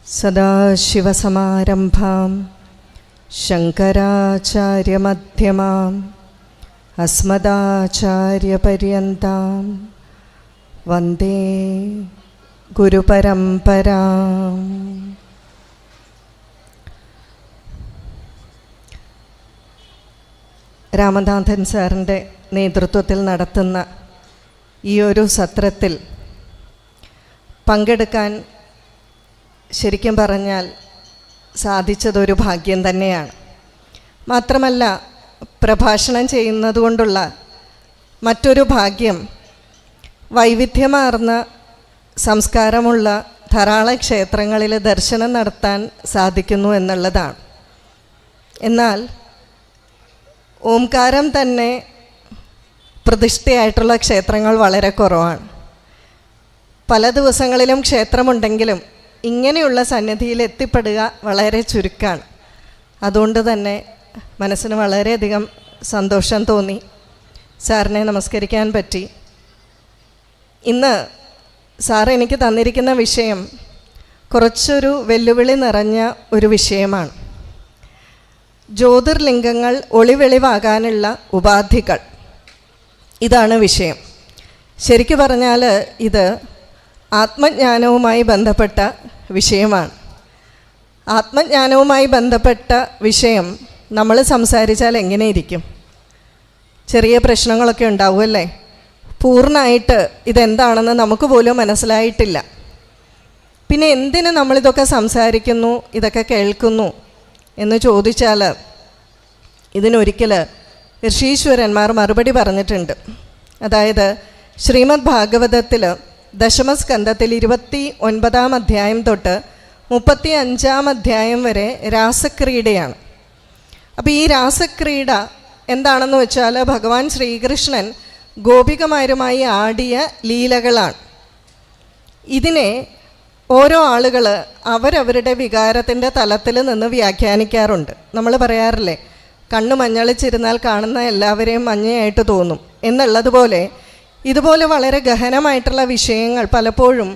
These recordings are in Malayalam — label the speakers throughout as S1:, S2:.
S1: സദാശിവസമാരംഭാം ശങ്കരാചാര്യമധ്യമാം അസ്മദാചാര്യപര്യന്താം വന്ദേ ഗുരുപരമ്പരാം. രാമനാഥൻ സാറിൻ്റെ നേതൃത്വത്തിൽ നടത്തുന്ന ഈ ഒരു സത്രത്തിൽ പങ്കെടുക്കാൻ ശരിക്കും പറഞ്ഞാൽ സാധിച്ചതൊരു ഭാഗ്യം തന്നെയാണ്. മാത്രമല്ല, പ്രഭാഷണം ചെയ്യുന്നതുകൊണ്ടുള്ള മറ്റൊരു ഭാഗ്യം വൈവിധ്യമാർന്ന സംസ്കാരമുള്ള ധാരാളം ക്ഷേത്രങ്ങളിൽ ദർശനം നടത്താൻ സാധിക്കുന്നു എന്നുള്ളതാണ്. എന്നാൽ ഓംകാരം തന്നെ പ്രതിഷ്ഠയായിട്ടുള്ള ക്ഷേത്രങ്ങൾ വളരെ കുറവാണ്. പല ദിവസങ്ങളിലും ക്ഷേത്രമുണ്ടെങ്കിലും ഇങ്ങനെയുള്ള സന്നിധിയിൽ എത്തിപ്പെടുക വളരെ ചുരുക്കമാണ്. അതുകൊണ്ട് തന്നെ മനസ്സിന് വളരെയധികം സന്തോഷം തോന്നി. സാറിനെ നമസ്കരിക്കാൻ പറ്റി. ഇന്ന് സാർ എനിക്ക് തന്നിരിക്കുന്ന വിഷയം കുറച്ചൊരു വെല്ലുവിളി നിറഞ്ഞ ഒരു വിഷയമാണ്. ജ്യോതിർലിംഗങ്ങൾ ഒളിവെളിവാകാനുള്ള ഉപാധികൾ, ഇതാണ് വിഷയം. ശരിക്കു പറഞ്ഞാൽ ഇത് ആത്മജ്ഞാനവുമായി ബന്ധപ്പെട്ട വിഷയമാണ്. ആത്മജ്ഞാനവുമായി ബന്ധപ്പെട്ട വിഷയം നമ്മൾ സംസാരിച്ചാൽ എങ്ങനെ ഇരിക്കും? ചെറിയ പ്രശ്നങ്ങളൊക്കെ ഉണ്ടാവുമല്ലേ? പൂർണ്ണമായിട്ട് ഇതെന്താണെന്ന് നമുക്ക് പോലും മനസ്സിലായിട്ടില്ല. പിന്നെ എന്തിന് നമ്മളിതൊക്കെ സംസാരിക്കുന്നു, ഇതൊക്കെ കേൾക്കുന്നു എന്ന് ചോദിച്ചാൽ ഇതിനൊരിക്കൽ ഋഷീശ്വരന്മാർ മറുപടി പറഞ്ഞിട്ടുണ്ട്. അതായത് ശ്രീമദ് ഭാഗവതത്തിൽ ദശമസ്കന്ധത്തിൽ 29-ാം അധ്യായം തൊട്ട് 35-ാം അധ്യായം വരെ രാസക്രീഡയാണ്. അപ്പോൾ ഈ രാസക്രീഡ എന്താണെന്ന് വെച്ചാൽ ഭഗവാൻ ശ്രീകൃഷ്ണൻ ഗോപികമാരുമായി ആടിയ ലീലകളാണ്. ഇതിനെ ഓരോ ആളുകൾ അവരവരുടെ വികാരത്തിൻ്റെ തലത്തിൽ നിന്ന് വ്യാഖ്യാനിക്കാറുണ്ട്. നമ്മൾ പറയാറില്ലേ, കണ്ണ് മഞ്ഞളിച്ചിരുന്നാൽ കാണുന്ന എല്ലാവരെയും മഞ്ഞയായിട്ട് തോന്നും എന്നുള്ളതുപോലെ ഇതുപോലെ വളരെ ഗഹനമായിട്ടുള്ള വിഷയങ്ങൾ പലപ്പോഴും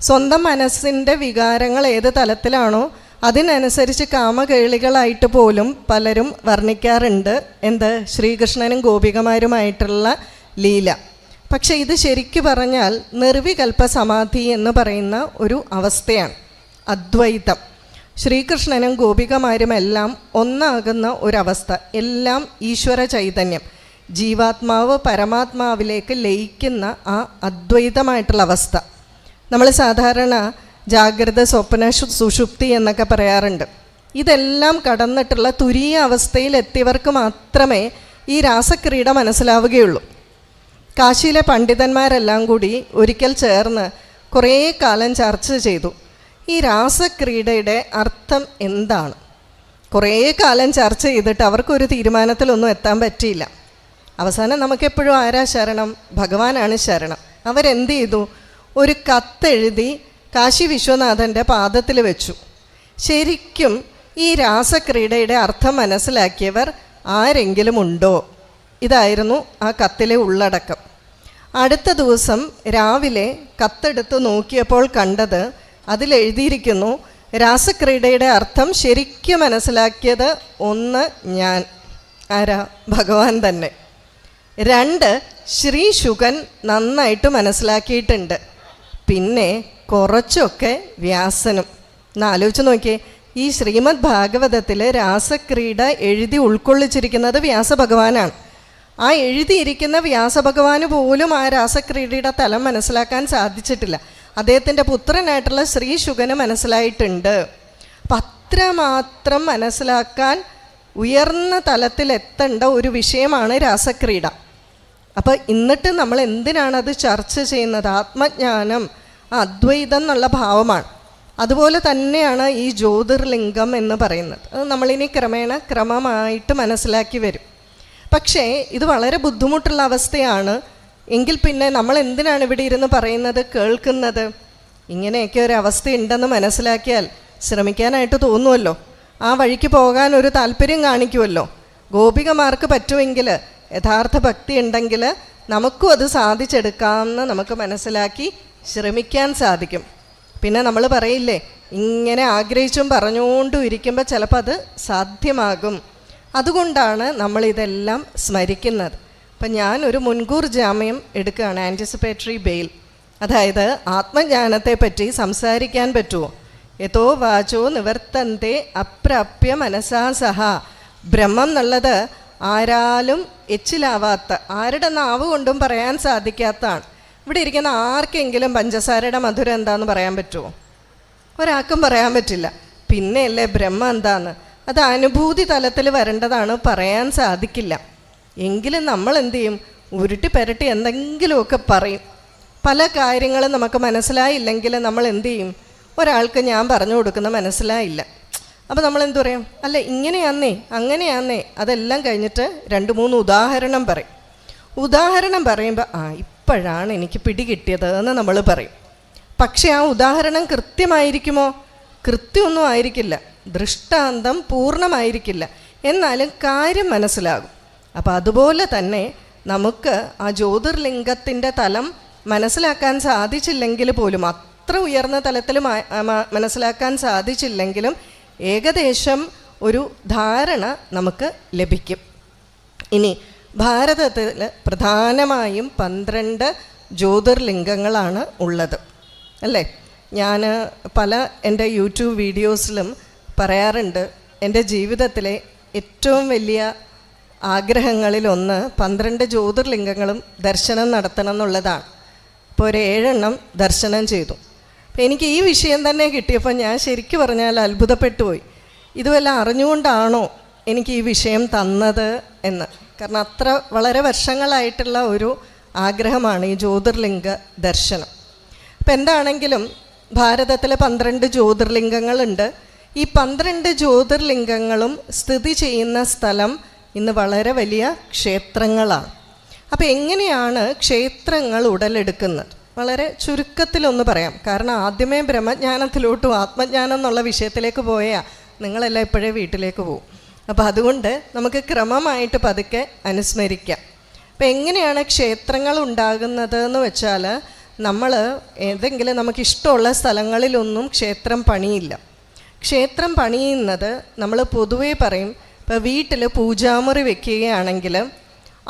S1: സ്വന്തം മനസ്സിൻ്റെ വികാരങ്ങൾ ഏത് തലത്തിലാണോ അതിനനുസരിച്ച് കാമകേളികളായിട്ട് പോലും പലരും വർണ്ണിക്കാറുണ്ട്. എന്ത്? ശ്രീകൃഷ്ണനും ഗോപികമാരുമായിട്ടുള്ള ലീല. പക്ഷേ ഇത് ശരിക്കു പറഞ്ഞാൽ നിർവികൽപ്പ സമാധി എന്ന് പറയുന്ന ഒരു അവസ്ഥയാണ്, അദ്വൈതം. ശ്രീകൃഷ്ണനും ഗോപികമാരുമെല്ലാം ഒന്നാകുന്ന ഒരവസ്ഥ, എല്ലാം ഈശ്വര ചൈതന്യം, ജീവാത്മാവ് പരമാത്മാവിലേക്ക് ലയിക്കുന്ന ആ അദ്വൈതമായിട്ടുള്ള അവസ്ഥ. നമ്മൾ സാധാരണ ജാഗ്രത, സ്വപ്ന, സുഷുപ്തി എന്നൊക്കെ പറയാറുണ്ട്. ഇതെല്ലാം കടന്നിട്ടുള്ള തുരീയ അവസ്ഥയിൽ എത്തിയവർക്ക് മാത്രമേ ഈ രാസക്രീഡ മനസ്സിലാവുകയുള്ളൂ. കാശിയിലെ പണ്ഡിതന്മാരെല്ലാം കൂടി ഒരിക്കൽ ചേർന്ന് കുറേ കാലം ചർച്ച ചെയ്തു, ഈ രാസക്രീഡയുടെ അർത്ഥം എന്താണ്. കുറേ കാലം ചർച്ച ചെയ്തിട്ട് അവർക്കൊരു തീരുമാനത്തിലൊന്നും എത്താൻ പറ്റിയില്ല. അവസാനം നമുക്കെപ്പോഴും ആരാ ശരണം? ഭഗവാനാണ് ശരണം. അവരെന്ത് ചെയ്തു? ഒരു കത്തെഴുതി കാശി വിശ്വനാഥൻ്റെ പാദത്തിൽ വെച്ചു. ശരിക്കും ഈ രാസക്രീഡയുടെ അർത്ഥം മനസ്സിലാക്കിയവർ ആരെങ്കിലും ഉണ്ടോ? ഇതായിരുന്നു ആ കത്തിലെ ഉള്ളടക്കം. അടുത്ത ദിവസം രാവിലെ കത്തെടുത്ത് നോക്കിയപ്പോൾ കണ്ടത്, അതിലെഴുതിയിരിക്കുന്നു, രാസക്രീഡയുടെ അർത്ഥം ശരിക്കും മനസ്സിലാക്കിയത് 1 ഞാൻ, ആരാ? ഭഗവാൻ തന്നെ. 2 ശ്രീ ശുകൻ നന്നായിട്ട് മനസ്സിലാക്കിയിട്ടുണ്ട്. പിന്നെ കുറച്ചൊക്കെ വ്യാസനും. എന്നാലോചിച്ച് നോക്കിയേ, ഈ ശ്രീമദ് ഭാഗവതത്തിൽ രാസക്രീഡ എഴുതി ഉൾക്കൊള്ളിച്ചിരിക്കുന്നത് വ്യാസഭഗവാനാണ്. ആ എഴുതിയിരിക്കുന്ന വ്യാസഭഗവാന് പോലും ആ രാസക്രീഡയുടെ തലം മനസ്സിലാക്കാൻ സാധിച്ചിട്ടില്ല. അദ്ദേഹത്തിൻ്റെ പുത്രനായിട്ടുള്ള ശ്രീ ശുകന് മനസ്സിലായിട്ടുണ്ട്. അപ്പം അത്രമാത്രം മനസ്സിലാക്കാൻ ഉയർന്ന തലത്തിലെത്തേണ്ട ഒരു വിഷയമാണ് രാസക്രീഡ. അപ്പോൾ എന്നിട്ട് നമ്മൾ എന്തിനാണത് ചർച്ച ചെയ്യുന്നത്? ആത്മജ്ഞാനം, അദ്വൈതം എന്നുള്ള ഭാവമാണ്. അതുപോലെ തന്നെയാണ് ഈ ജ്യോതിർലിംഗം എന്ന് പറയുന്നത്. അത് നമ്മളിനി ക്രമമായിട്ട് മനസ്സിലാക്കി വരും. പക്ഷേ ഇത് വളരെ ബുദ്ധിമുട്ടുള്ള അവസ്ഥയാണ്. എങ്കിൽ പിന്നെ നമ്മൾ എന്തിനാണ് ഇവിടെ ഇരുന്ന് പറയുന്നത്, കേൾക്കുന്നത്? ഇങ്ങനെയൊക്കെ ഒരു അവസ്ഥയുണ്ടെന്ന് മനസ്സിലാക്കിയാൽ ശ്രമിക്കാനായിട്ട് തോന്നുമല്ലോ, ആ വഴിക്ക് പോകാൻ ഒരു താല്പര്യം കാണിക്കുമല്ലോ. ഗോപികമാർക്ക് പറ്റുമെങ്കിൽ, യഥാർത്ഥ ഭക്തി ഉണ്ടെങ്കിൽ നമുക്കും അത് സാധിച്ചെടുക്കാമെന്ന് നമുക്ക് മനസ്സിലാക്കി ശ്രമിക്കാൻ സാധിക്കും. പിന്നെ നമ്മൾ പറയില്ലേ, ഇങ്ങനെ ആഗ്രഹിച്ചും പറഞ്ഞുകൊണ്ടും ഇരിക്കുമ്പോൾ ചിലപ്പോൾ അത് സാധ്യമാകും. അതുകൊണ്ടാണ് നമ്മളിതെല്ലാം സ്മരിക്കുന്നത്. അപ്പം ഞാനൊരു മുൻകൂർ ജാമ്യം എടുക്കുകയാണ്, ആൻറ്റിസിപ്പേറ്ററി ബെയിൽ. അതായത് ആത്മജ്ഞാനത്തെ പറ്റി സംസാരിക്കാൻ പറ്റുമോ? യഥോ വാചോ നിവർത്തന്തെ അപ്രാപ്യ മനസാ സഹ. ബ്രഹ്മം എന്നുള്ളത് ആരാലും എച്ചിലാവാത്ത, ആരുടെ നാവ് കൊണ്ടും പറയാൻ സാധിക്കാത്തതാണ്. ഇവിടെ ഇരിക്കുന്ന ആർക്കെങ്കിലും പഞ്ചസാരയുടെ മധുരം എന്താണെന്ന് പറയാൻ പറ്റുമോ? ഒരാൾക്കും പറയാൻ പറ്റില്ല. പിന്നെയല്ലേ ബ്രഹ്മം എന്താന്ന്? അത് അനുഭൂതി തലത്തിൽ വരേണ്ടതാണ്, പറയാൻ സാധിക്കില്ല. എങ്കിലും നമ്മൾ എന്തു ചെയ്യും? ഉരുട്ടി പെരട്ടി എന്തെങ്കിലുമൊക്കെ പറയും. പല കാര്യങ്ങളും നമുക്ക് മനസ്സിലായില്ലെങ്കിൽ നമ്മൾ എന്തു ചെയ്യും? ഒരാൾക്ക് ഞാൻ പറഞ്ഞു കൊടുക്കുന്ന മനസ്സിലായില്ല, അപ്പോൾ നമ്മൾ എന്തു പറയും? അല്ല ഇങ്ങനെയാന്നേ അങ്ങനെയാന്നേ. അതെല്ലാം കഴിഞ്ഞിട്ട് 2-3 ഉദാഹരണം പറയും. ഉദാഹരണം പറയുമ്പോൾ ഇപ്പോഴാണ് എനിക്ക് പിടികിട്ടിയത് എന്ന് നമ്മൾ പറയും. പക്ഷേ ആ ഉദാഹരണം കൃത്യമായിരിക്കുമോ? കൃത്യമൊന്നും ആയിരിക്കില്ല, ദൃഷ്ടാന്തം പൂർണ്ണമായിരിക്കില്ല, എന്നാലും കാര്യം മനസ്സിലാകും. അപ്പോൾ അതുപോലെ തന്നെ നമുക്ക് ആ ജ്യോതിർലിംഗത്തിൻ്റെ തലം മനസ്സിലാക്കാൻ സാധിച്ചില്ലെങ്കിൽ പോലും, അത്ര ഉയർന്ന തലത്തിൽ മനസ്സിലാക്കാൻ സാധിച്ചില്ലെങ്കിലും ഏകദേശം ഒരു ധാരണ നമുക്ക് ലഭിക്കും. ഇനി ഭാരതത്തിൽ പ്രധാനമായും 12 ജ്യോതിർലിംഗങ്ങളാണ് ഉള്ളത്, അല്ലേ? ഞാൻ പല എൻ്റെ യൂട്യൂബ് വീഡിയോസിലും പറയാറുണ്ട്, എൻ്റെ ജീവിതത്തിലെ ഏറ്റവും വലിയ ആഗ്രഹങ്ങളിലൊന്ന് 12 ജ്യോതിർലിംഗങ്ങളും ദർശനം നടത്തണം എന്നുള്ളതാണ്. ഇപ്പോൾ ഒരു 7 എണ്ണം ദർശനം ചെയ്തു. അപ്പം എനിക്ക് ഈ വിഷയം തന്നെ കിട്ടിയപ്പോൾ ഞാൻ ശരിക്കും പറഞ്ഞാൽ അത്ഭുതപ്പെട്ടു പോയി. ഇതുമെല്ലാം അറിഞ്ഞുകൊണ്ടാണോ എനിക്ക് ഈ വിഷയം തന്നത് എന്ന്. കാരണം അത്ര വളരെ വർഷങ്ങളായിട്ടുള്ള ഒരു ആഗ്രഹമാണ് ഈ ജ്യോതിർലിംഗ ദർശനം. അപ്പം എന്താണെങ്കിലും ഭാരതത്തിൽ 12 ജ്യോതിർലിംഗങ്ങളുണ്ട്. ഈ 12 ജ്യോതിർലിംഗങ്ങളും സ്ഥിതി ചെയ്യുന്ന സ്ഥലം ഇന്ന് വളരെ വലിയ ക്ഷേത്രങ്ങളാണ്. അപ്പോൾ എങ്ങനെയാണ് ക്ഷേത്രങ്ങൾ ഉടലെടുക്കുന്നത്? വളരെ ചുരുക്കത്തിലൊന്ന് പറയാം. കാരണം ആദ്യമേ ബ്രഹ്മജ്ഞാനത്തിലോട്ടും ആത്മജ്ഞാനം എന്നുള്ള വിഷയത്തിലേക്ക് പോയാൽ നിങ്ങളെല്ലാം ഇപ്പോഴേ വീട്ടിലേക്ക് പോകും. അപ്പോൾ അതുകൊണ്ട് നമുക്ക് ക്രമമായിട്ട് പതുക്കെ അനുസ്മരിക്കാം. അപ്പോൾ എങ്ങനെയാണ് ക്ഷേത്രങ്ങൾ ഉണ്ടാകുന്നത് എന്ന് വെച്ചാൽ, നമ്മൾ ഏതെങ്കിലും നമുക്കിഷ്ടമുള്ള സ്ഥലങ്ങളിലൊന്നും ക്ഷേത്രം പണിയില്ല. ക്ഷേത്രം പണിയുന്നത് നമ്മൾ പൊതുവേ പറയും, ഇപ്പോൾ വീട്ടിൽ പൂജാമുറി വെക്കുകയാണെങ്കിൽ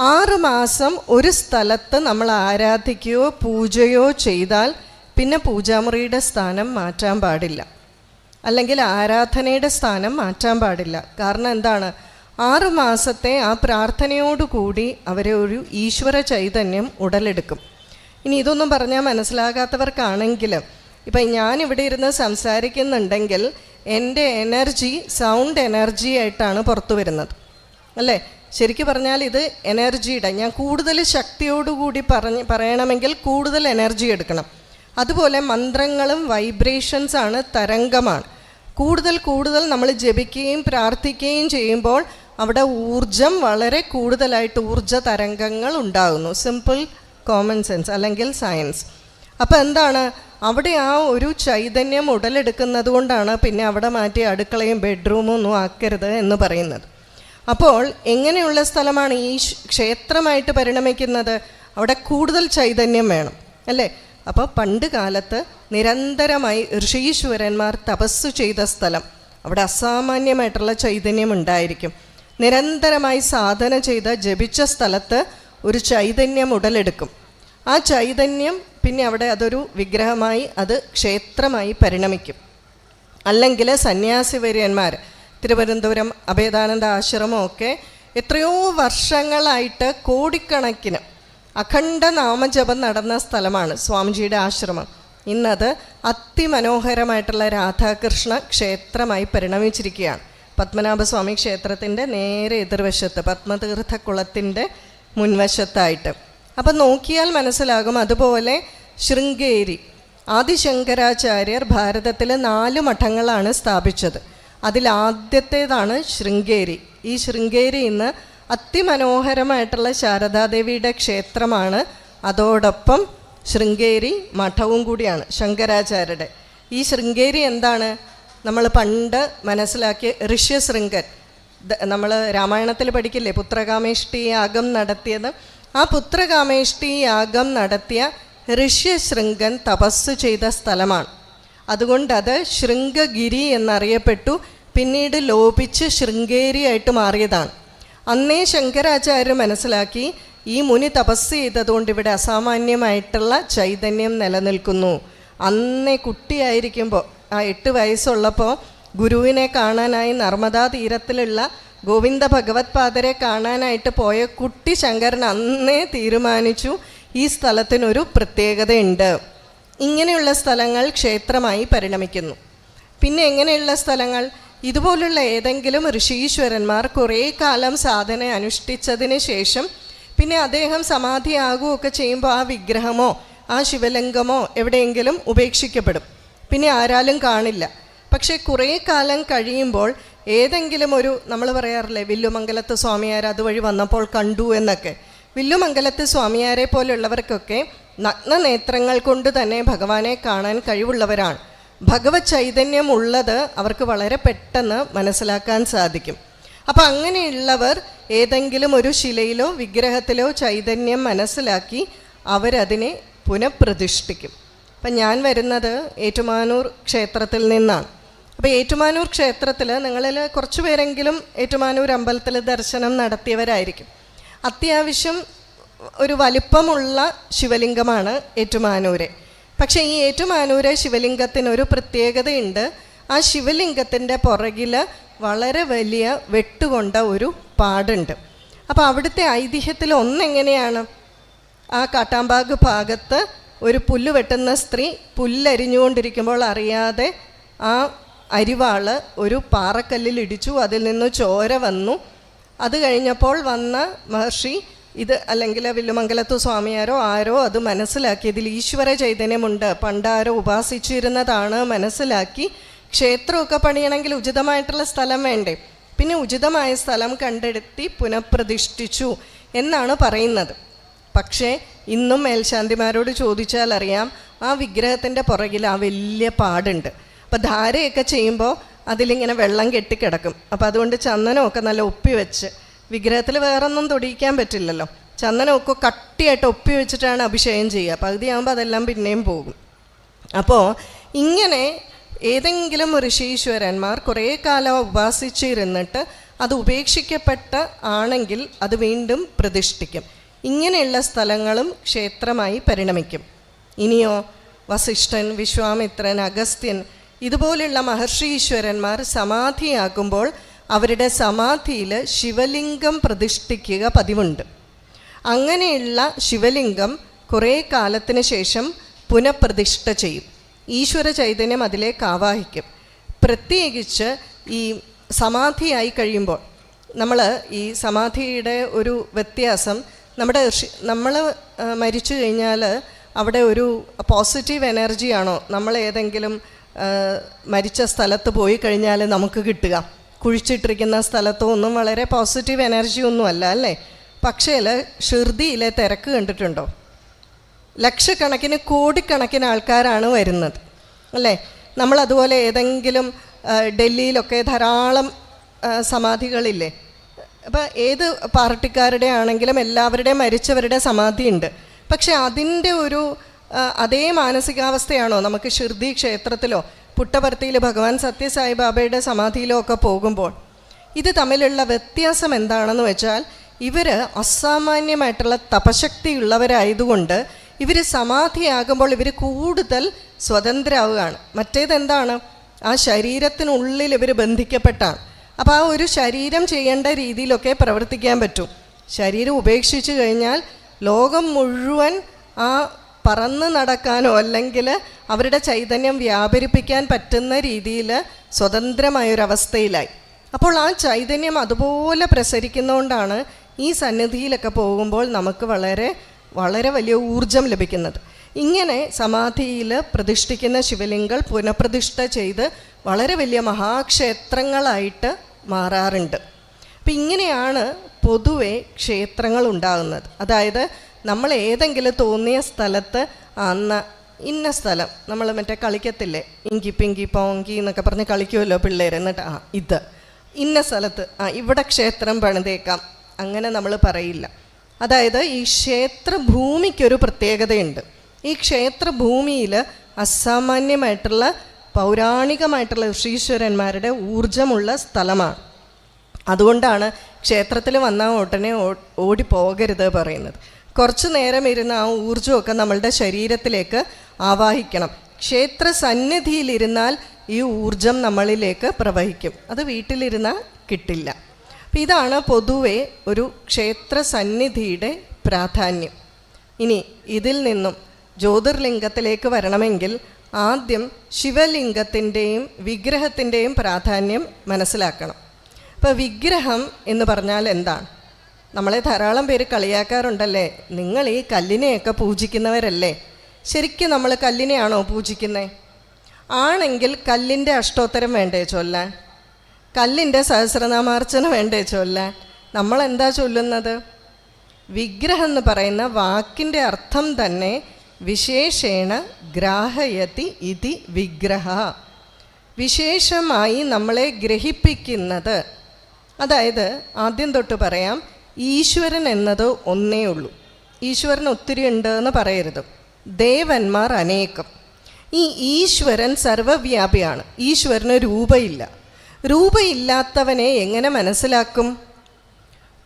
S1: 6 മാസം ഒരു സ്ഥലത്ത് നമ്മൾ ആരാധിക്കുകയോ പൂജയോ ചെയ്താൽ പിന്നെ പൂജാമുറിയുടെ സ്ഥാനം മാറ്റാൻ പാടില്ല, അല്ലെങ്കിൽ ആരാധനയുടെ സ്ഥാനം മാറ്റാൻ പാടില്ല. കാരണം എന്താണ്? 6 മാസത്തെ ആ പ്രാർത്ഥനയോടുകൂടി അവരെ ഒരു ഈശ്വര ചൈതന്യം ഉടലെടുക്കും. ഇനി ഇതൊന്നും പറഞ്ഞാൽ മനസ്സിലാകാത്തവർക്കാണെങ്കിൽ, ഇപ്പം ഞാനിവിടെ ഇരുന്ന് സംസാരിക്കുന്നുണ്ടെങ്കിൽ എൻ്റെ എനർജി സൗണ്ട് എനർജി ആയിട്ടാണ് പുറത്തു വരുന്നത്, അല്ലേ? ശരിക്കും പറഞ്ഞാൽ ഇത് എനർജിയുടെ, ഞാൻ കൂടുതൽ ശക്തിയോടുകൂടി പറയണമെങ്കിൽ കൂടുതൽ എനർജി എടുക്കണം. അതുപോലെ മന്ത്രങ്ങളും വൈബ്രേഷൻസാണ്, തരംഗമാണ്. കൂടുതൽ നമ്മൾ ജപിക്കുകയും പ്രാർത്ഥിക്കുകയും ചെയ്യുമ്പോൾ അവിടെ ഊർജം വളരെ കൂടുതലായിട്ട് ഊർജ തരംഗങ്ങൾ ഉണ്ടാകുന്നു. സിമ്പിൾ കോമൺ സെൻസ് അല്ലെങ്കിൽ സയൻസ്. അപ്പോൾ എന്താണ്? അവിടെ ആ ഒരു ചൈതന്യം ഉടലെടുക്കുന്നത് കൊണ്ടാണ് പിന്നെ അവിടെ മാറ്റി അടുക്കളയും ബെഡ്റൂമും ഒന്നും ആക്കരുത് എന്ന് പറയുന്നത്. അപ്പോൾ എങ്ങനെയുള്ള സ്ഥലമാണ് ഈ ക്ഷേത്രമായിട്ട് പരിണമിക്കുന്നത്? അവിടെ കൂടുതൽ ചൈതന്യം വേണം, അല്ലേ? അപ്പോൾ പണ്ട് കാലത്ത് നിരന്തരമായി ഋഷീശ്വരന്മാർ തപസ് ചെയ്ത സ്ഥലം, അവിടെ അസാമാന്യമായിട്ടുള്ള ചൈതന്യം ഉണ്ടായിരിക്കും. നിരന്തരമായി സാധന ചെയ്ത് ജപിച്ച സ്ഥലത്ത് ഒരു ചൈതന്യം ഉടലെടുക്കും. ആ ചൈതന്യം പിന്നെ അവിടെ അതൊരു വിഗ്രഹമായി, അത് ക്ഷേത്രമായി പരിണമിക്കും. അല്ലെങ്കിൽ സന്യാസിവര്യന്മാർ, തിരുവനന്തപുരം അഭേദാനന്ദ ആശ്രമമൊക്കെ എത്രയോ വർഷങ്ങളായിട്ട് കോടിക്കണക്കിന് അഖണ്ഡ നാമജപം നടന്ന സ്ഥലമാണ് സ്വാമിജിയുടെ ആശ്രമം. ഇന്നത് അതിമനോഹരമായിട്ടുള്ള രാധാകൃഷ്ണ ക്ഷേത്രമായി പരിണമിച്ചിരിക്കുകയാണ്. പത്മനാഭസ്വാമി ക്ഷേത്രത്തിൻ്റെ നേരെ എതിർവശത്ത്, പത്മതീർത്ഥക്കുളത്തിൻ്റെ മുൻവശത്തായിട്ട്. അപ്പം നോക്കിയാൽ മനസ്സിലാകും. അതുപോലെ ശൃംഗേരി, ആദിശങ്കരാചാര്യർ ഭാരതത്തിൽ 4 മഠങ്ങളാണ് സ്ഥാപിച്ചത്. അതിലാദ്യത്തേതാണ് ശൃംഗേരി. ഈ ശൃംഗേരി ഇന്ന് അതിമനോഹരമായിട്ടുള്ള ശാരദാദേവിയുടെ ക്ഷേത്രമാണ്. അതോടൊപ്പം ശൃംഗേരി മഠവും കൂടിയാണ് ശങ്കരാചാര്യരുടെ. ഈ ശൃംഗേരി എന്താണ്? നമ്മൾ പണ്ട് മനസ്സിലാക്കിയ ഋഷ്യശൃംഗൻ, നമ്മൾ രാമായണത്തിൽ പഠിക്കില്ലേ, പുത്രകാമേഷ്ടി യാഗം നടത്തിയത്. ആ പുത്രകാമേഷ്ടി യാഗം നടത്തിയ ഋഷ്യശൃംഗൻ തപസ് ചെയ്ത സ്ഥലമാണ്. അതുകൊണ്ടത് ശൃംഗഗിരി എന്നറിയപ്പെട്ടു. പിന്നീട് ലോപിച്ച് ശൃംഗേരിയായിട്ട് മാറിയതാണ്. അന്നേ ശങ്കരാചാര്യർ മനസ്സിലാക്കി ഈ മുനി തപസ് ചെയ്തതുകൊണ്ട് ഇവിടെ അസാമാന്യമായിട്ടുള്ള ചൈതന്യം നിലനിൽക്കുന്നു. അന്നേ കുട്ടിയായിരിക്കുമ്പോൾ, ആ 8 വയസ്സുള്ളപ്പോൾ ഗുരുവിനെ കാണാനായി നർമ്മദാ തീരത്തിലുള്ള ഗോവിന്ദ ഭഗവത് പാദരെ കാണാനായിട്ട് പോയ കുട്ടി ശങ്കരൻ അന്നേ തീരുമാനിച്ചു ഈ സ്ഥലത്തിനൊരു പ്രത്യേകതയുണ്ട്. ഇങ്ങനെയുള്ള സ്ഥലങ്ങൾ ക്ഷേത്രമായി പരിണമിക്കുന്നു. പിന്നെ എങ്ങനെയുള്ള സ്ഥലങ്ങൾ? ഇതുപോലുള്ള ഏതെങ്കിലും ഋഷീശ്വരന്മാർ കുറേ കാലം സാധന അനുഷ്ഠിച്ചതിന് ശേഷം പിന്നെ അദ്ദേഹം സമാധിയാകുകയൊക്കെ ചെയ്യുമ്പോൾ ആ വിഗ്രഹമോ ആ ശിവലിംഗമോ എവിടെയെങ്കിലും ഉപേക്ഷിക്കപ്പെടും. പിന്നെ ആരാലും കാണില്ല. പക്ഷേ കുറേ കാലം കഴിയുമ്പോൾ ഏതെങ്കിലും ഒരു, നമ്മൾ പറയാറില്ലേ വില്ലുമംഗലത്ത് സ്വാമിയാർ അതുവഴി വന്നപ്പോൾ കണ്ടു എന്നൊക്കെ, വില്ലുമംഗലത്ത് സ്വാമിയാരെ പോലുള്ളവർക്കൊക്കെ നഗ്നനേത്രങ്ങൾ കൊണ്ട് തന്നെ ഭഗവാനെ കാണാൻ കഴിവുള്ളവരാണ്. ഭഗവത് ചൈതന്യം ഉള്ളത് അവർക്ക് വളരെ പെട്ടെന്ന് മനസ്സിലാക്കാൻ സാധിക്കും. അപ്പം അങ്ങനെയുള്ളവർ ഏതെങ്കിലും ഒരു ശിലയിലോ വിഗ്രഹത്തിലോ ചൈതന്യം മനസ്സിലാക്കി അവരതിനെ പുനഃപ്രതിഷ്ഠിക്കും. അപ്പം ഞാൻ വരുന്നത് ഏറ്റുമാനൂർ ക്ഷേത്രത്തിൽ നിന്നാണ്. അപ്പോൾ ഏറ്റുമാനൂർ ക്ഷേത്രത്തിൽ നിങ്ങളിൽ കുറച്ച് പേരെങ്കിലും ഏറ്റുമാനൂർ അമ്പലത്തിൽ ദർശനം നടത്തിയവരായിരിക്കും. അത്യാവശ്യം ഒരു വലിപ്പമുള്ള ശിവലിംഗമാണ് ഏറ്റുമാനൂരെ. പക്ഷേ ഈ ഏറ്റുമാനൂരെ ശിവലിംഗത്തിനൊരു പ്രത്യേകതയുണ്ട്. ആ ശിവലിംഗത്തിൻ്റെ പുറകിൽ വളരെ വലിയ വെട്ടുകൊണ്ട ഒരു പാടുണ്ട്. അപ്പോൾ അവിടുത്തെ ഐതിഹ്യത്തിൽ ഒന്നെങ്ങനെയാണ്, ആ കാട്ടാമ്പാഗ് ഭാഗത്ത് ഒരു പുല്ല് വെട്ടുന്ന സ്ത്രീ പുല്ലരിഞ്ഞുകൊണ്ടിരിക്കുമ്പോൾ അറിയാതെ ആ അരിവാള് ഒരു പാറക്കല്ലിൽ ഇടിച്ചു, അതിൽ നിന്ന് ചോര വന്നു. അത് കഴിഞ്ഞപ്പോൾ വന്ന മഹർഷി ഇത് അല്ലെങ്കിൽ വില്ലുമംഗലത്തു സ്വാമിയാരോ ആരോ അത് മനസ്സിലാക്കി ഇതിൽ ഈശ്വര ചൈതന്യമുണ്ട്, പണ്ടാരോ ഉപാസിച്ചിരുന്നതാണ് മനസ്സിലാക്കി. ക്ഷേത്രമൊക്കെ പണിയണമെങ്കിൽ ഉചിതമായിട്ടുള്ള സ്ഥലം വേണ്ടേ, പിന്നെ ഉചിതമായ സ്ഥലം കണ്ടെടുത്തി പുനഃപ്രതിഷ്ഠിച്ചു എന്നാണ് പറയുന്നത്. പക്ഷേ ഇന്നും മേൽശാന്തിമാരോട് ചോദിച്ചാൽ അറിയാം ആ വിഗ്രഹത്തിൻ്റെ പുറകിൽ ആ വലിയ പാടുണ്ട്. അപ്പോൾ ധാരയൊക്കെ ചെയ്യുമ്പോൾ അതിലിങ്ങനെ വെള്ളം കെട്ടിക്കിടക്കും. അപ്പോൾ അതുകൊണ്ട് ചന്ദനമൊക്കെ നല്ല ഒപ്പി വെച്ച്, വിഗ്രഹത്തിൽ വേറൊന്നും തൊടിയിക്കാൻ പറ്റില്ലല്ലോ, ചന്ദനമൊക്കെ കട്ടിയായിട്ട് ഒപ്പി വെച്ചിട്ടാണ് അഭിഷേകം ചെയ്യുക. പകുതിയാകുമ്പോൾ അതെല്ലാം പിന്നെയും പോകും. അപ്പോൾ ഇങ്ങനെ ഏതെങ്കിലും ഋഷീശ്വരന്മാർ കുറേ കാലം ഉപാസിച്ചിരുന്നിട്ട് അത് ഉപേക്ഷിക്കപ്പെട്ട ആണെങ്കിൽ അത് വീണ്ടും പ്രതിഷ്ഠിക്കും. ഇങ്ങനെയുള്ള സ്ഥലങ്ങളും ക്ഷേത്രമായി പരിണമിക്കും. ഇനിയോ വസിഷ്ഠൻ, വിശ്വാമിത്രൻ, അഗസ്ത്യൻ ഇതുപോലുള്ള മഹർഷീശ്വരന്മാർ സമാധിയാകുമ്പോൾ അവരുടെ സമാധിയിൽ ശിവലിംഗം പ്രതിഷ്ഠിക്കുക പതിവുണ്ട്. അങ്ങനെയുള്ള ശിവലിംഗം കുറേ കാലത്തിന് ശേഷം പുനഃപ്രതിഷ്ഠ ചെയ്യും. ഈശ്വര ചൈതന്യം അതിലേക്ക് ആവാഹിക്കും. പ്രത്യേകിച്ച് ഈ സമാധിയായി കഴിയുമ്പോൾ നമ്മൾ ഈ സമാധിയുടെ ഒരു വ്യത്യാസം, നമ്മൾ മരിച്ചു കഴിഞ്ഞാൽ അവിടെ ഒരു പോസിറ്റീവ് എനർജിയാണോ നമ്മൾ ഏതെങ്കിലും മരിച്ച സ്ഥലത്ത് പോയി കഴിഞ്ഞാൽ നമുക്ക് കിട്ടുക? കുഴിച്ചിട്ടിരിക്കുന്ന സ്ഥലത്തോ ഒന്നും വളരെ പോസിറ്റീവ് എനർജി ഒന്നും അല്ല അല്ലേ? പക്ഷേ ഷിർദിയിലെ തിരക്ക് കണ്ടിട്ടുണ്ടോ? ലക്ഷക്കണക്കിന് കോടിക്കണക്കിന് ആൾക്കാരാണ് വരുന്നത് അല്ലേ? നമ്മളതുപോലെ ഏതെങ്കിലും ഡൽഹിയിലൊക്കെ ധാരാളം സമാധികളില്ലേ? അപ്പോൾ ഏത് പാർട്ടിക്കാരുടെ ആണെങ്കിലും എല്ലാവരുടെയും മരിച്ചവരുടെ സമാധിയുണ്ട്. പക്ഷെ അതിൻ്റെ ഒരു അതേ മാനസികാവസ്ഥയാണോ നമുക്ക് ഷിർദി ക്ഷേത്രത്തിലോ പുട്ടപർത്തിയിൽ ഭഗവാൻ സത്യസായി ബാബയുടെ സമാധിയിലോ ഒക്കെ പോകുമ്പോൾ? ഇത് തമ്മിലുള്ള വ്യത്യാസം എന്താണെന്ന് വെച്ചാൽ ഇവർ അസാമാന്യമായിട്ടുള്ള തപശക്തി ഉള്ളവരായതുകൊണ്ട് ഇവർ സമാധിയാകുമ്പോൾ ഇവർ കൂടുതൽ സ്വതന്ത്രരാവുകയാണ്. മറ്റേതെന്താണ്, ആ ശരീരത്തിനുള്ളിൽ ഇവർ ബന്ധിക്കപ്പെട്ടാണ്. അപ്പോൾ ആ ഒരു ശരീരം ചെയ്യേണ്ട രീതിയിലൊക്കെ പ്രവർത്തിക്കാൻ പറ്റും. ശരീരം ഉപേക്ഷിച്ച് കഴിഞ്ഞാൽ ലോകം മുഴുവൻ ആ പറന്ന് നടക്കാനോ അല്ലെങ്കിൽ അവരുടെ ചൈതന്യം വ്യാപരിപ്പിക്കാൻ പറ്റുന്ന രീതിയിൽ സ്വതന്ത്രമായൊരവസ്ഥയിലായി. അപ്പോൾ ആ ചൈതന്യം അതുപോലെ പ്രസരിക്കുന്നതുകൊണ്ടാണ് ഈ സന്നിധിയിലൊക്കെ പോകുമ്പോൾ നമുക്ക് വളരെ വളരെ വലിയ ഊർജം ലഭിക്കുന്നത്. ഇങ്ങനെ സമാധിയിൽ പ്രതിഷ്ഠിക്കുന്ന ശിവലിംഗങ്ങൾ പുനഃപ്രതിഷ്ഠ ചെയ്ത് വളരെ വലിയ മഹാക്ഷേത്രങ്ങളായിട്ട് മാറാറുണ്ട്. അപ്പം ഇങ്ങനെയാണ് പൊതുവെ ക്ഷേത്രങ്ങൾ ഉണ്ടാകുന്നത്. അതായത് നമ്മൾ ഏതെങ്കിലും തോന്നിയ സ്ഥലത്ത് അന്ന് ഇന്ന സ്ഥലം, നമ്മൾ മറ്റേ കളിക്കത്തില്ലേ ഇങ്കി പിങ്കി പോങ്കി എന്നൊക്കെ പറഞ്ഞ് കളിക്കുമല്ലോ പിള്ളേർ, എന്നിട്ട് ഇത് ഇന്ന സ്ഥലത്ത് ഇവിടെ ക്ഷേത്രം പണിതേക്കാം, അങ്ങനെ നമ്മൾ പറയില്ല. അതായത് ഈ ക്ഷേത്രഭൂമിക്കൊരു പ്രത്യേകതയുണ്ട്. ഈ ക്ഷേത്രഭൂമിയിൽ അസാമാന്യമായിട്ടുള്ള പൗരാണികമായിട്ടുള്ള ഋഷീശ്വരന്മാരുടെ ഊർജമുള്ള സ്ഥലമാണ്. അതുകൊണ്ടാണ് ക്ഷേത്രത്തിൽ വന്നാൽ ഉടനെ ഓടിപ്പോകരുത് പറയുന്നത്. കുറച്ചു നേരം ഇരുന്ന് ആ ഊർജ്ജമൊക്കെ നമ്മളുടെ ശരീരത്തിലേക്ക് ആവാഹിക്കണം. ക്ഷേത്ര സന്നിധിയിലിരുന്നാൽ ഈ ഊർജം നമ്മളിലേക്ക് പ്രവഹിക്കും. അത് വീട്ടിലിരുന്നാൽ കിട്ടില്ല. അപ്പം ഇതാണ് പൊതുവെ ഒരു ക്ഷേത്ര സന്നിധിയുടെ പ്രാധാന്യം. ഇനി ഇതിൽ നിന്നും ജ്യോതിർലിംഗത്തിലേക്ക് വരണമെങ്കിൽ ആദ്യം ശിവലിംഗത്തിൻ്റെയും വിഗ്രഹത്തിൻ്റെയും പ്രാധാന്യം മനസ്സിലാക്കണം. അപ്പോൾ വിഗ്രഹം എന്ന് പറഞ്ഞാൽ എന്താണ്? നമ്മളെ ധാരാളം പേര് കളിയാക്കാറുണ്ടല്ലേ, നിങ്ങൾ ഈ കല്ലിനെയൊക്കെ പൂജിക്കുന്നവരല്ലേ. ശരിക്കും നമ്മൾ കല്ലിനെയാണോ പൂജിക്കുന്നത്? ആണെങ്കിൽ കല്ലിൻ്റെ അഷ്ടോത്തരം വേണ്ടേ ചൊല്ലാൻ? കല്ലിൻ്റെ സഹസ്രനാമാർച്ചന വേണ്ടേ ചൊല്ലാൻ? നമ്മളെന്താ ചൊല്ലുന്നത്? വിഗ്രഹം എന്ന് പറയുന്ന വാക്കിൻ്റെ അർത്ഥം തന്നെ വിശേഷേണ ഗ്രാഹയതി ഇതി വിഗ്രഹ. വിശേഷമായി നമ്മളെ ഗ്രഹിപ്പിക്കുന്നത്. അതായത് ആദ്യം തൊട്ട് പറയാം, ഈശ്വരൻ എന്നത് ഒന്നേ ഉള്ളൂ. ഈശ്വരൻ ഒത്തിരി ഉണ്ട് എന്ന് പറയരുത്. ദേവന്മാർ അനേകം. ഈ ഈശ്വരൻ സർവവ്യാപിയാണ്. ഈശ്വരന് രൂപയില്ല. രൂപയില്ലാത്തവനെ എങ്ങനെ മനസ്സിലാക്കും?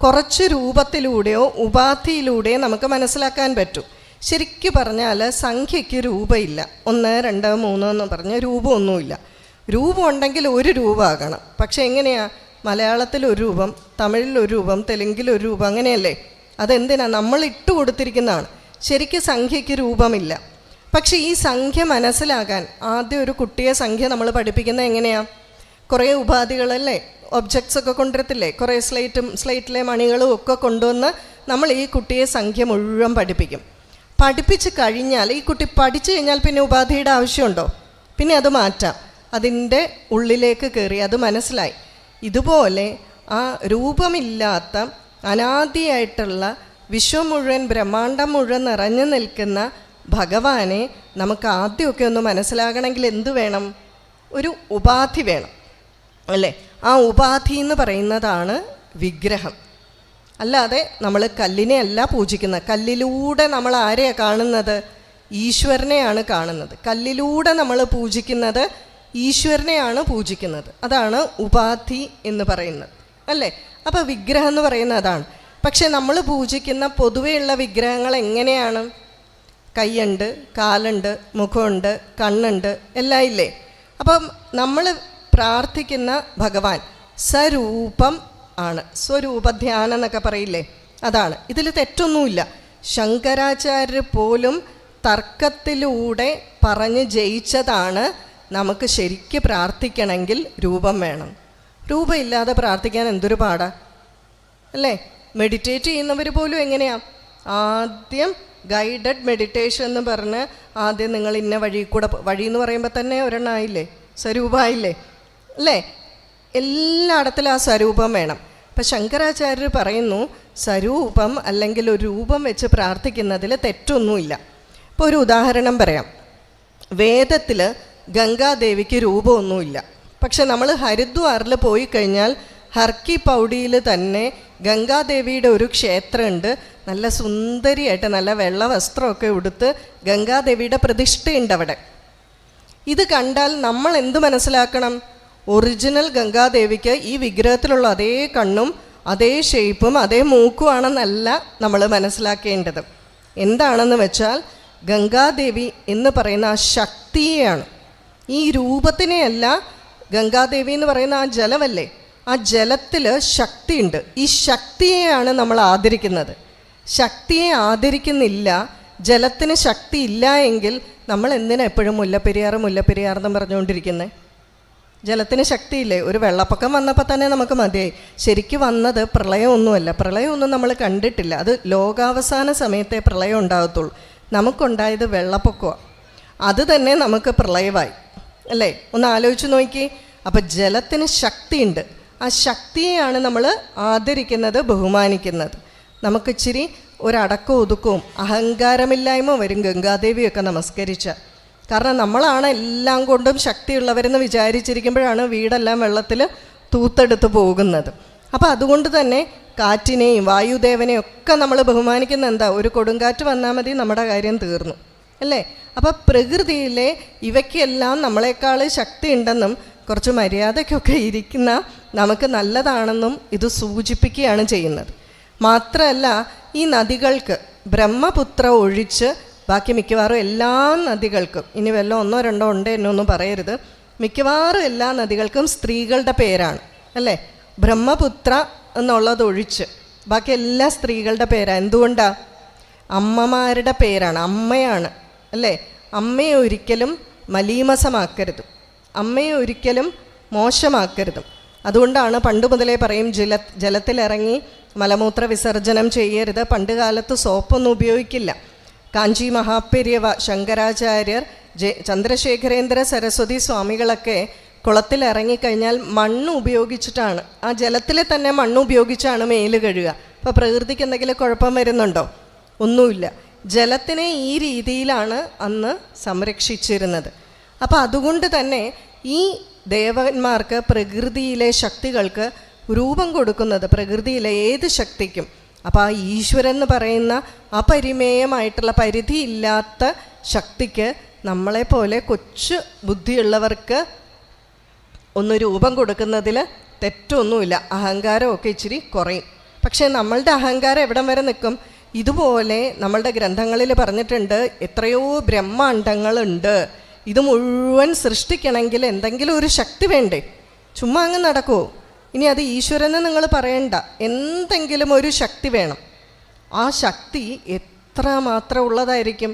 S1: കുറച്ച് രൂപത്തിലൂടെയോ ഉപാധിയിലൂടെയോ നമുക്ക് മനസ്സിലാക്കാൻ പറ്റും. ശരിക്കും പറഞ്ഞാൽ സംഖ്യയ്ക്ക് രൂപമില്ല. 1, 2, 3 എന്ന് പറഞ്ഞ രൂപമൊന്നുമില്ല. രൂപം ഉണ്ടെങ്കിൽ ഒരു രൂപമാകണം. പക്ഷെ എങ്ങനെയാണ്? മലയാളത്തിൽ ഒരു രൂപം, തമിഴിൽ ഒരു രൂപം, തെലുങ്കിൽ ഒരു രൂപം, അങ്ങനെയല്ലേ? അതെന്തിനാ? നമ്മൾ ഇട്ട് കൊടുത്തിരിക്കുന്നതാണ്. ശരിക്കും സംഖ്യയ്ക്ക് രൂപമില്ല. പക്ഷെ ഈ സംഖ്യ മനസ്സിലാകാൻ ആദ്യം ഒരു കുട്ടിയെ സംഖ്യ നമ്മൾ പഠിപ്പിക്കുന്നത് എങ്ങനെയാണ്? കുറേ ഉപാധികളല്ലേ, ഒബ്ജക്ട്സ് ഒക്കെ കൊണ്ടുവരത്തില്ലേ? കുറേ സ്ലേറ്റിലെ മണികളും ഒക്കെ കൊണ്ടുവന്ന് നമ്മൾ ഈ കുട്ടിയെ സംഖ്യ മുഴുവൻ പഠിപ്പിക്കും. പഠിപ്പിച്ച് കഴിഞ്ഞാൽ ഈ കുട്ടി പഠിച്ചു കഴിഞ്ഞാൽ പിന്നെ ഉപാധിയുടെ ആവശ്യമുണ്ടോ? പിന്നെ അത് മാറ്റാം. അതിൻ്റെ ഉള്ളിലേക്ക് കയറി അത് മനസ്സിലായി. ഇതുപോലെ ആ രൂപമില്ലാത്ത അനാദിയായിട്ടുള്ള വിശ്വം മുഴുവൻ, ബ്രഹ്മാണ്ടം മുഴുവൻ നിറഞ്ഞു നിൽക്കുന്ന ഭഗവാനെ നമുക്ക് ആദ്യമൊക്കെ ഒന്ന് മനസ്സിലാകണമെങ്കിൽ എന്തു വേണം? ഒരു ഉപാധി വേണം, അല്ലേ? ആ ഉപാധി എന്ന് പറയുന്നതാണ് വിഗ്രഹം. അല്ലാതെ നമ്മൾ കല്ലിനെ അല്ല പൂജിക്കുന്നത്. കല്ലിലൂടെ നമ്മൾ ആരെയാണ് കാണുന്നത്? ഈശ്വരനെയാണ് കാണുന്നത്. കല്ലിലൂടെ നമ്മൾ പൂജിക്കുന്നത് ഈശ്വരനെയാണ് പൂജിക്കുന്നത്. അതാണ് ഉപാധി എന്ന് പറയുന്നത്, അല്ലേ? അപ്പോൾ വിഗ്രഹം എന്ന് പറയുന്നത് അതാണ്. പക്ഷെ നമ്മൾ പൂജിക്കുന്ന പൊതുവെയുള്ള വിഗ്രഹങ്ങൾ എങ്ങനെയാണ്? കൈയുണ്ട്, കാലുണ്ട്, മുഖമുണ്ട്, കണ്ണുണ്ട്, എല്ലാം ഇല്ലേ? അപ്പം നമ്മൾ പ്രാർത്ഥിക്കുന്ന ഭഗവാൻ സ്വരൂപം ആണ്. സ്വരൂപധ്യാനം എന്നൊക്കെ പറയില്ലേ, അതാണ്. ഇതിൽ തെറ്റൊന്നുമില്ല. ശങ്കരാചാര്യർ പോലും തർക്കത്തിലൂടെ പറഞ്ഞ് ജയിച്ചതാണ് നമുക്ക് ശരിക്ക് പ്രാർത്ഥിക്കണമെങ്കിൽ രൂപം വേണം. രൂപമില്ലാതെ പ്രാർത്ഥിക്കാൻ എന്തൊരു പാടാ, അല്ലേ? മെഡിറ്റേറ്റ് ചെയ്യുന്നവർ പോലും എങ്ങനെയാണ്? ആദ്യം ഗൈഡഡ് മെഡിറ്റേഷൻ എന്ന് പറഞ്ഞ് ആദ്യം നിങ്ങൾ ഇന്ന വഴി കൂടെ, വഴി എന്ന് പറയുമ്പോൾ തന്നെ ഒരെണ്ണമായില്ലേ, സ്വരൂപമായില്ലേ, അല്ലേ? എല്ലായിടത്തിലും ആ സ്വരൂപം വേണം. അപ്പം ശങ്കരാചാര്യർ പറയുന്നു സ്വരൂപം അല്ലെങ്കിൽ ഒരു രൂപം വെച്ച് പ്രാർത്ഥിക്കുന്നതിൽ തെറ്റൊന്നുമില്ല. ഇപ്പോൾ ഒരു ഉദാഹരണം പറയാം. വേദത്തിൽ ഗംഗാദേവിക്ക് രൂപമൊന്നുമില്ല. പക്ഷെ നമ്മൾ ഹരിദ്വാറിൽ പോയി കഴിഞ്ഞാൽ ഹർക്കി പൗഡിയിൽ തന്നെ ഗംഗാദേവിയുടെ ഒരു ക്ഷേത്രമുണ്ട്. നല്ല സുന്ദരിയായിട്ട് നല്ല വെള്ള വസ്ത്രമൊക്കെ ഉടുത്ത് ഗംഗാദേവിയുടെ പ്രതിഷ്ഠയുണ്ട് അവിടെ. ഇത് കണ്ടാൽ നമ്മൾ എന്ത് മനസ്സിലാക്കണം? ഒറിജിനൽ ഗംഗാദേവിക്ക് ഈ വിഗ്രഹത്തിലുള്ള അതേ കണ്ണും അതേ ഷേപ്പും അതേ മൂക്കുമാണെന്നല്ല നമ്മൾ മനസ്സിലാക്കേണ്ടത്. എന്താണെന്ന് വെച്ചാൽ ഗംഗാദേവി എന്ന് പറയുന്ന ആ ശക്തിയെയാണ്. ഈ രൂപത്തിനെയല്ല. ഗംഗാദേവി എന്ന് പറയുന്ന ആ ജലമല്ലേ, ആ ജലത്തിൽ ശക്തിയുണ്ട്. ഈ ശക്തിയെയാണ് നമ്മൾ ആദരിക്കുന്നത്. ശക്തിയെ ആദരിക്കുന്നില്ല, ജലത്തിന് ശക്തി ഇല്ല എങ്കിൽ നമ്മൾ എന്തിനാ എപ്പോഴും മുല്ലപ്പെരിയാർ എന്നും പറഞ്ഞുകൊണ്ടിരിക്കുന്നത്? ജലത്തിന് ശക്തിയില്ലേ? ഒരു വെള്ളപ്പൊക്കം വന്നപ്പോൾ തന്നെ നമുക്ക് മതിയായി. ശരിക്കും വന്നത് പ്രളയമൊന്നുമല്ല. പ്രളയമൊന്നും നമ്മൾ കണ്ടിട്ടില്ല. അത് ലോകാവസാന സമയത്തെ പ്രളയം ഉണ്ടാകത്തുള്ളൂ. നമുക്കുണ്ടായത് വെള്ളപ്പൊക്കമാണ്. അത് തന്നെ നമുക്ക് പ്രളയമായി, അല്ലേ? ഒന്ന് ആലോചിച്ച് നോക്കി. അപ്പം ജലത്തിന് ശക്തിയുണ്ട്. ആ ശക്തിയെയാണ് നമ്മൾ ആദരിക്കുന്നത്, ബഹുമാനിക്കുന്നത്. നമുക്കിച്ചിരി ഒരടക്കവും ഒതുക്കവും അഹങ്കാരമില്ലായ്മ വരും ഗംഗാദേവിയൊക്കെ നമസ്കരിച്ച. കാരണം നമ്മളാണ് എല്ലാം കൊണ്ടും ശക്തിയുള്ളവരെന്ന് വിചാരിച്ചിരിക്കുമ്പോഴാണ് വീടെല്ലാം വെള്ളത്തിൽ തൂത്തെടുത്ത് പോകുന്നത്. അപ്പോൾ അതുകൊണ്ട് തന്നെ കാറ്റിനെയും വായുദേവനെയും ഒക്കെ നമ്മൾ ബഹുമാനിക്കുന്ന എന്താ? ഒരു കൊടുങ്കാറ്റ് വന്നാൽ മതി, നമ്മുടെ കാര്യം തീർന്നു. അല്ലേ? അപ്പം പ്രകൃതിയിലെ ഇവയ്ക്കെല്ലാം നമ്മളെക്കാൾ ശക്തി ഉണ്ടെന്നും കുറച്ച് മര്യാദയ്ക്കൊക്കെ ഇരിക്കുന്ന നമുക്ക് നല്ലതാണെന്നും ഇത് സൂചിപ്പിക്കുകയാണ് ചെയ്യുന്നത്. മാത്രമല്ല, ഈ നദികൾക്ക് ബ്രഹ്മപുത്ര ഒഴിച്ച് ബാക്കി മിക്കവാറും എല്ലാ നദികൾക്കും, ഇനി വല്ല ഒന്നോ രണ്ടോ ഉണ്ട് എന്നൊന്നും പറയരുത്, മിക്കവാറും എല്ലാ നദികൾക്കും സ്ത്രീകളുടെ പേരാണ്, അല്ലേ? ബ്രഹ്മപുത്ര എന്നുള്ളതൊഴിച്ച് ബാക്കി എല്ലാ സ്ത്രീകളുടെ പേരാണ്. എന്തുകൊണ്ടാണ്? അമ്മമാരുടെ പേരാണ്, അമ്മയാണ്, അല്ലേ? അമ്മയെ ഒരിക്കലും മലീമസമാക്കരുത്, അമ്മയെ ഒരിക്കലും മോശമാക്കരുത്. അതുകൊണ്ടാണ് പണ്ട് മുതലേ പറയും ജലത്തിലിറങ്ങി മലമൂത്ര വിസർജനം ചെയ്യരുത്. പണ്ട് കാലത്ത് സോപ്പൊന്നും ഉപയോഗിക്കില്ല. കാഞ്ചി മഹാപെര്യവ ശങ്കരാചാര്യർ, ചന്ദ്രശേഖരേന്ദ്ര സരസ്വതി സ്വാമികളൊക്കെ കുളത്തിലിറങ്ങിക്കഴിഞ്ഞാൽ മണ്ണ് ഉപയോഗിച്ചിട്ടാണ്, ആ ജലത്തിലെ തന്നെ മണ്ണ് ഉപയോഗിച്ചാണ് മേല് കഴുകുക. അപ്പോൾ പ്രകൃതിക്ക് എന്തെങ്കിലും കുഴപ്പം വരുന്നുണ്ടോ? ഒന്നുമില്ല. ജലത്തിനെ ഈ രീതിയിലാണ് അന്ന് സംരക്ഷിച്ചിരുന്നത്. അപ്പോൾ അതുകൊണ്ട് തന്നെ ഈ ദേവന്മാർക്ക്, പ്രകൃതിയിലെ ശക്തികൾക്ക് രൂപം കൊടുക്കുന്നത്, പ്രകൃതിയിലെ ഏത് ശക്തിക്കും. അപ്പോൾ ആ ഈശ്വരൻ എന്ന് പറയുന്ന അപരിമേയമായിട്ടുള്ള പരിധിയില്ലാത്ത ശക്തിക്ക് നമ്മളെപ്പോലെ കൊച്ചു ബുദ്ധിയുള്ളവർക്ക് ഒന്ന് രൂപം കൊടുക്കുന്നതിൽ തെറ്റൊന്നുമില്ല. അഹങ്കാരമൊക്കെ ഇച്ചിരി കുറയും. പക്ഷേ നമ്മളുടെ അഹങ്കാരം എവിടം വരെ നിൽക്കും? ഇതുപോലെ നമ്മളുടെ ഗ്രന്ഥങ്ങളിൽ പറഞ്ഞിട്ടുണ്ട്, എത്രയോ ബ്രഹ്മാണ്ഡങ്ങളുണ്ട്, ഇത് മുഴുവൻ സൃഷ്ടിക്കണമെങ്കിൽ എന്തെങ്കിലും ഒരു ശക്തി വേണ്ടേ? ചുമ്മാ അങ്ങ് നടക്കുമോ? ഇനി അത് ഈശ്വരനെ നിങ്ങൾ പറയണ്ട, എന്തെങ്കിലും ഒരു ശക്തി വേണം. ആ ശക്തി എത്ര മാത്രം ഉള്ളതായിരിക്കും?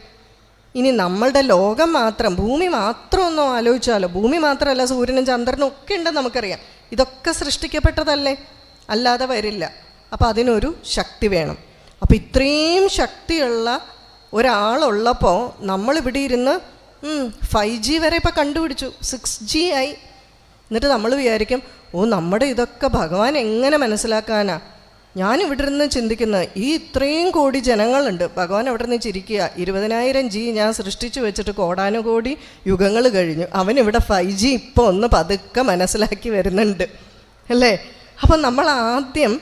S1: ഇനി നമ്മളുടെ ലോകം മാത്രം, ഭൂമി മാത്രം ഒന്നും ആലോചിച്ചാലോ? ഭൂമി മാത്രമല്ല, സൂര്യനും ചന്ദ്രനും ഒക്കെ ഉണ്ടെന്ന് നമുക്കറിയാം. ഇതൊക്കെ സൃഷ്ടിക്കപ്പെട്ടതല്ലേ? അല്ലാതെ വരില്ല. അപ്പോൾ അതിനൊരു ശക്തി വേണം. അപ്പോൾ ഇത്രയും ശക്തിയുള്ള ഒരാളുള്ളപ്പോൾ നമ്മളിവിടെ ഇരുന്ന് 5G വരെ ഇപ്പോൾ കണ്ടുപിടിച്ചു, 6G ആയി. എന്നിട്ട് നമ്മൾ വിചാരിക്കും, ഓ നമ്മുടെ ഇതൊക്കെ ഭഗവാൻ എങ്ങനെ മനസ്സിലാക്കാനാ? ഞാനിവിടെ ഇരുന്ന് ചിന്തിക്കുന്നത്, ഈ ഇത്രയും കോടി ജനങ്ങളുണ്ട്, ഭഗവാൻ അവിടെ നിന്ന് ചിരിക്കുക, 20,000G ഞാൻ സൃഷ്ടിച്ചു വെച്ചിട്ട് കോടാനുകോടി യുഗങ്ങൾ കഴിഞ്ഞു, അവനിവിടെ 5G ഇപ്പോൾ ഒന്ന് പതുക്കെ മനസ്സിലാക്കി വരുന്നുണ്ട്, അല്ലേ? അപ്പം നമ്മൾ ആദ്യം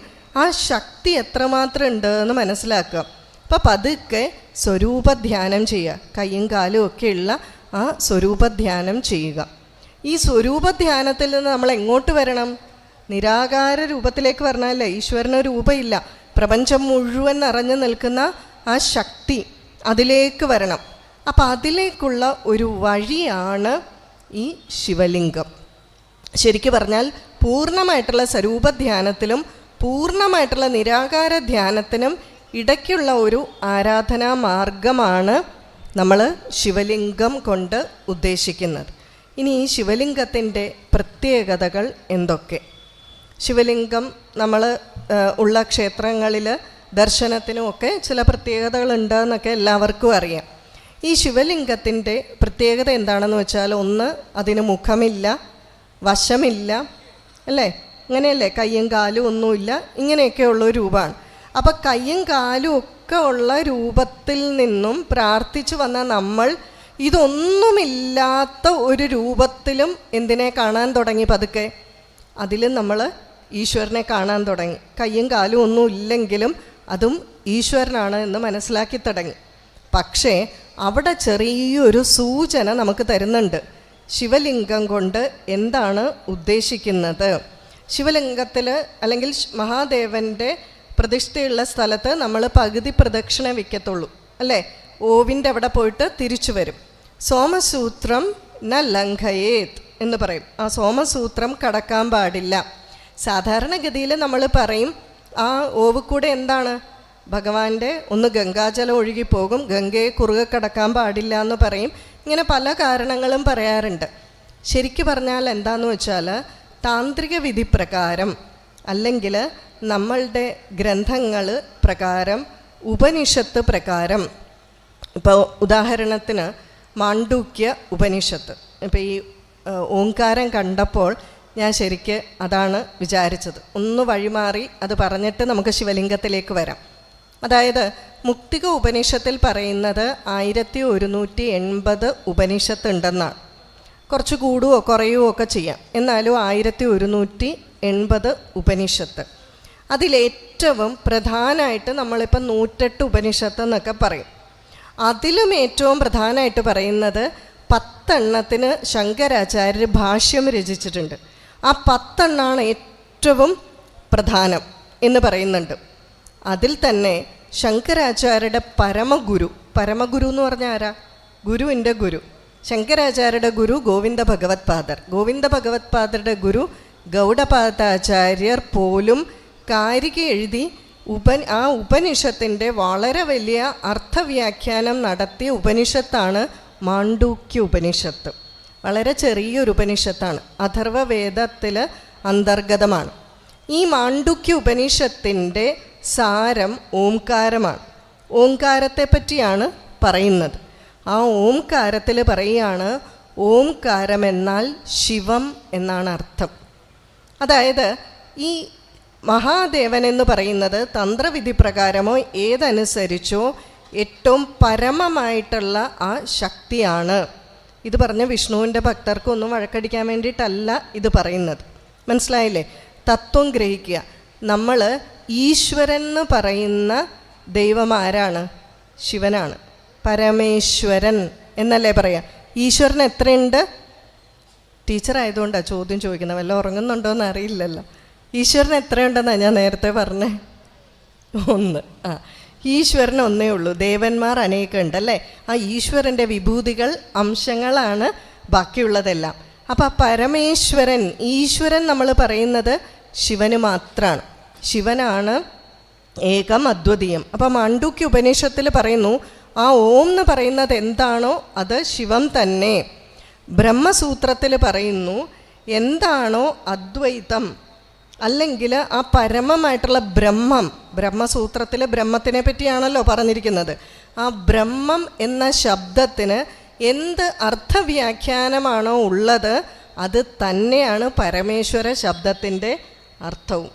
S1: ആ ശക്തി എത്രമാത്രം ഉണ്ട് എന്ന് മനസ്സിലാക്കുക. അപ്പോൾ പതുക്കെ സ്വരൂപധ്യാനം ചെയ്യുക, കയ്യും കാലും ഒക്കെയുള്ള ആ സ്വരൂപധ്യാനം ചെയ്യുക. ഈ സ്വരൂപധ്യാനത്തിൽ നിന്ന് നമ്മൾ എങ്ങോട്ട് വരണം? നിരാകാര രൂപത്തിലേക്ക് വരണമല്ലേ? ഈശ്വരന് രൂപമില്ല, പ്രപഞ്ചം മുഴുവൻ നിറഞ്ഞു നിൽക്കുന്ന ആ ശക്തി, അതിലേക്ക് വരണം. അപ്പം അതിലേക്കുള്ള ഒരു വഴിയാണ് ഈ ശിവലിംഗം. ശരിക്കു പറഞ്ഞാൽ പൂർണ്ണമായിട്ടുള്ള സ്വരൂപധ്യാനത്തിലും പൂർണ്ണമായിട്ടുള്ള നിരാകാര ധ്യാനത്തിനും ഇടയ്ക്കുള്ള ഒരു ആരാധനാ മാർഗമാണ് നമ്മൾ ശിവലിംഗം കൊണ്ട് ഉദ്ദേശിക്കുന്നത്. ഇനി ഈ ശിവലിംഗത്തിൻ്റെ പ്രത്യേകതകൾ എന്തൊക്കെ? ശിവലിംഗം നമ്മൾ ഉള്ള ക്ഷേത്രങ്ങളിൽ ദർശനത്തിനുമൊക്കെ ചില പ്രത്യേകതകളുണ്ട് എന്നൊക്കെ എല്ലാവർക്കും അറിയാം. ഈ ശിവലിംഗത്തിൻ്റെ പ്രത്യേകത എന്താണെന്ന് വെച്ചാൽ, ഒന്ന്, അതിന് മുഖമില്ല, വശമില്ല, അല്ലേ? അങ്ങനെയല്ലേ? കയ്യും കാലും ഒന്നുമില്ല, ഇങ്ങനെയൊക്കെയുള്ള രൂപമാണ്. അപ്പം കയ്യും കാലും ഒക്കെ ഉള്ള രൂപത്തിൽ നിന്നും പ്രാർത്ഥിച്ചു വന്ന നമ്മൾ ഇതൊന്നുമില്ലാത്ത ഒരു രൂപത്തിലും എന്തിനെ കാണാൻ തുടങ്ങി? പതുക്കെ അതിലും നമ്മൾ ഈശ്വരനെ കാണാൻ തുടങ്ങി. കയ്യും കാലും ഒന്നും ഇല്ലെങ്കിലും അതും ഈശ്വരനാണ് എന്ന് മനസ്സിലാക്കി തുടങ്ങി. പക്ഷേ അവിടെ ചെറിയൊരു സൂചന നമുക്ക് തരുന്നുണ്ട്. ശിവലിംഗം കൊണ്ട് എന്താണ് ഉദ്ദേശിക്കുന്നത്? ശിവലിംഗത്തിൽ അല്ലെങ്കിൽ മഹാദേവൻ്റെ പ്രതിഷ്ഠയുള്ള സ്ഥലത്ത് നമ്മൾ പകുതി പ്രദക്ഷിണ വയ്ക്കത്തുള്ളൂ, അല്ലേ? ഓവിൻ്റെ അവിടെ പോയിട്ട് തിരിച്ചു വരും. സോമസൂത്രം ന ലംഘയേത് എന്ന് പറയും. ആ സോമസൂത്രം കടക്കാൻ പാടില്ല. സാധാരണഗതിയിൽ നമ്മൾ പറയും, ആ ഓവ് കൂടെ എന്താണ്? ഭഗവാന്റെ ഒന്ന് ഗംഗാജലം ഒഴുകിപ്പോകും, ഗംഗയെ കുറുകെ കടക്കാൻ പാടില്ല എന്ന് പറയും. ഇങ്ങനെ പല കാരണങ്ങളും പറയാറുണ്ട്. ശരിക്കു പറഞ്ഞാൽ എന്താണെന്ന് വെച്ചാൽ, താന്ത്രിക വിധി പ്രകാരം അല്ലെങ്കിൽ നമ്മളുടെ ഗ്രന്ഥങ്ങൾ പ്രകാരം, ഉപനിഷത്ത് പ്രകാരം, ഇപ്പോൾ ഉദാഹരണത്തിന് മാണ്ഡൂക്യ ഉപനിഷത്ത്, ഇപ്പോൾ ഈ ഓംകാരം കണ്ടപ്പോൾ ഞാൻ ശരിക്ക് അതാണ് വിചാരിച്ചത്. ഒന്ന് വഴിമാറി അത് പറഞ്ഞിട്ട് നമുക്ക് ശിവലിംഗത്തിലേക്ക് വരാം. അതായത് മുക്തിക ഉപനിഷത്തിൽ പറയുന്നത് 1180 ഉപനിഷത്ത് ഉണ്ടെന്നാണ്. കുറച്ച് കൂടുകയോ കുറയുകയോ ഒക്കെ ചെയ്യാം, എന്നാലും 1180 ഉപനിഷത്ത്. അതിലേറ്റവും പ്രധാനമായിട്ട് നമ്മളിപ്പോൾ 108 ഉപനിഷത്ത് എന്നൊക്കെ പറയും. അതിലും ഏറ്റവും പ്രധാനമായിട്ട് പറയുന്നത് 10 ശങ്കരാചാര്യർ ഭാഷ്യം രചിച്ചിട്ടുണ്ട്. ആ 10 ഏറ്റവും പ്രധാനം എന്ന് പറയുന്നുണ്ട്. അതിൽ തന്നെ ശങ്കരാചാര്യരുടെ പരമഗുരു എന്ന് പറഞ്ഞാൽ ആരാ? ഗുരുവിൻ്റെ ഗുരു. ശങ്കരാചാര്യരുടെ ഗുരു ഗോവിന്ദ ഭഗവത് പാദർ. ഗോവിന്ദ ഭഗവത് പാദരുടെ ഗുരു ഗൗഡപാദാചാര്യർ പോലും കാരിക എഴുതി ആ ഉപനിഷത്തിൻ്റെ വളരെ വലിയ അർത്ഥവ്യാഖ്യാനം നടത്തിയ ഉപനിഷത്താണ് മാണ്ഡൂക്യ ഉപനിഷത്ത്. വളരെ ചെറിയൊരു ഉപനിഷത്താണ്, അഥർവവേദത്തിൽ അന്തർഗതമാണ്. ഈ മാണ്ഡൂക്യ ഉപനിഷത്തിൻ്റെ സാരം ഓംകാരമാണ്. ഓംകാരത്തെ പറ്റിയാണ് പറയുന്നത്. ആ ഓംകാരത്തിൽ പറയുകയാണ്, ഓംകാരം എന്നാൽ ശിവം എന്നാണ് അർത്ഥം. അതായത് ഈ മഹാദേവൻ എന്ന് പറയുന്നത് തന്ത്രവിധി പ്രകാരമോ ഏതനുസരിച്ചോ ഏറ്റവും പരമമായിട്ടുള്ള ആ ശക്തിയാണ്. ഇത് പറഞ്ഞ വിഷ്ണുവിൻ്റെ ഭക്തർക്കൊന്നും വഴക്കടിക്കാൻ വേണ്ടിയിട്ടല്ല ഇത് പറയുന്നത്. മനസ്സിലായില്ലേ? തത്വം ഗ്രഹിക്കുക. നമ്മൾ ഈശ്വരൻ എന്ന് പറയുന്ന ദൈവം ആരാണ്? ശിവനാണ്. പരമേശ്വരൻ എന്നല്ലേ പറയാം. ഈശ്വരൻ എത്രയുണ്ട്? ടീച്ചറായതുകൊണ്ടാണ് ചോദ്യം ചോദിക്കുന്നത്, വല്ല ഉറങ്ങുന്നുണ്ടോയെന്ന് അറിയില്ലല്ലോ. ഈശ്വരൻ എത്രയുണ്ടെന്നാണ് ഞാൻ നേരത്തെ പറഞ്ഞേ? 1. ഈശ്വരൻ ഒന്നേ ഉള്ളൂ, ദേവന്മാർ അനേകമുണ്ട് അല്ലേ. ആ ഈശ്വരൻ്റെ വിഭൂതികൾ അംശങ്ങളാണ് ബാക്കിയുള്ളതെല്ലാം. അപ്പം ആ പരമേശ്വരൻ, ഈശ്വരൻ നമ്മൾ പറയുന്നത് ശിവന് മാത്രമാണ്. ശിവനാണ് ഏകം അദ്വിതീയം. അപ്പം മാണ്ഡൂക്യ ഉപനിഷത്തിൽ പറയുന്നു, ആ ഓം എന്ന് പറയുന്നത് എന്താണോ അത് ശിവം തന്നെ. ബ്രഹ്മസൂത്രത്തിൽ പറയുന്നു, എന്താണോ അദ്വൈതം അല്ലെങ്കിൽ ആ പരമമായിട്ടുള്ള ബ്രഹ്മം, ബ്രഹ്മസൂത്രത്തിൽ ബ്രഹ്മത്തിനെ പറ്റിയാണല്ലോ പറഞ്ഞിരിക്കുന്നത്. ആ ബ്രഹ്മം എന്ന ശബ്ദത്തിന് എന്ത് അർത്ഥവ്യാഖ്യാനമാണോ ഉള്ളത് അത് തന്നെയാണ് പരമേശ്വര ശബ്ദത്തിൻ്റെ അർത്ഥവും.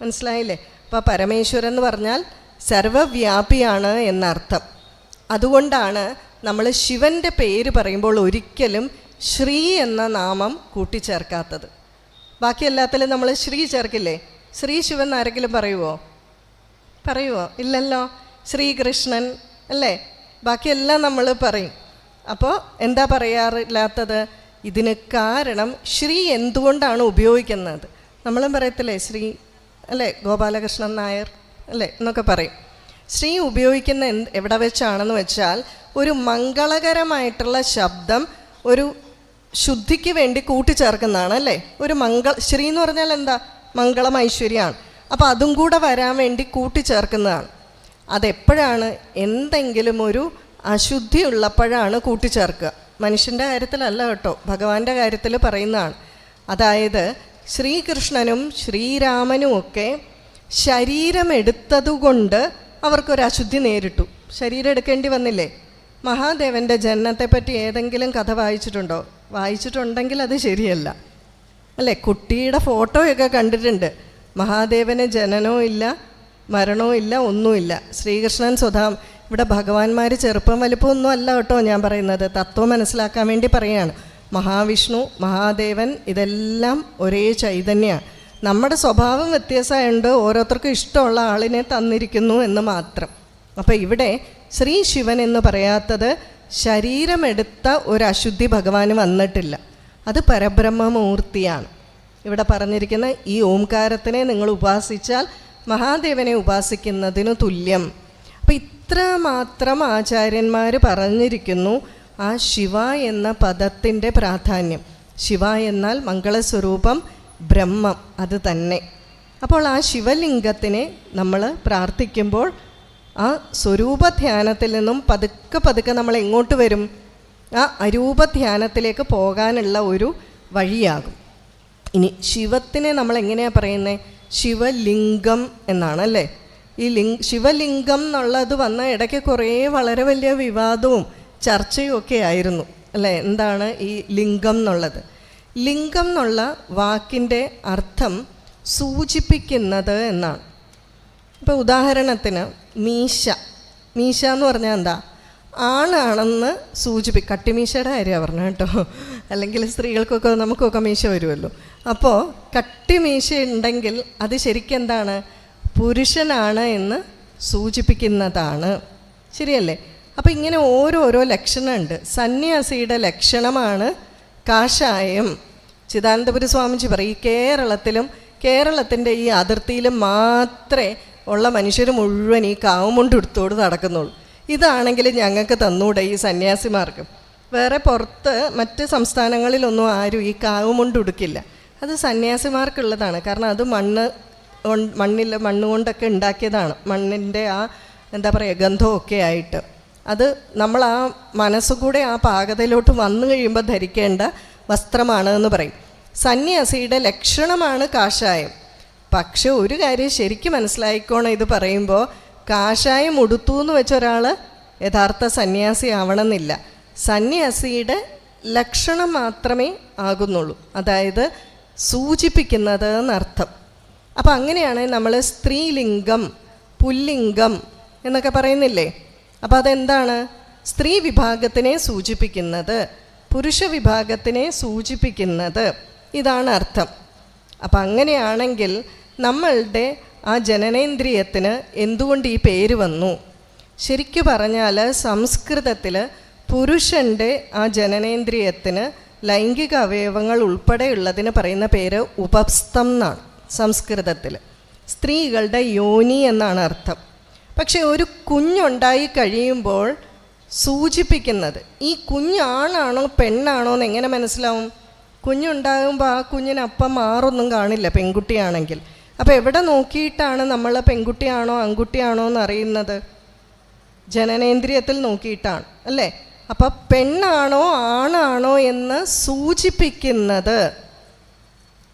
S1: മനസ്സിലായില്ലേ? അപ്പോൾ പരമേശ്വരൻ എന്ന് പറഞ്ഞാൽ സർവവ്യാപിയാണ് എന്നർത്ഥം. അതുകൊണ്ടാണ് നമ്മൾ ശിവൻ്റെ പേര് പറയുമ്പോൾ ഒരിക്കലും ശ്രീ എന്ന നാമം കൂട്ടിച്ചേർക്കാത്തത്. ബാക്കി എല്ലാത്തിലും നമ്മൾ ശ്രീ ചേർക്കില്ലേ? ശ്രീ ശിവൻ ആരെങ്കിലും പറയുമോ? ഇല്ലല്ലോ. ശ്രീകൃഷ്ണൻ അല്ലേ? ബാക്കിയെല്ലാം നമ്മൾ പറയും. അപ്പോൾ എന്താ പറയാറില്ലാത്തത്? ഇതിന് കാരണം ശ്രീ എന്തുകൊണ്ടാണ് ഉപയോഗിക്കുന്നത്? നമ്മളും പറയത്തില്ലേ ശ്രീ അല്ലേ, ഗോപാലകൃഷ്ണൻ നായർ അല്ലേ എന്നൊക്കെ പറയും. ശ്രീ ഉപയോഗിക്കുന്ന എവിടെ വെച്ചാണെന്ന് വെച്ചാൽ ഒരു മംഗളകരമായിട്ടുള്ള ശബ്ദം ഒരു ശുദ്ധിക്ക് വേണ്ടി കൂട്ടിച്ചേർക്കുന്നതാണ് അല്ലേ. ഒരു ശ്രീ എന്ന് പറഞ്ഞാൽ എന്താ? മംഗളം, ഐശ്വര്യമാണ്. അപ്പോൾ അതും കൂടെ വരാൻ വേണ്ടി കൂട്ടിച്ചേർക്കുന്നതാണ്. അതെപ്പോഴാണ്? എന്തെങ്കിലും ഒരു അശുദ്ധി ഉള്ളപ്പോഴാണ് കൂട്ടിച്ചേർക്കുക. മനുഷ്യൻ്റെ കാര്യത്തിലല്ല കേട്ടോ, ഭഗവാന്റെ കാര്യത്തിൽ പറയുന്നതാണ്. അതായത് ശ്രീകൃഷ്ണനും ശ്രീരാമനും ഒക്കെ ശരീരം എടുത്തതുകൊണ്ട് അവർക്കൊരു അശുദ്ധി നേരിട്ടു. ശരീരം എടുക്കേണ്ടി വന്നില്ലേ? മഹാദേവൻ്റെ ജനനത്തെപ്പറ്റി ഏതെങ്കിലും കഥ വായിച്ചിട്ടുണ്ടോ? വായിച്ചിട്ടുണ്ടെങ്കിൽ അത് ശരിയല്ല അല്ലേ. കുട്ടിയുടെ ഫോട്ടോയൊക്കെ കണ്ടിട്ടുണ്ട്. മഹാദേവന് ജനനവും ഇല്ല, മരണവും ഇല്ല, ഒന്നുമില്ല. ശ്രീകൃഷ്ണൻ സ്വധാം. ഇവിടെ ഭഗവാന്മാർ ചെറുപ്പം വലിപ്പമൊന്നും അല്ല കേട്ടോ ഞാൻ പറയുന്നത്, തത്വം മനസ്സിലാക്കാൻ വേണ്ടി പറയുകയാണ്. മഹാവിഷ്ണു, മഹാദേവൻ ഇതെല്ലാം ഒരേ ചൈതന്യമാണ്. നമ്മുടെ സ്വഭാവം വ്യത്യാസമുണ്ട്, ഓരോരുത്തർക്കും ഇഷ്ടമുള്ള ആളിനെ തന്നിരിക്കുന്നു എന്ന് മാത്രം. അപ്പോൾ ഇവിടെ ശ്രീ ശിവൻ എന്ന് പറയാത്തത് ശരീരമെടുത്ത ഒരു അശുദ്ധി ഭഗവാന് വന്നിട്ടില്ല. അത് പരബ്രഹ്മമൂർത്തിയാണ്. ഇവിടെ പറഞ്ഞിരിക്കുന്ന ഈ ഓംകാരത്തിനെ നിങ്ങൾ ഉപാസിച്ചാൽ മഹാദേവനെ ഉപാസിക്കുന്നതിനു തുല്യം. അപ്പം ഇത്രമാത്രം ആചാര്യന്മാർ പറഞ്ഞിരിക്കുന്നു ആ ശിവ എന്ന പദത്തിൻ്റെ പ്രാധാന്യം. ശിവ എന്നാൽ മംഗളസ്വരൂപം, ബ്രഹ്മം, അത് തന്നെ. അപ്പോൾ ആ ശിവലിംഗത്തിനെ നമ്മൾ പ്രാർത്ഥിക്കുമ്പോൾ ആ സ്വരൂപധ്യാനത്തിൽ നിന്നും പതുക്കെ നമ്മൾ എങ്ങോട്ട് വരും? ആ അരൂപധ്യാനത്തിലേക്ക് പോകാനുള്ള ഒരു വഴിയാകും. ഇനി ശിവത്തിനെ നമ്മൾ എങ്ങനെയാണ് പറയുന്നത്? ശിവലിംഗം എന്നാണ് അല്ലേ. ഈ ശിവലിംഗം എന്നുള്ളത് വന്ന ഇടയ്ക്ക് കുറേ വളരെ വലിയ വിവാദവും ചർച്ചയും ഒക്കെ ആയിരുന്നു അല്ലേ. എന്താണ് ഈ ലിംഗം എന്നുള്ളത്? ലിംഗം എന്നുള്ള വാക്കിൻ്റെ അർത്ഥം സൂചിപ്പിക്കുന്നത് എന്നാണ്. ഇപ്പോൾ ഉദാഹരണത്തിന് മീശ എന്ന് പറഞ്ഞാൽ എന്താ? ആണാണെന്ന് കട്ടിമീശയുടെ കാര്യമാണ് പറഞ്ഞത് കേട്ടോ. അല്ലെങ്കിൽ സ്ത്രീകൾക്കൊക്കെ നമുക്കൊക്കെ മീശ വരുമല്ലോ. അപ്പോൾ കട്ടിമീശ ഉണ്ടെങ്കിൽ അത് ശരിക്കും എന്താണ്? പുരുഷനാണ് എന്ന് സൂചിപ്പിക്കുന്നതാണ്. ശരിയല്ലേ? അപ്പോൾ ഇങ്ങനെ ഓരോരോ ലക്ഷണമുണ്ട്. സന്യാസിയുടെ ലക്ഷണമാണ് കാഷായം. ചിദാനന്ദപുരി സ്വാമിജി പറയും, ഈ കേരളത്തിൻ്റെ ഈ അതിർത്തിയിലും മാത്രമേ ഉള്ള മനുഷ്യർ മുഴുവൻ ഈ കാവുമുണ്ട് എടുത്തോട് നടക്കുന്നുള്ളൂ. ഇതാണെങ്കിൽ ഞങ്ങൾക്ക് തന്നൂടെ ഈ സന്യാസിമാർക്ക്. വേറെ പുറത്ത് മറ്റ് സംസ്ഥാനങ്ങളിലൊന്നും ആരും ഈ കാവുമുണ്ട് ഉടുക്കില്ല. അത് സന്യാസിമാർക്കുള്ളതാണ്. കാരണം അത് മണ്ണ് കൊണ്ടൊക്കെ ഉണ്ടാക്കിയതാണ്. മണ്ണിൻ്റെ ആ എന്താ പറയുക ഗന്ധമൊക്കെ ആയിട്ട് അത് നമ്മൾ ആ മനസ്സുകൂടെ ആ പാകതയിലോട്ട് വന്നു കഴിയുമ്പോൾ ധരിക്കേണ്ട വസ്ത്രമാണ് എന്ന് പറയും. സന്യാസിയുടെ ലക്ഷണമാണ് കാഷായം. പക്ഷെ ഒരു കാര്യം ശരിക്കും മനസ്സിലായിക്കോണം, ഇത് പറയുമ്പോൾ കാഷായം ഉടുത്തു എന്ന് വെച്ച ഒരാൾ യഥാർത്ഥ സന്യാസി ആവണമെന്നില്ല. സന്യാസിയുടെ ലക്ഷണം മാത്രമേ ആകുന്നുള്ളൂ, അതായത് സൂചിപ്പിക്കുന്നത് എന്നർത്ഥം. അപ്പം അങ്ങനെയാണ് നമ്മൾ സ്ത്രീലിംഗം, പുല്ലിംഗം എന്നൊക്കെ പറയുന്നില്ലേ. അപ്പം അതെന്താണ്? സ്ത്രീ വിഭാഗത്തിനെ സൂചിപ്പിക്കുന്നത്, പുരുഷ വിഭാഗത്തിനെ സൂചിപ്പിക്കുന്നത്, ഇതാണ് അർത്ഥം. അപ്പം അങ്ങനെയാണെങ്കിൽ നമ്മളുടെ ആ ജനനേന്ദ്രിയത്തിന് എന്തുകൊണ്ട് ഈ പേര് വന്നു? ശരിക്കു പറഞ്ഞാൽ സംസ്കൃതത്തിൽ പുരുഷൻ്റെ ആ ജനനേന്ദ്രിയത്തിന് ലൈംഗിക അവയവങ്ങൾ ഉൾപ്പെടെയുള്ളതിന് പറയുന്ന പേര് ഉപസ്ഥം എന്നാണ് സംസ്കൃതത്തിൽ. സ്ത്രീകളുടെ യോനി എന്നാണ് അർത്ഥം. പക്ഷെ ഒരു കുഞ്ഞുണ്ടായി കഴിയുമ്പോൾ സൂചിപ്പിക്കുന്നത് ഈ കുഞ്ഞാണാണോ പെണ്ണാണോ എന്ന് എങ്ങനെ മനസ്സിലാവും? കുഞ്ഞുണ്ടാകുമ്പോൾ ആ കുഞ്ഞിന് അപ്പം മാറൊന്നും കാണില്ല പെൺകുട്ടിയാണെങ്കിൽ. അപ്പോൾ എവിടെ നോക്കിയിട്ടാണ് നമ്മൾ പെൺകുട്ടിയാണോ ആൺകുട്ടിയാണോ എന്ന് അറിയുന്നത്? ജനനേന്ദ്രിയത്തിൽ നോക്കിയിട്ടാണ് അല്ലേ. അപ്പം പെണ്ണാണോ ആണാണോ എന്ന് സൂചിപ്പിക്കുന്നത്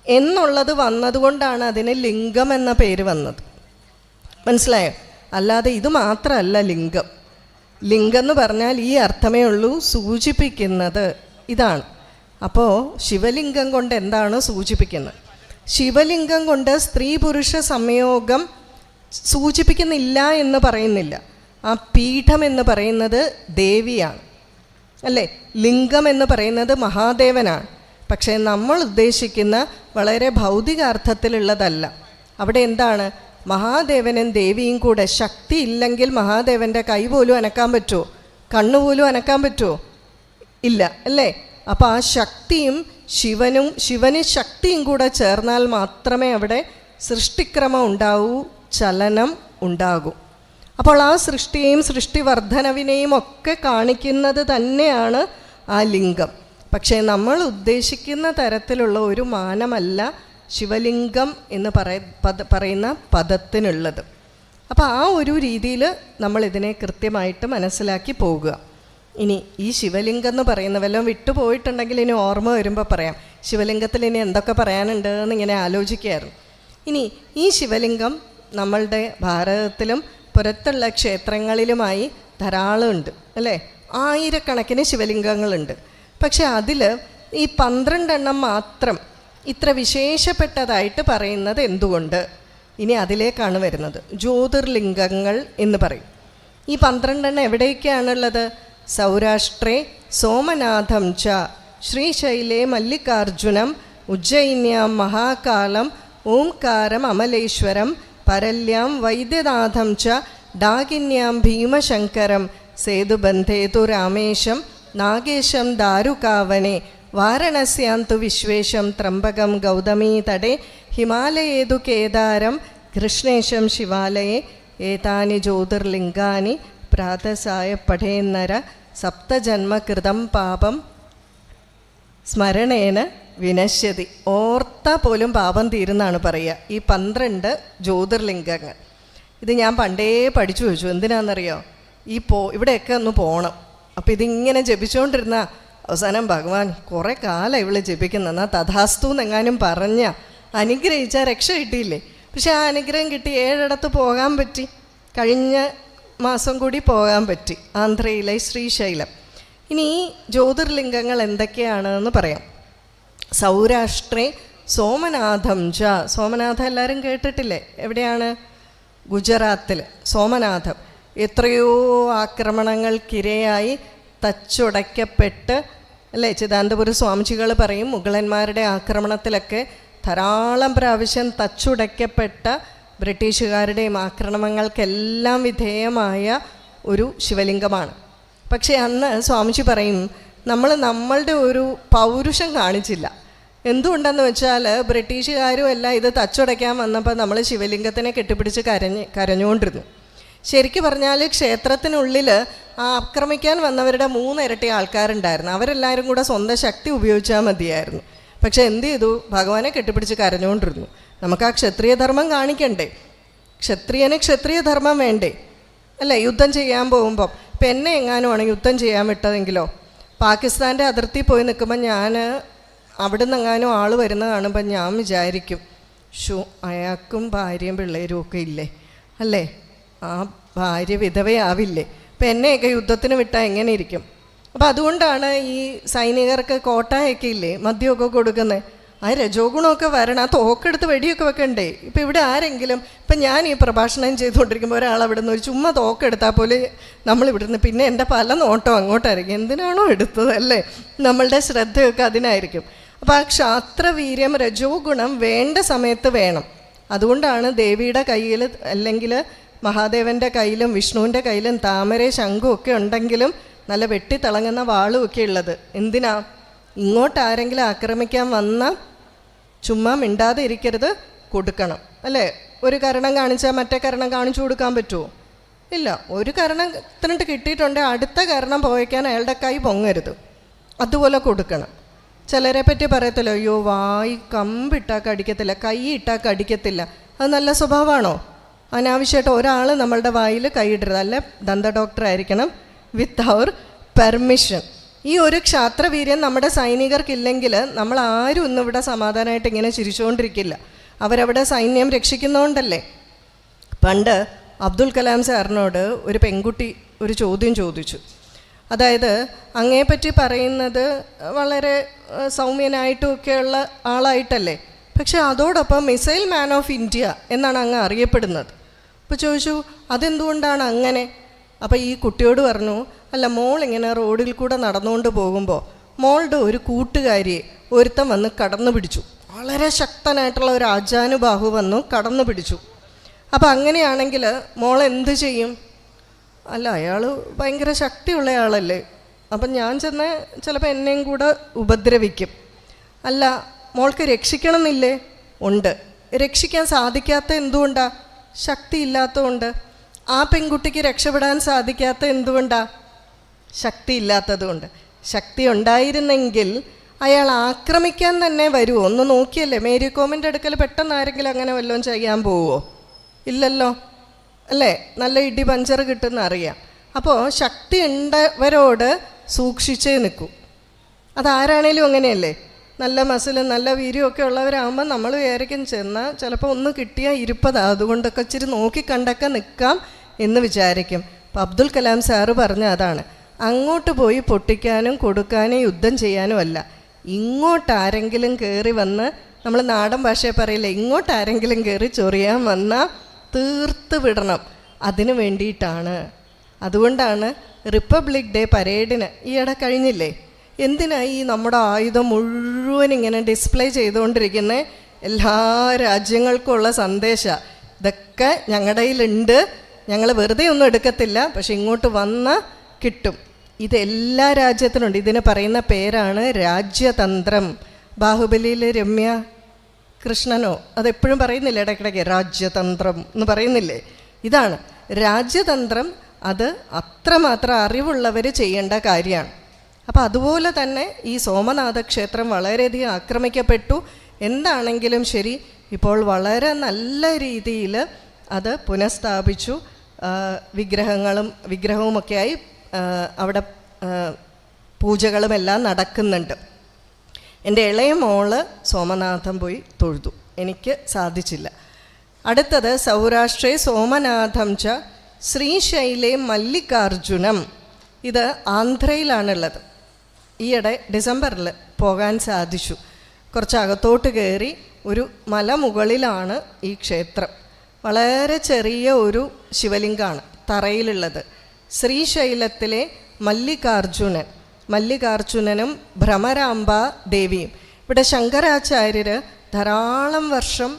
S1: എന്നുള്ളത് വന്നതുകൊണ്ടാണ് അതിന് ലിംഗം എന്ന പേര് വന്നത്. മനസ്സിലായോ? അല്ലാതെ ഇത് മാത്രമല്ല ലിംഗം. ലിംഗം എന്ന് പറഞ്ഞാൽ ഈ അർത്ഥമേ ഉള്ളൂ, സൂചിപ്പിക്കുന്നത് ഇതാണ്. അപ്പോൾ ശിവലിംഗം കൊണ്ട് എന്താണ് സൂചിപ്പിക്കുന്നത്? ശിവലിംഗം കൊണ്ട് സ്ത്രീ പുരുഷ സംയോഗം സൂചിപ്പിക്കുന്നില്ല എന്ന് പറയുന്നില്ല. ആ പീഠം എന്ന് പറയുന്നത് ദേവിയാണ് അല്ലേ, ലിംഗം എന്ന് പറയുന്നത് മഹാദേവനാണ്. പക്ഷേ നമ്മൾ ഉദ്ദേശിക്കുന്ന വളരെ ഭൗതികാർത്ഥത്തിലുള്ളതല്ല. അവിടെ എന്താണ്? മഹാദേവനും ദേവിയും കൂടെ. ശക്തി ഇല്ലെങ്കിൽ മഹാദേവൻ്റെ കൈ പോലും അനക്കാൻ പറ്റുമോ? കണ്ണുപോലും അനക്കാൻ പറ്റുമോ? ഇല്ല അല്ലേ. അപ്പോൾ ആ ശക്തിയും ശിവന് ശക്തിയും കൂടെ ചേർന്നാൽ മാത്രമേ അവിടെ സൃഷ്ടിക്രമം ഉണ്ടാവൂ, ചലനം ഉണ്ടാകൂ. അപ്പോൾ ആ സൃഷ്ടിയെയും സൃഷ്ടിവർദ്ധനവിനെയും ഒക്കെ കാണിക്കുന്നത് തന്നെയാണ് ആ ലിംഗം. പക്ഷേ നമ്മൾ ഉദ്ദേശിക്കുന്ന തരത്തിലുള്ള ഒരു മാനമല്ല ശിവലിംഗം എന്ന് പറയുന്ന പദത്തിനുള്ളത്. അപ്പോൾ ആ ഒരു രീതിയിൽ നമ്മളിതിനെ കൃത്യമായിട്ട് മനസ്സിലാക്കി പോകുക. ഇനി ഈ ശിവലിംഗം എന്ന് പറയുന്ന വല്ലതും വിട്ടുപോയിട്ടുണ്ടെങ്കിൽ ഇനി ഓർമ്മ വരുമ്പോൾ പറയാം. ശിവലിംഗത്തിൽ ഇനി എന്തൊക്കെ പറയാനുണ്ട് എന്നിങ്ങനെ ആലോചിക്കുകയായിരുന്നു. ഇനി ഈ ശിവലിംഗം നമ്മളുടെ ഭാരതത്തിലും പുറത്തുള്ള ക്ഷേത്രങ്ങളിലുമായി ധാരാളം ഉണ്ട് അല്ലേ. ആയിരക്കണക്കിന് ശിവലിംഗങ്ങളുണ്ട്. പക്ഷെ അതിൽ ഈ 12 മാത്രം ഇത്ര വിശേഷപ്പെട്ടതായിട്ട് പറയുന്നത് എന്തുകൊണ്ട്? ഇനി അതിലേക്കാണ് വരുന്നത്. ജ്യോതിർലിംഗങ്ങൾ എന്ന് പറയും. ഈ 12 എവിടേക്കാണുള്ളത്? സൗരാഷ്ട്രേ സോമനാഥം ച, ശ്രീശൈലേ മല്ലികാർജുനം, ഉജ്ജയിന്യാം മഹാകാലം, ഓംകാരം അമലേശ്വരം, പരല്യാം വൈദ്യനാഥം ച, ഡാകിന്യാം ഭീമശങ്കരം, സേതുബന്ധേതു രാമേശം, നാഗേശം ദാരുകാവനെ, വാരണസ്യാന്തു വിശ്വേശം, ത്രംബകം ഗൗതമീതടേ, ഹിമാലയേതു കേദാരം, കൃഷ്ണേശം ശിവാലയെ, ഏതാനി ജ്യോതിർലിംഗാനി പ്രാതസായ പഠേന്നര, സപ്തജന്മകൃതം പാപം സ്മരണേന വിനശ്യതി. ഓർത്താൽ പോലും പാപം തീരുന്നാണ് പറയുക ഈ 12 ജ്യോതിർലിംഗങ്ങൾ. ഇത് ഞാൻ പണ്ടേ പഠിച്ചു വെച്ചു. എന്തിനാണെന്നറിയോ? ഇവിടെയൊക്കെ ഒന്ന് പോകണം. അപ്പോൾ ഇതിങ്ങനെ ജപിച്ചുകൊണ്ടിരുന്ന അവസാനം ഭഗവാൻ കുറേ കാലം ഇവള് ജപിക്കുന്ന തഥാസ്തു എന്നെങ്ങാനും പറഞ്ഞ അനുഗ്രഹിച്ചാൽ രക്ഷ കിട്ടിയില്ലേ. പക്ഷെ ആ അനുഗ്രഹം കിട്ടി 7 പോകാൻ പറ്റി. കഴിഞ്ഞ മാസം കൂടി പോകാൻ പറ്റി, ആന്ധ്രയിലെ ശ്രീശൈലം. ഇനി ഈ ജ്യോതിർലിംഗങ്ങൾ എന്തൊക്കെയാണെന്ന് പറയാം. സൗരാഷ്ട്രേ സോമനാഥം ച, സോമനാഥം എല്ലാവരും കേട്ടിട്ടില്ലേ? എവിടെയാണ്? ഗുജറാത്തിൽ സോമനാഥം. എത്രയോ ആക്രമണങ്ങൾക്കിരയായി തച്ചുടയ്ക്കപ്പെട്ട് അല്ലേ. ചിദാനന്ദപുരി സ്വാമിജികൾ പറയും മുഗളന്മാരുടെ ആക്രമണത്തിലൊക്കെ ധാരാളം പ്രാവശ്യം തച്ചുടയ്ക്കപ്പെട്ട ബ്രിട്ടീഷുകാരുടെയും ആക്രമണങ്ങൾക്കെല്ലാം വിധേയമായ ഒരു ശിവലിംഗമാണ്. പക്ഷേ അന്ന് സ്വാമിജി പറയും, നമ്മളുടെ ഒരു പൗരുഷം കാണിച്ചില്ല. എന്തുകൊണ്ടെന്ന് വെച്ചാൽ ബ്രിട്ടീഷുകാരും എല്ലാം ഇത് തച്ചുടയ്ക്കാൻ വന്നപ്പോൾ നമ്മൾ ശിവലിംഗത്തിനെ കെട്ടിപ്പിടിച്ച് കരഞ്ഞുകൊണ്ടിരുന്നു. ശരിക്കും പറഞ്ഞാൽ ക്ഷേത്രത്തിനുള്ളിൽ ആക്രമിക്കാൻ വന്നവരുടെ 3 ഇരട്ടി ആൾക്കാരുണ്ടായിരുന്നു. അവരെല്ലാവരും കൂടെ സ്വന്തം ശക്തി ഉപയോഗിച്ചാൽ മതിയായിരുന്നു. പക്ഷെ എന്ത് ചെയ്തു? ഭഗവാനെ കെട്ടിപ്പിടിച്ച് കരഞ്ഞുകൊണ്ടിരുന്നു. നമുക്ക് ആ ക്ഷത്രിയ ധർമ്മം കാണിക്കണ്ടേ? ക്ഷത്രിയന് ക്ഷത്രിയ ധർമ്മം വേണ്ടേ? അല്ലേ? യുദ്ധം ചെയ്യാൻ പോകുമ്പം ഇപ്പം എന്നെ എങ്ങാനുമാണ് യുദ്ധം ചെയ്യാൻ വിട്ടതെങ്കിലോ, പാകിസ്ഥാൻ്റെ അതിർത്തി പോയി നിൽക്കുമ്പോൾ ഞാൻ അവിടെ നിന്നെങ്ങാനും ആൾ വരുന്ന കാണുമ്പോൾ ഞാൻ വിചാരിക്കും, അയാൾക്കും ഭാര്യയും പിള്ളേരും ഒക്കെ ഇല്ലേ, അല്ലേ? ആ ഭാര്യ വിധവയാവില്ലേ? അപ്പം എന്നെയൊക്കെ യുദ്ധത്തിന് വിട്ടാൽ എങ്ങനെ ഇരിക്കും? അപ്പം അതുകൊണ്ടാണ് ഈ സൈനികർക്ക് കോട്ടായൊക്കെ ഇല്ലേ, മദ്യമൊക്കെ കൊടുക്കുന്നത്. ആ രജോ ഗുണമൊക്കെ വരണം. ആ തോക്കെടുത്ത് വെടിയൊക്കെ വെക്കണ്ടേ? ഇപ്പം ഇവിടെ ആരെങ്കിലും, ഇപ്പം ഞാൻ ഈ പ്രഭാഷണം ചെയ്തുകൊണ്ടിരിക്കുമ്പോൾ ഒരാൾ അവിടെ നിന്ന് ഒരു ചുമ്മാ തോക്കെടുത്താൽ പോലെ നമ്മളിവിടുന്ന് പിന്നെ എൻ്റെ പല നോട്ടം അങ്ങോട്ടായിരിക്കും. എന്തിനാണോ എടുത്തത്, അല്ലേ? നമ്മളുടെ ശ്രദ്ധയൊക്കെ അതിനായിരിക്കും. അപ്പോൾ ആ ക്ഷാത്രവീര്യം രജോ ഗുണം വേണ്ട സമയത്ത് വേണം. അതുകൊണ്ടാണ് ദേവിയുടെ കയ്യിൽ അല്ലെങ്കിൽ മഹാദേവൻ്റെ കയ്യിലും വിഷ്ണുവിൻ്റെ കയ്യിലും താമര ശംഖും ഒക്കെ ഉണ്ടെങ്കിലും നല്ല വെട്ടിത്തിളങ്ങുന്ന വാളുമൊക്കെ ഉള്ളത്. എന്തിനാ? ഇങ്ങോട്ടാരെങ്കിലും ആക്രമിക്കാൻ വന്നാൽ ചുമ്മാ മിണ്ടാതെ ഇരിക്കരുത്, കൊടുക്കണം, അല്ലേ? ഒരു കരണം കാണിച്ചാൽ മറ്റേ കരണം കാണിച്ചു കൊടുക്കാൻ പറ്റുമോ? ഇല്ല. ഒരു കരണത്തിനിട്ട് കിട്ടിയിട്ടുണ്ടെങ്കിൽ അടുത്ത കരണം പോയിക്കാൻ അയാളുടെ കൈ പൊങ്ങരുത്, അതുപോലെ കൊടുക്കണം. ചിലരെ പറ്റി പറയത്തില്ല, അയ്യോ വായി കമ്പിട്ടാൽ കടിക്കത്തില്ല, കൈ ഇട്ടാൽ കടിക്കത്തില്ല. അത് നല്ല സ്വഭാവമാണോ? അനാവശ്യമായിട്ട് ഒരാൾ നമ്മളുടെ വായിൽ കൈയിടരുത്. അല്ല, ദന്ത ഡോക്ടർ ആയിരിക്കണം വിത്ത് അവർ പെർമിഷൻ. ഈ ഒരു ക്ഷാത്രവീര്യം നമ്മുടെ സൈനികർക്കില്ലെങ്കിൽ നമ്മൾ ആരും ഒന്നും ഇവിടെ സമാധാനമായിട്ട് ഇങ്ങനെ ചിരിച്ചുകൊണ്ടിരിക്കില്ല. അവരവിടെ സൈന്യം രക്ഷിക്കുന്നതുകൊണ്ടല്ലേ. പണ്ട് അബ്ദുൽ കലാം സാറിനോട് ഒരു പെൺകുട്ടി ഒരു ചോദ്യം ചോദിച്ചു. അതായത് അങ്ങയെപ്പറ്റി പറയുന്നത് വളരെ സൗമ്യനായിട്ടുമൊക്കെയുള്ള ആളായിട്ടല്ലേ, പക്ഷെ അതോടൊപ്പം മിസൈൽ മാൻ ഓഫ് ഇന്ത്യ എന്നാണ് അങ്ങ് അറിയപ്പെടുന്നത്. അപ്പോൾ ചോദിച്ചു, അതെന്തുകൊണ്ടാണ് അങ്ങനെ? അപ്പോൾ ഈ കുട്ടിയോട് പറഞ്ഞു, അല്ല, മോൾ ഇങ്ങനെ റോഡിൽ കൂടെ നടന്നുകൊണ്ട് പോകുമ്പോൾ മോളുടെ ഒരു കൂട്ടുകാരിയെ ഒരുത്തൻ വന്ന് കടന്നു പിടിച്ചു. വളരെ ശക്തനായിട്ടുള്ള ഒരു ആജാനുബാഹു വന്നു കടന്നു പിടിച്ചു. അപ്പോൾ അങ്ങനെയാണെങ്കിൽ മോൾ എന്ത് ചെയ്യും? അല്ല, അയാൾ ഭയങ്കര ശക്തിയുള്ള ആളല്ലേ, അപ്പം ഞാൻ ചെന്ന് ചിലപ്പോൾ എന്നെയും കൂടെ ഉപദ്രവിക്കും. അല്ല, മോൾക്ക് രക്ഷിക്കണം എന്നില്ലേ? ഉണ്ട്. രക്ഷിക്കാൻ സാധിക്കാത്ത എന്തുകൊണ്ടാ? ശക്തി ഇല്ലാത്തതുകൊണ്ട്. ആ പെൺകുട്ടിക്ക് രക്ഷപ്പെടാൻ സാധിക്കാത്ത എന്തുകൊണ്ടാ? ശക്തി ഇല്ലാത്തതുകൊണ്ട്. ശക്തി ഉണ്ടായിരുന്നെങ്കിൽ അയാൾ ആക്രമിക്കാൻ തന്നെ വരുമോ? ഒന്ന് നോക്കിയല്ലേ, മേരി കോമിൻ്റെ അടുക്കൽ പെട്ടെന്ന് ആരെങ്കിലും അങ്ങനെ വല്ലതും ചെയ്യാൻ പോവുമോ? ഇല്ലല്ലോ, അല്ലേ? നല്ല ഇടി പഞ്ചർ കിട്ടുന്ന അറിയാം. അപ്പോൾ ശക്തി ഉണ്ടവരോട് സൂക്ഷിച്ചേ നിൽക്കൂ. അതാരാണേലും അങ്ങനെയല്ലേ. നല്ല മസിലും നല്ല വീര്യമൊക്കെ ഉള്ളവരാകുമ്പോൾ നമ്മൾ വിചാരിക്കും ചെന്നാൽ ചിലപ്പോൾ ഒന്ന് കിട്ടിയാൽ ഇരുപ്പതാ, അതുകൊണ്ടൊക്കെ ഇച്ചിരി നോക്കിക്കണ്ടൊക്കെ നിൽക്കാം എന്ന് വിചാരിക്കും. അപ്പം അബ്ദുൽ കലാം സാറ് പറഞ്ഞ അതാണ്, അങ്ങോട്ട് പോയി പൊട്ടിക്കാനും കൊടുക്കാനും യുദ്ധം ചെയ്യാനും അല്ല, ഇങ്ങോട്ടാരെങ്കിലും കയറി വന്ന്, നമ്മൾ നാടൻ ഭാഷയെ പറയില്ല, ഇങ്ങോട്ടാരെങ്കിലും കയറി ചൊറിയാൻ വന്നാൽ തീർത്ത് വിടണം. അതിന് വേണ്ടിയിട്ടാണ്. അതുകൊണ്ടാണ് റിപ്പബ്ലിക് ഡേ പരേഡിന് ഈയിടെ കഴിഞ്ഞില്ലേ, എന്തിനായി നമ്മുടെ ആയുധം മുഴുവൻ ഇങ്ങനെ ഡിസ്പ്ലേ ചെയ്തുകൊണ്ടിരിക്കുന്നത്? എല്ലാ രാജ്യങ്ങൾക്കുള്ള സന്ദേശം ഇതൊക്കെ ഞങ്ങളുടെ കയ്യിലുണ്ട്, ഞങ്ങൾ വെറുതെ ഒന്നും എടുക്കത്തില്ല, പക്ഷെ ഇങ്ങോട്ട് വന്നാൽ കിട്ടും. ഇതെല്ലാ രാജ്യത്തിനുണ്ട്. ഇതിന് പറയുന്ന പേരാണ് രാജ്യതന്ത്രം. ബാഹുബലിയിൽ രമ്യ കൃഷ്ണനോ അതെപ്പോഴും പറയുന്നില്ലേ ഇടയ്ക്കിടയ്ക്ക്, രാജ്യതന്ത്രം എന്ന് പറയുന്നില്ലേ? ഇതാണ് രാജ്യതന്ത്രം. അത് അത്രമാത്രം അറിവുള്ളവർ ചെയ്യേണ്ട കാര്യമാണ്. അപ്പോൾ അതുപോലെ തന്നെ ഈ സോമനാഥ ക്ഷേത്രം വളരെയധികം ആക്രമിക്കപ്പെട്ടു. എന്താണെങ്കിലും ശരി, ഇപ്പോൾ വളരെ നല്ല രീതിയിൽ അത് പുനഃസ്ഥാപിച്ചു. വിഗ്രഹവുമൊക്കെയായി അവിടെ പൂജകളുമെല്ലാം നടക്കുന്നുണ്ട്. എൻ്റെ ഇളയ മോള് സോമനാഥം പോയി തൊഴുതു, എനിക്ക് സാധിച്ചില്ല. അടുത്തത് സൗരാഷ്ട്രേ സോമനാഥം ച ശ്രീശൈലേ മല്ലികാർജുനം. ഇത് ആന്ധ്രയിലാണുള്ളത്. ഈയിടെ ഡിസംബറിൽ പോകാൻ സാധിച്ചു. കുറച്ച് അകത്തോട്ട് കയറി ഒരു മലമുകളിലാണ് ഈ ക്ഷേത്രം. വളരെ ചെറിയ ഒരു ശിവലിംഗമാണ് തറയിലുള്ളത്. ശ്രീശൈലത്തിലെ മല്ലികാർജുനനും ഭ്രമരാംബ ദേവിയും. ഇവിടെ ശങ്കരാചാര്യർ ധാരാളം വർഷം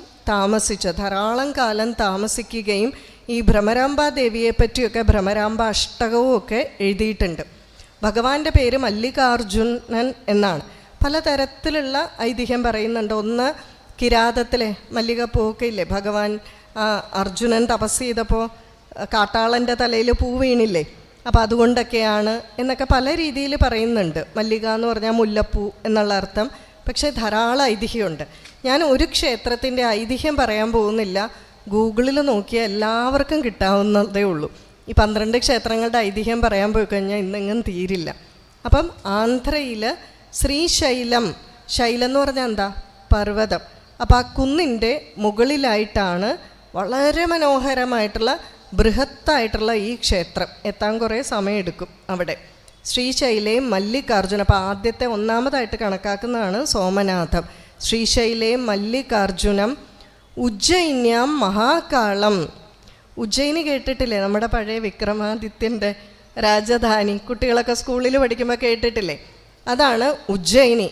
S1: ധാരാളം കാലം താമസിക്കുകയും ഈ ഭ്രമരാംബ ദേവിയെ പറ്റിയൊക്കെ ഭ്രമരാംബ അഷ്ടകവും ഒക്കെ എഴുതിയിട്ടുണ്ട്. ഭഗവാന്റെ പേര് മല്ലികാർജുനൻ എന്നാണ്. പലതരത്തിലുള്ള ഐതിഹ്യം പറയുന്നുണ്ട്. ഒന്ന്, കിരാതത്തിലെ മല്ലികപ്പൂവൊക്കെ ഇല്ലേ, ഭഗവാൻ അർജുനൻ തപസ് ചെയ്തപ്പോൾ കാട്ടാളൻ്റെ തലയിൽ പൂ വീണില്ലേ, അപ്പോൾ അതുകൊണ്ടൊക്കെയാണ് എന്നൊക്കെ പല രീതിയിൽ പറയുന്നുണ്ട്. മല്ലിക എന്ന് പറഞ്ഞാൽ മുല്ലപ്പൂ എന്നുള്ള അർത്ഥം. പക്ഷേ ധാരാളം ഐതിഹ്യമുണ്ട്. ഞാൻ ഒരു ക്ഷേത്രത്തിൻ്റെ ഐതിഹ്യം പറയാൻ പോകുന്നില്ല, ഗൂഗിളിൽ നോക്കിയാൽ എല്ലാവർക്കും കിട്ടാവുന്നതേ ഉള്ളൂ. ഈ 12 ക്ഷേത്രങ്ങളുടെ ഐതിഹ്യം പറയാൻ പോയി കഴിഞ്ഞാൽ ഇന്നെങ്ങും തീരില്ല. അപ്പം ആന്ധ്രയിൽ ശ്രീശൈലം, ശൈലം എന്ന് പറഞ്ഞാൽ എന്താ, പർവ്വതം. അപ്പോൾ ആ കുന്നിൻ്റെ മുകളിലായിട്ടാണ് വളരെ മനോഹരമായിട്ടുള്ള ബൃഹത്തായിട്ടുള്ള ഈ ക്ഷേത്രം. എത്താൻ കുറേ സമയമെടുക്കും അവിടെ. ശ്രീശൈലയും മല്ലികാർജുനം. അപ്പോൾ ആദ്യത്തെ ഒന്നാമതായിട്ട് കണക്കാക്കുന്നതാണ് സോമനാഥം. ശ്രീശൈലയും മല്ലികാർജുനം. ഉജ്ജയിന്യാം മഹാകാളം. ഉജ്ജയിനി കേട്ടിട്ടില്ലേ, നമ്മുടെ പഴയ വിക്രമാദിത്യൻ്റെ രാജധാനി, കുട്ടികളൊക്കെ സ്കൂളിൽ പഠിക്കുമ്പോൾ കേട്ടിട്ടില്ലേ, അതാണ് ഉജ്ജയിനി.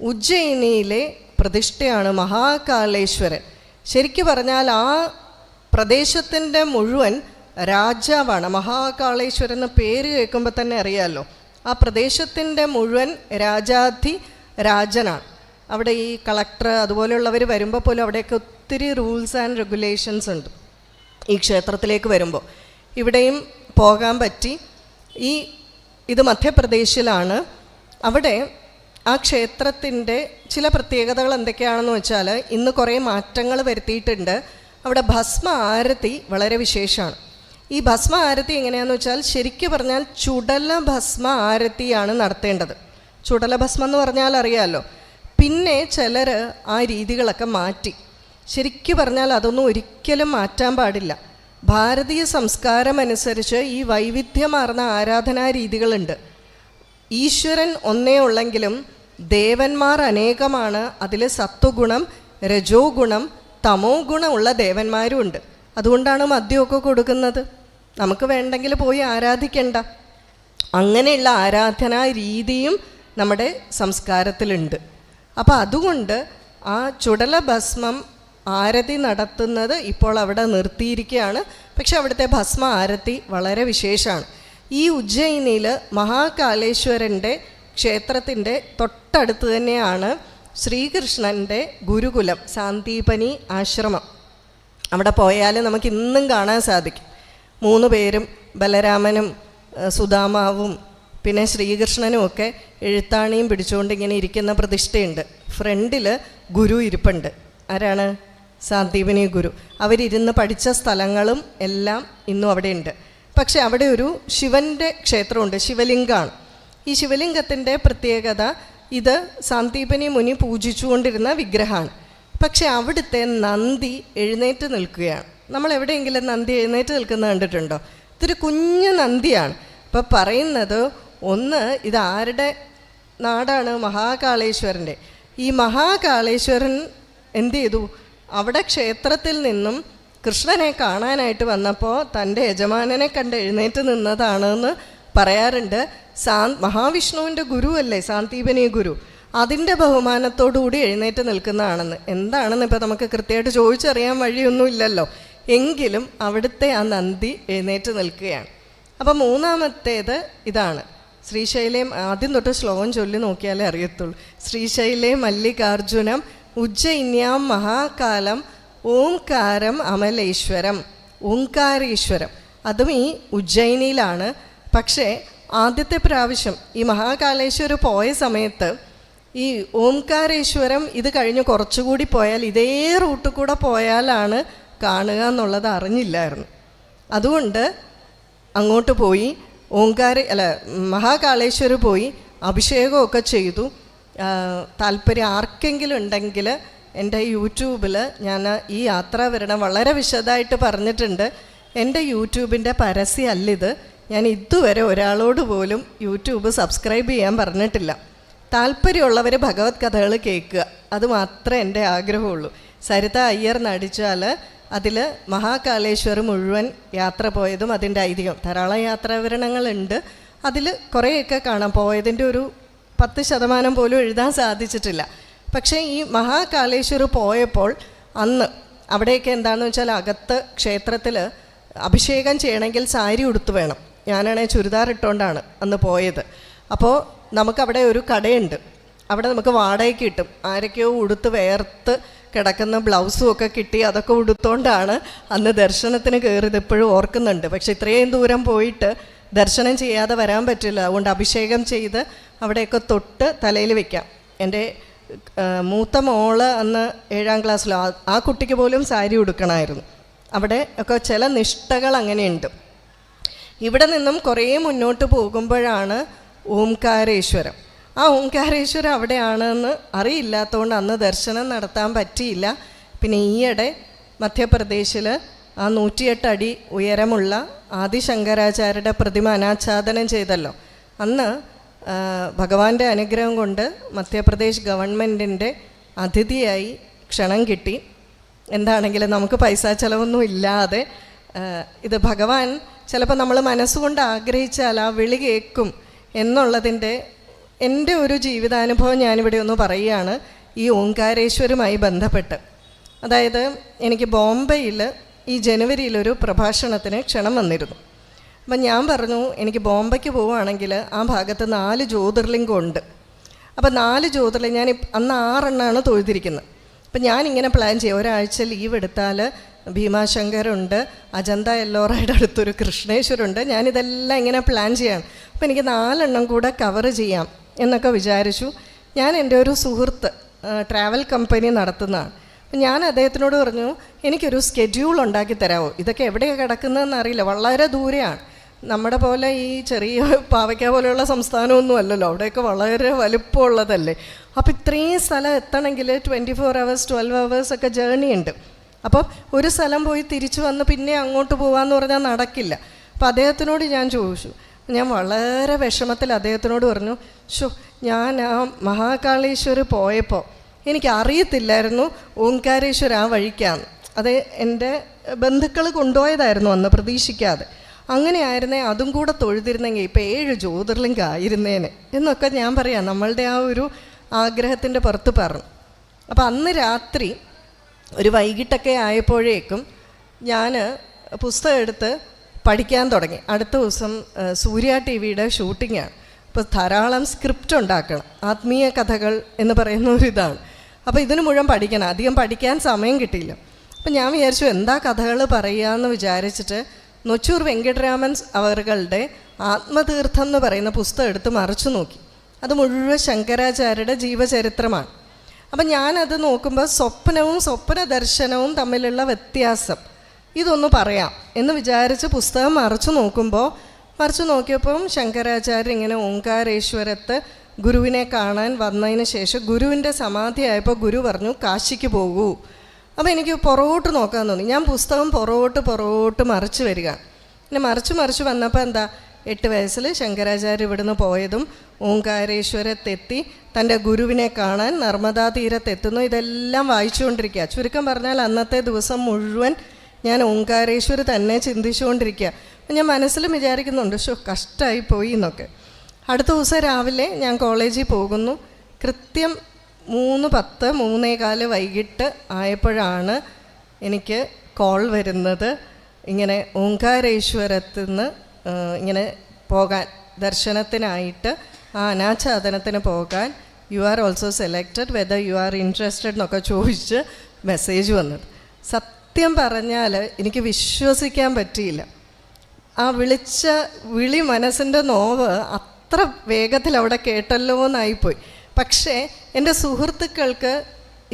S1: ഉജ്ജയിനിയിലെ പ്രതിഷ്ഠയാണ് മഹാകാളേശ്വരൻ. ശരിക്കു പറഞ്ഞാൽ ആ പ്രദേശത്തിൻ്റെ മുഴുവൻ രാജാവാണ്. മഹാകാളേശ്വരൻ എന്ന പേര് കേൾക്കുമ്പോൾ തന്നെ അറിയാമല്ലോ, ആ പ്രദേശത്തിൻ്റെ മുഴുവൻ രാജാധി രാജനാണ്. അവിടെ ഈ കളക്ടർ അതുപോലെയുള്ളവർ വരുമ്പോൾ പോലും അവിടെയൊക്കെ ഒത്തിരി റൂൾസ് ആൻഡ് റെഗുലേഷൻസ് ഉണ്ട്. ഈ ക്ഷേത്രത്തിലേക്ക് വരുമ്പോൾ ഇവിടെയും പോകാൻ പറ്റി. ഇത് മധ്യപ്രദേശിലാണ്. അവിടെ ആ ക്ഷേത്രത്തിൻ്റെ ചില പ്രത്യേകതകൾ എന്തൊക്കെയാണെന്ന് വെച്ചാൽ, ഇന്ന് കുറേ മാറ്റങ്ങൾ വരുത്തിയിട്ടുണ്ട്. അവിടെ ഭസ്മ ആരതി വളരെ വിശേഷമാണ്. ഈ ഭസ്മ ആരതി എങ്ങനെയാണെന്ന് വെച്ചാൽ, ശരിക്കും പറഞ്ഞാൽ ചുടല ഭസ്മ ആരതിയാണ് നടത്തേണ്ടത്. ചുടല ഭസ്മം എന്ന് പറഞ്ഞാൽ അറിയാമല്ലോ. പിന്നെ ചിലർ ആ രീതികളൊക്കെ മാറ്റി. ശരിക്കും പറഞ്ഞാൽ അതൊന്നും ഒരിക്കലും മാറ്റാൻ പാടില്ല. ഭാരതീയ സംസ്കാരം അനുസരിച്ച് ഈ വൈവിധ്യമാർന്ന ആരാധനാ രീതികളുണ്ട്. ഈശ്വരൻ ഒന്നേ ഉള്ളെങ്കിലും ദേവന്മാർ അനേകമാണ്. അതിൽ സത്വഗുണം, രജോ ഗുണം, തമോ ഗുണമുള്ള ദേവന്മാരും ഉണ്ട്. അതുകൊണ്ടാണ് മദ്യമൊക്കെ കൊടുക്കുന്നത്. നമുക്ക് വേണ്ടെങ്കിൽ പോയി ആരാധിക്കണ്ട. അങ്ങനെയുള്ള ആരാധനാ രീതിയും നമ്മുടെ സംസ്കാരത്തിലുണ്ട്. അപ്പോൾ അതുകൊണ്ട് ആ ചുടല ഭസ്മം ആരതി നടത്തുന്നത് ഇപ്പോൾ അവിടെ നിർത്തിയിരിക്കുകയാണ്. പക്ഷെ അവിടുത്തെ ഭസ്മ ആരതി വളരെ വിശേഷമാണ്. ഈ ഉജ്ജയിനിയിൽ മഹാകാളേശ്വരൻ്റെ ക്ഷേത്രത്തിൻ്റെ തൊട്ടടുത്ത് തന്നെയാണ് ശ്രീകൃഷ്ണൻ്റെ ഗുരുകുലം, സാന്ദീപനി ആശ്രമം. അവിടെ പോയാൽ നമുക്ക് ഇന്നും കാണാൻ സാധിക്കും. 3 പേരും, ബലരാമനും സുദാമാവും പിന്നെ ശ്രീകൃഷ്ണനും ഒക്കെ എഴുത്താണിയും പിടിച്ചുകൊണ്ട് ഇങ്ങനെ ഇരിക്കുന്ന പ്രതിഷ്ഠയുണ്ട്. ഫ്രണ്ടിൽ ഗുരു ഇരിപ്പുണ്ട്. ആരാണ്? സാന്ദീപനി ഗുരു. അവരിരുന്ന് പഠിച്ച സ്ഥലങ്ങളും എല്ലാം ഇന്നും അവിടെയുണ്ട്. പക്ഷെ അവിടെ ഒരു ശിവൻ്റെ ക്ഷേത്രമുണ്ട്, ശിവലിംഗമാണ്. ഈ ശിവലിംഗത്തിൻ്റെ പ്രത്യേകത, ഇത് സാന്ദീപനി മുനി പൂജിച്ചുകൊണ്ടിരുന്ന വിഗ്രഹമാണ്. പക്ഷെ അവിടുത്തെ നന്ദി എഴുന്നേറ്റ് നിൽക്കുകയാണ്. നമ്മൾ എവിടെയെങ്കിലും നന്ദി എഴുന്നേറ്റ് നിൽക്കുന്നത് കണ്ടിട്ടുണ്ടോ? ഇതൊരു കുഞ്ഞു നന്ദിയാണ്. അപ്പോൾ പറയുന്നത്, ഒന്ന്, ഇതാരുടെ നാടാണ്? മഹാകാളേശ്വരൻ്റെ. ഈ മഹാകാളേശ്വരൻ എന്ത് ചെയ്തു? അവിടെ ക്ഷേത്രത്തിൽ നിന്നും കൃഷ്ണനെ കാണാനായിട്ട് വന്നപ്പോൾ തൻ്റെ യജമാനനെ കണ്ട് എഴുന്നേറ്റ് നിന്നതാണെന്ന് പറയാറുണ്ട്. മഹാവിഷ്ണുവിൻ്റെ ഗുരുവല്ലേ സാന്ദീപനി ഗുരു, അതിൻ്റെ ബഹുമാനത്തോടുകൂടി എഴുന്നേറ്റ് നിൽക്കുന്നതാണെന്ന്. എന്താണെന്ന് ഇപ്പോൾ നമുക്ക് കൃത്യമായിട്ട് ചോദിച്ചറിയാൻ വഴിയൊന്നുമില്ലല്ലോ. എങ്കിലും അവിടുത്തെ ആ നന്ദി എഴുന്നേറ്റ് നിൽക്കുകയാണ്. അപ്പം 3ാമത്തേത് ഇതാണ്. ശ്രീശൈലം, ആദ്യം തൊട്ട് ശ്ലോകം ചൊല്ലി നോക്കിയാലേ അറിയത്തുള്ളൂ. ശ്രീശൈലേ മല്ലികാർജുനം ഉജ്ജയിന്യാം മഹാകാലം ഓംകാരം അമലേശ്വരം. ഓംകാരേശ്വരം അതും ഈ ഉജ്ജയിനിയിലാണ്. പക്ഷേ ആദ്യത്തെ പ്രാവശ്യം ഈ മഹാകാളേശ്വരം പോയ സമയത്ത് ഈ ഓംകാരേശ്വരം ഇത് കഴിഞ്ഞ് കുറച്ചുകൂടി പോയാൽ ഇതേ റൂട്ടിൽ കൂടെ പോയാലാണ് കാണുക എന്നുള്ളത് അറിഞ്ഞില്ലായിരുന്നു. അതുകൊണ്ട് അങ്ങോട്ട് പോയി മഹാകാളേശ്വരം പോയി അഭിഷേകമൊക്കെ ചെയ്തു. താല്പര്യം ആർക്കെങ്കിലും ഉണ്ടെങ്കിൽ എൻ്റെ യൂട്യൂബിൽ ഞാൻ ഈ യാത്രാവിവരണം വളരെ വിശദമായിട്ട് പറഞ്ഞിട്ടുണ്ട്. എൻ്റെ യൂട്യൂബിൻ്റെ പരസ്യമല്ലിത്. ഞാൻ ഇതുവരെ ഒരാളോട് പോലും യൂട്യൂബ് സബ്സ്ക്രൈബ് ചെയ്യാൻ പറഞ്ഞിട്ടില്ല. താല്പര്യമുള്ളവർ ഭഗവത് കഥകൾ കേൾക്കുക, അത് മാത്രമേ എൻ്റെ ആഗ്രഹമുള്ളൂ. സരിത അയ്യർ നടിച്ചാൽ അതിൽ മഹാകാളേശ്വരം മുഴുവൻ യാത്ര പോയതും അതിൻ്റെ ഐതിഹ്യം, ധാരാളം യാത്രാവിവരണങ്ങളുണ്ട്. അതിൽ കുറേയൊക്കെ കാണാം. പോയതിൻ്റെ ഒരു 10% പോലും എഴുതാൻ സാധിച്ചിട്ടില്ല. പക്ഷേ ഈ മഹാകാളേശ്വരം പോയപ്പോൾ അന്ന് അവിടെയൊക്കെ എന്താണെന്ന് വെച്ചാൽ, അകത്ത് ക്ഷേത്രത്തിൽ അഭിഷേകം ചെയ്യണമെങ്കിൽ സാരി ഉടുത്ത് വേണം. ഞാനാണെങ്കിൽ ചുരിദാർ ഇട്ടുകൊണ്ടാണ് അന്ന് പോയത്. അപ്പോൾ നമുക്കവിടെ ഒരു കടയുണ്ട്, അവിടെ നമുക്ക് വാടകയ്ക്ക് കിട്ടും. ആരൊക്കെയോ ഉടുത്ത് വേർത്ത് കിടക്കുന്ന ബ്ലൗസും ഒക്കെ കിട്ടി, അതൊക്കെ ഉടുത്തോണ്ടാണ് അന്ന് ദർശനത്തിന് കയറിയത്. ഇപ്പോഴും ഓർക്കുന്നുണ്ട്. പക്ഷെ ഇത്രയും ദൂരം പോയിട്ട് ദർശനം ചെയ്യാതെ വരാൻ പറ്റില്ല. അതുകൊണ്ട് അഭിഷേകം ചെയ്ത് അവിടെയൊക്കെ തൊട്ട് തലയിൽ വെക്കാം. എൻ്റെ മൂത്ത മോള് അന്ന് 7ാം ക്ലാസ്സിലോ, ആ കുട്ടിക്ക് പോലും സാരി ഉടുക്കണമായിരുന്നു. അവിടെ ഒക്കെ ചില നിഷ്ഠകൾ അങ്ങനെയുണ്ട്. ഇവിടെ നിന്നും കുറേ മുന്നോട്ട് പോകുമ്പോഴാണ് ഓംകാരേശ്വരം. ആ ഓംകാരേശ്വരം അവിടെയാണെന്ന് അറിയില്ലാത്തതുകൊണ്ട് അന്ന് ദർശനം നടത്താൻ പറ്റിയില്ല. പിന്നെ ഈയിടെ മധ്യപ്രദേശിൽ ആ 108 അടി ഉയരമുള്ള ആദിശങ്കരാചാര്യരുടെ പ്രതിമ അനാച്ഛാദനം ചെയ്തല്ലോ. അന്ന് ഭഗവാന്റെ അനുഗ്രഹം കൊണ്ട് മധ്യപ്രദേശ് ഗവൺമെൻറ്റിൻ്റെ അതിഥിയായി ക്ഷണം കിട്ടി. എന്താണെങ്കിലും നമുക്ക് പൈസ ചിലവൊന്നും ഇല്ലാതെ ഇത് ഭഗവാൻ ചിലപ്പോൾ നമ്മൾ മനസ്സുകൊണ്ട് ആഗ്രഹിച്ചാൽ ആ വിളി കേൾക്കും എന്നുള്ളതിൻ്റെ എൻ്റെ ഒരു ജീവിതാനുഭവം ഞാനിവിടെ ഒന്ന് പറയുകയാണ് ഈ ഓംകാരേശ്വരുമായി ബന്ധപ്പെട്ട്. അതായത് എനിക്ക് ബോംബെയിൽ ഈ ജനുവരിയിലൊരു പ്രഭാഷണത്തിന് ക്ഷണം വന്നിരുന്നു. അപ്പം ഞാൻ പറഞ്ഞു എനിക്ക് ബോംബെക്ക് പോവുകയാണെങ്കിൽ ആ ഭാഗത്ത് 4 ജ്യോതിർലിംഗം ഉണ്ട്. അപ്പം 4 ജ്യോതിർലിംഗം ഞാൻ അന്ന് 6 എണ്ണമാണ് തൊഴുതിരിക്കുന്നത്. അപ്പം ഞാനിങ്ങനെ പ്ലാൻ ചെയ്യും, ഒരാഴ്ച ലീവ് എടുത്താൽ ഭീമാശങ്കരുണ്ട്, അജന്ത എല്ലോറയുടെ അടുത്തൊരു കൃഷ്ണേശ്വരുണ്ട്, ഞാനിതെല്ലാം ഇങ്ങനെ പ്ലാൻ ചെയ്യാണ്. അപ്പം എനിക്ക് 4 എണ്ണം കൂടെ കവർ ചെയ്യാം എന്നൊക്കെ വിചാരിച്ചു. ഞാൻ എൻ്റെ ഒരു സുഹൃത്ത് ട്രാവൽ കമ്പനി നടത്തുന്നതാണ്. അപ്പം ഞാൻ അദ്ദേഹത്തിനോട് പറഞ്ഞു, എനിക്കൊരു സ്കെഡ്യൂൾ ഉണ്ടാക്കി തരാമോ? ഇതൊക്കെ എവിടെയാണ് കിടക്കുന്നതെന്ന് അറിയില്ല, വളരെ ദൂരെയാണ്. നമ്മുടെ പോലെ ഈ ചെറിയ പാവയ്ക്ക പോലെയുള്ള സംസ്ഥാനമൊന്നും അല്ലല്ലോ, അവിടെയൊക്കെ വളരെ വലുപ്പമുള്ളതല്ലേ. അപ്പോൾ ഇത്രയും സ്ഥലം എത്തണമെങ്കിൽ 24 hours 12 hours ഒക്കെ ജേർണി ഉണ്ട്. അപ്പം ഒരു സ്ഥലം പോയി തിരിച്ചു വന്ന് പിന്നെ അങ്ങോട്ട് പോകാമെന്ന് പറഞ്ഞാൽ നടക്കില്ല. അപ്പം അദ്ദേഹത്തിനോട് ഞാൻ ചോദിച്ചു. ഞാൻ വളരെ വിഷമത്തിൽ അദ്ദേഹത്തിനോട് പറഞ്ഞു, ഞാൻ ആ മഹാകാളേശ്വർ പോയപ്പോൾ എനിക്ക് അറിയത്തില്ലായിരുന്നു ഓംകാരേശ്വർ ആ വഴിക്കാണ്. അത് എൻ്റെ ബന്ധുക്കൾ കൊണ്ടുപോയതായിരുന്നു അന്ന് പ്രതീക്ഷിക്കാതെ. അങ്ങനെയായിരുന്നേ അതും കൂടെ തൊഴുതിരുന്നെങ്കിൽ ഇപ്പോൾ 7 ജ്യോതിർലിംഗം ആയിരുന്നേനെ എന്നൊക്കെ ഞാൻ പറയാം, നമ്മളുടെ ആ ഒരു ആഗ്രഹത്തിൻ്റെ പുറത്ത് പറഞ്ഞു. അപ്പം അന്ന് രാത്രി ഒരു വൈകിട്ടൊക്കെ ആയപ്പോഴേക്കും ഞാൻ പുസ്തകം എടുത്ത് പഠിക്കാൻ തുടങ്ങി. അടുത്ത ദിവസം സൂര്യ TV-യുടെ ഷൂട്ടിങ്ങാണ്. അപ്പോൾ ധാരാളം സ്ക്രിപ്റ്റ് ഉണ്ടാക്കണം, ആത്മീയ കഥകൾ എന്ന് പറയുന്ന ഒരിതാണ്. അപ്പോൾ ഇതിന് മുഴുവൻ പഠിക്കണം, അധികം പഠിക്കാൻ സമയം കിട്ടിയില്ല. അപ്പം ഞാൻ വിചാരിച്ചു എന്താ കഥകൾ പറയുകയെന്ന് വിചാരിച്ചിട്ട് നൊച്ചൂർ വെങ്കട്ടരാമൻ അവരുടെ ആത്മതീർത്ഥം എന്ന് പറയുന്ന പുസ്തകം എടുത്ത് മറിച്ചു നോക്കി. അത് മുഴുവൻ ശങ്കരാചാര്യരുടെ ജീവചരിത്രമാണ്. അപ്പം ഞാനത് നോക്കുമ്പോൾ സ്വപ്നവും സ്വപ്ന ദർശനവും തമ്മിലുള്ള വ്യത്യാസം ഇതൊന്ന് പറയാം എന്ന് വിചാരിച്ച് പുസ്തകം മറിച്ചു നോക്കിയപ്പം ശങ്കരാചാര്യർ ഇങ്ങനെ ഓംകാരേശ്വരത്ത് ഗുരുവിനെ കാണാൻ വന്നതിന് ശേഷം ഗുരുവിൻ്റെ സമാധിയായപ്പോൾ ഗുരു പറഞ്ഞു കാശിക്ക് പോകൂ. അപ്പോൾ എനിക്ക് പുറകോട്ട് നോക്കാൻ തോന്നി. ഞാൻ പുസ്തകം പുറകോട്ട് മറിച്ച് വരിക. പിന്നെ മറിച്ച് വന്നപ്പോൾ എന്താ, 8 വയസ്സിൽ ശങ്കരാചാര്യ ഇവിടുന്ന് പോയതും ഓംകാരേശ്വരത്തെത്തി തൻ്റെ ഗുരുവിനെ കാണാൻ നർമ്മദാ തീരത്തെത്തുന്നു. ഇതെല്ലാം വായിച്ചുകൊണ്ടിരിക്കുക. ചുരുക്കം പറഞ്ഞാൽ അന്നത്തെ ദിവസം മുഴുവൻ ഞാൻ ഓംകാരേശ്വർ തന്നെ ചിന്തിച്ചുകൊണ്ടിരിക്കുക. ഞാൻ മനസ്സിലും വിചാരിക്കുന്നുണ്ട് കഷ്ടമായി പോയി എന്നൊക്കെ. അടുത്ത ദിവസം രാവിലെ ഞാൻ കോളേജിൽ പോകുന്നു. കൃത്യം 3:10 3:15 വൈകിട്ട് ആയപ്പോഴാണ് എനിക്ക് കോൾ വരുന്നത്. ഇങ്ങനെ ഓംകാരേശ്വരത്തിൽ നിന്ന് ഇങ്ങനെ പോകാൻ ദർശനത്തിനായിട്ട് ആ അനാച്ഛാദനത്തിന് പോകാൻ you are also selected whether you are interested എന്നൊക്കെ ചോദിച്ച് മെസ്സേജ് വന്നത്. സത്യം പറഞ്ഞാൽ എനിക്ക് വിശ്വസിക്കാൻ പറ്റിയില്ല. ആ വിളിച്ച വിളി മനസ്സിൻ്റെ നോവ് അത്ര വേഗത്തിൽ അവിടെ കേട്ടല്ലോ എന്നായിപ്പോയി. പക്ഷേ എൻ്റെ സുഹൃത്തുക്കൾക്ക്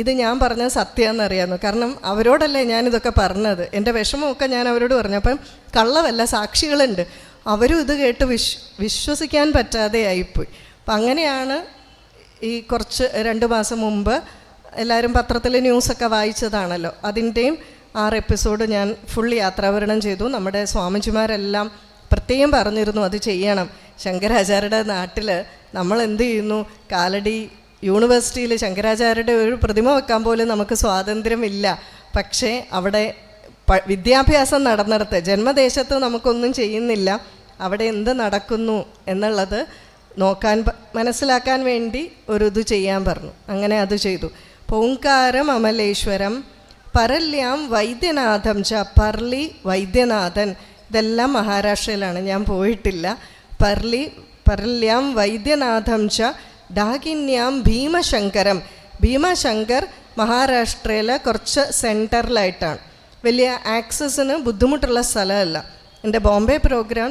S1: ഇത് ഞാൻ പറഞ്ഞ സത്യമെന്നറിയാമെന്നു. കാരണം അവരോടല്ലേ ഞാനിതൊക്കെ പറഞ്ഞത്. എൻ്റെ വിഷമമൊക്കെ ഞാൻ അവരോട് പറഞ്ഞു. അപ്പം കള്ളവല്ല, സാക്ഷികളുണ്ട്. അവരും ഇത് കേട്ട് വിശ്വസിക്കാൻ പറ്റാതെ ആയിപ്പോയി. അപ്പം അങ്ങനെയാണ് ഈ കുറച്ച് 2 മാസം മുമ്പ് എല്ലാവരും പത്രത്തിൽ ന്യൂസൊക്കെ വായിച്ചതാണല്ലോ, അതിൻ്റെയും 6 എപ്പിസോഡ് ഞാൻ ഫുൾ യാത്രാവരണം ചെയ്തു. നമ്മുടെ സ്വാമിജിമാരെല്ലാം പ്രത്യേകം പറഞ്ഞിരുന്നു അത് ചെയ്യണം. ശങ്കരാചാര്യരുടെ നാട്ടിൽ നമ്മൾ എന്ത് ചെയ്യുന്നു, കാലടി യൂണിവേഴ്സിറ്റിയിൽ ശങ്കരാചാര്യരുടെ ഒരു പ്രതിമ വെക്കാൻ പോലും നമുക്ക് സ്വാതന്ത്ര്യമില്ല. പക്ഷേ അവിടെ വിദ്യാഭ്യാസം നടന്നിടത്ത് ജന്മദേശത്ത് നമുക്കൊന്നും ചെയ്യുന്നില്ല, അവിടെ എന്ത് നടക്കുന്നു എന്നുള്ളത് മനസ്സിലാക്കാൻ വേണ്ടി ഒരു ഇത് ചെയ്യാൻ പറഞ്ഞു. അങ്ങനെ അത് ചെയ്തു. ഓംകാരം അമലേശ്വരം പരല്യാം വൈദ്യനാഥം ച പർലി വൈദ്യനാഥൻ ഇതെല്ലാം മഹാരാഷ്ട്രയിലാണ്, ഞാൻ പോയിട്ടില്ല. പർല്യാം വൈദ്യനാഥം ച ഡാകിന്യാം ഭീമശങ്കരം. ഭീമശങ്കർ മഹാരാഷ്ട്രയിലെ കുറച്ച് സെൻറ്ററിലായിട്ടാണ്, വലിയ ആക്സസിന് ബുദ്ധിമുട്ടുള്ള സ്ഥലമല്ല. എൻ്റെ ബോംബെ പ്രോഗ്രാം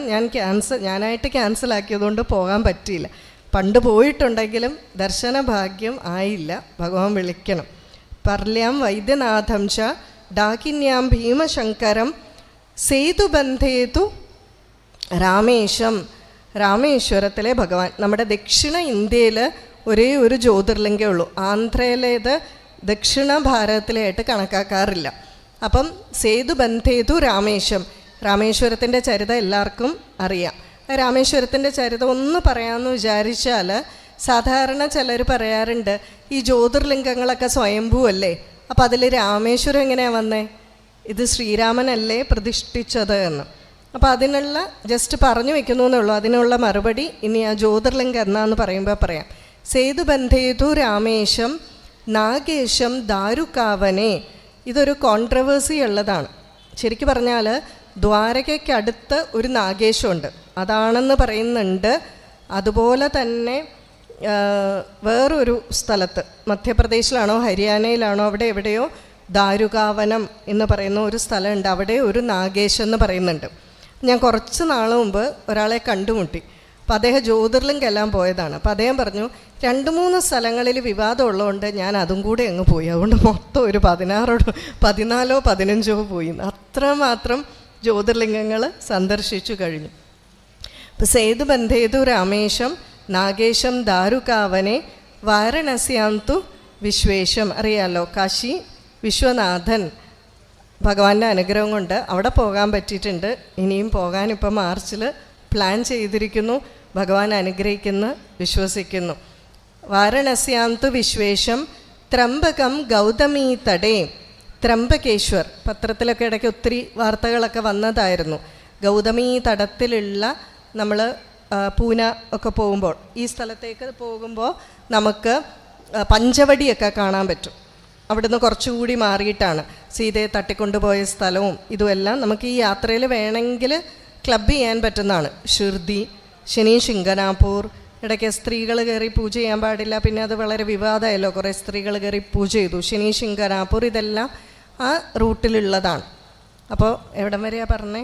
S1: ഞാനായിട്ട് ക്യാൻസലാക്കിയതുകൊണ്ട് പോകാൻ പറ്റിയില്ല. പണ്ട് പോയിട്ടുണ്ടെങ്കിലും ദർശന ഭാഗ്യം ആയില്ല, ഭഗവാൻ വിളിക്കണം. പർല്യാം വൈദ്യനാഥം ച ഡാകിന്യാം ഭീമശങ്കരം സേതുബന്ധേതു രാമേശം. രാമേശ്വരത്തിലെ ഭഗവാൻ. നമ്മുടെ ദക്ഷിണ ഇന്ത്യയിൽ ഒരേ ഒരു ജ്യോതിർലിംഗമേ ഉള്ളൂ, ആന്ധ്രയിലേത് ദക്ഷിണ ഭാരതത്തിലായിട്ട് കണക്കാക്കാറില്ല. അപ്പം സേതുബന്ധേതു രാമേശം. രാമേശ്വരത്തിൻ്റെ ചരിത എല്ലാവർക്കും അറിയാം. രാമേശ്വരത്തിൻ്റെ ചരിതം ഒന്ന് പറയാമെന്ന് വിചാരിച്ചാൽ, സാധാരണ ചിലർ പറയാറുണ്ട് ഈ ജ്യോതിർലിംഗങ്ങളൊക്കെ സ്വയംഭൂ അല്ലേ, അപ്പം അതിൽ രാമേശ്വരം എങ്ങനെയാണ് വന്നേ, ഇത് ശ്രീരാമനല്ലേ പ്രതിഷ്ഠിച്ചത് എന്ന്. അപ്പോൾ അതിനുള്ള ജസ്റ്റ് പറഞ്ഞു വെക്കുന്നു എന്നുള്ളൂ. അതിനുള്ള മറുപടി ഇനി ആ ജ്യോതിർലിംഗം എന്നാന്ന് പറയുമ്പോൾ പറയാം. സേതുബന്ധേതു രാമേശം നാഗേശം ദാരുകാവനെ. ഇതൊരു കോൺട്രവേഴ്സി ഉള്ളതാണ്. ശരിക്കും പറഞ്ഞാൽ ദ്വാരകയ്ക്കടുത്ത് ഒരു നാഗേശമുണ്ട്, അതാണെന്ന് പറയുന്നുണ്ട്. അതുപോലെ തന്നെ വേറൊരു സ്ഥലത്ത് മധ്യപ്രദേശിലാണോ ഹരിയാനയിലാണോ അവിടെ എവിടെയോ ദാരുകാവനം എന്ന് പറയുന്ന ഒരു സ്ഥലമുണ്ട്, അവിടെ ഒരു നാഗേശ് എന്ന് പറയുന്നുണ്ട്. ഞാൻ കുറച്ച് നാൾ മുമ്പ് ഒരാളെ കണ്ടുമുട്ടി. അപ്പോൾ അദ്ദേഹം ജ്യോതിർലിംഗെല്ലാം പോയതാണ്. അപ്പോൾ അദ്ദേഹം പറഞ്ഞു 2-3 സ്ഥലങ്ങളിൽ വിവാദം ഉള്ളതുകൊണ്ട് ഞാൻ അതും കൂടെ അങ്ങ് പോയി, അതുകൊണ്ട് മൊത്തം ഒരു 14 15 പോയി. അത്രമാത്രം ജ്യോതിർലിംഗങ്ങൾ സന്ദർശിച്ചു കഴിഞ്ഞു. അപ്പോൾ സേതുബന്ധേതു രാമേശം നാഗേശം ദാരുകാവനെ വാരണസ്യാന്തു വിശ്വേശം. അറിയാലോ, കാശി വിശ്വനാഥൻ. ഭഗവാന്റെ അനുഗ്രഹം കൊണ്ട് അവിടെ പോകാൻ പറ്റിയിട്ടുണ്ട്. ഇനിയും പോകാൻ ഇപ്പം മാർച്ചിൽ പ്ലാൻ ചെയ്തിരിക്കുന്നു. ഭഗവാൻ അനുഗ്രഹിക്കുന്നു, വിശ്വസിക്കുന്നു. വാരണസ്യാന്തു വിശ്വേശം ത്രംബകം ഗൗതമീ തടേ. ത്രംബകേശ്വർ പത്രത്തിലൊക്കെ ഇടയ്ക്ക് ഒത്തിരി വാർത്തകളൊക്കെ വന്നതായിരുന്നു. ഗൗതമീ തടത്തിലുള്ള നമ്മൾ പൂന ഒക്കെ പോകുമ്പോൾ, ഈ സ്ഥലത്തേക്ക് പോകുമ്പോൾ നമുക്ക് പഞ്ചവടിയൊക്കെ കാണാൻ പറ്റും. അവിടുന്ന് കുറച്ചുകൂടി മാറിയിട്ടാണ് സീതയെ തട്ടിക്കൊണ്ടുപോയ സ്ഥലവും ഇതുമെല്ലാം നമുക്ക് ഈ യാത്രയിൽ വേണമെങ്കിൽ ക്ലബ് ചെയ്യാൻ പറ്റുന്നതാണ്. ഷിർദി, ശനി ശിങ്കനാപൂർ, ഇടയ്ക്ക് സ്ത്രീകൾ കയറി പൂജ ചെയ്യാൻ പാടില്ല, പിന്നെ അത് വളരെ വിവാദമായല്ലോ, കുറേ സ്ത്രീകൾ കയറി പൂജ ചെയ്തു. ശനി ശിങ്കനാപൂർ ഇതെല്ലാം ആ റൂട്ടിലുള്ളതാണ്. അപ്പോൾ എവിടം വരെയാണ് പറഞ്ഞേ?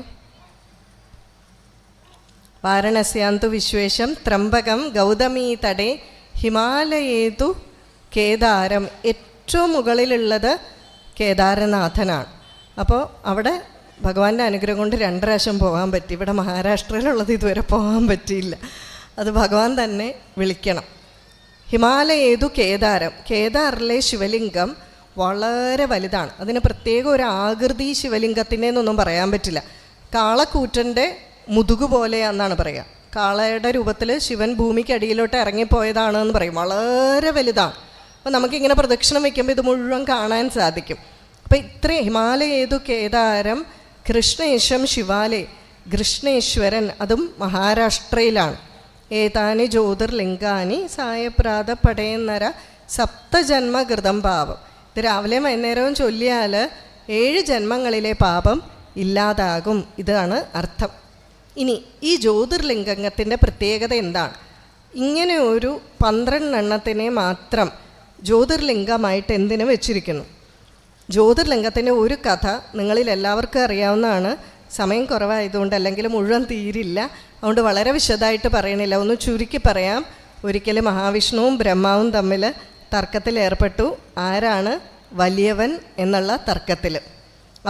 S1: വാരണസ്യാന്തു വിശ്വേശം ത്രംബകം ഗൗതമീ തടേ ഹിമാലയേതു കേദാരം. ഏറ്റവും മുകളിലുള്ളത് കേദാരനാഥനാണ്. അപ്പോൾ അവിടെ ഭഗവാന്റെ അനുഗ്രഹം കൊണ്ട് 2 പ്രാവശ്യം പോകാൻ പറ്റി. ഇവിടെ മഹാരാഷ്ട്രയിലുള്ളത് ഇതുവരെ പോകാൻ പറ്റിയില്ല. അത് ഭഗവാൻ തന്നെ വിളിക്കണം. ഹിമാലയേതു കേദാരം. കേദാറിലെ ശിവലിംഗം വളരെ വലുതാണ്. അതിന് പ്രത്യേക ഒരു ആകൃതി ശിവലിംഗത്തിനേന്നൊന്നും പറയാൻ പറ്റില്ല. കാളക്കൂറ്റൻ്റെ മുതുകു പോലെയാണെന്നാണ് പറയുക. കാളയുടെ രൂപത്തിൽ ശിവൻ ഭൂമിക്കടിയിലോട്ട് ഇറങ്ങിപ്പോയതാണെന്ന് പറയും. വളരെ വലുതാണ്. അപ്പോൾ നമുക്കിങ്ങനെ പ്രദക്ഷിണം വയ്ക്കുമ്പോൾ ഇത് മുഴുവൻ കാണാൻ സാധിക്കും. അപ്പോൾ ഇത്രയും ഹിമാലയേതു കേദാരം കൃഷ്ണേശം ശിവാലേ. കൃഷ്ണേശ്വരൻ, അതും മഹാരാഷ്ട്രയിലാണ്. ഏതാനി ജ്യോതിർലിംഗാനി സായപ്രാത പടേന്നര സപ്തജന്മകൃതം പാപം. ഇത് രാവിലെയും വൈകുന്നേരവും ചൊല്ലിയാൽ 7 ജന്മങ്ങളിലെ പാപം ഇല്ലാതാകും. ഇതാണ് അർത്ഥം. ഇനി ഈ ജ്യോതിർലിംഗത്തിൻ്റെ പ്രത്യേകത എന്താണ്? ഇങ്ങനെ ഒരു 12 എണ്ണത്തിനെ മാത്രം ജ്യോതിർലിംഗമായിട്ട് എന്തിനു വെച്ചിരിക്കുന്നു? ജ്യോതിർലിംഗത്തിൻ്റെ ഒരു കഥ നിങ്ങളിൽ എല്ലാവർക്കും അറിയാവുന്നതാണ്. സമയം കുറവായതുകൊണ്ട് അല്ലെങ്കിൽ മുഴുവൻ തീരില്ല, അതുകൊണ്ട് വളരെ വിശദമായിട്ട് പറയണില്ല, ഒന്ന് ചുരുക്കി പറയാം. ഒരിക്കൽ മഹാവിഷ്ണുവും ബ്രഹ്മാവും തമ്മിൽ തർക്കത്തിൽ ഏർപ്പെട്ടു. ആരാണ് വലിയവൻ എന്നുള്ള തർക്കത്തിൽ.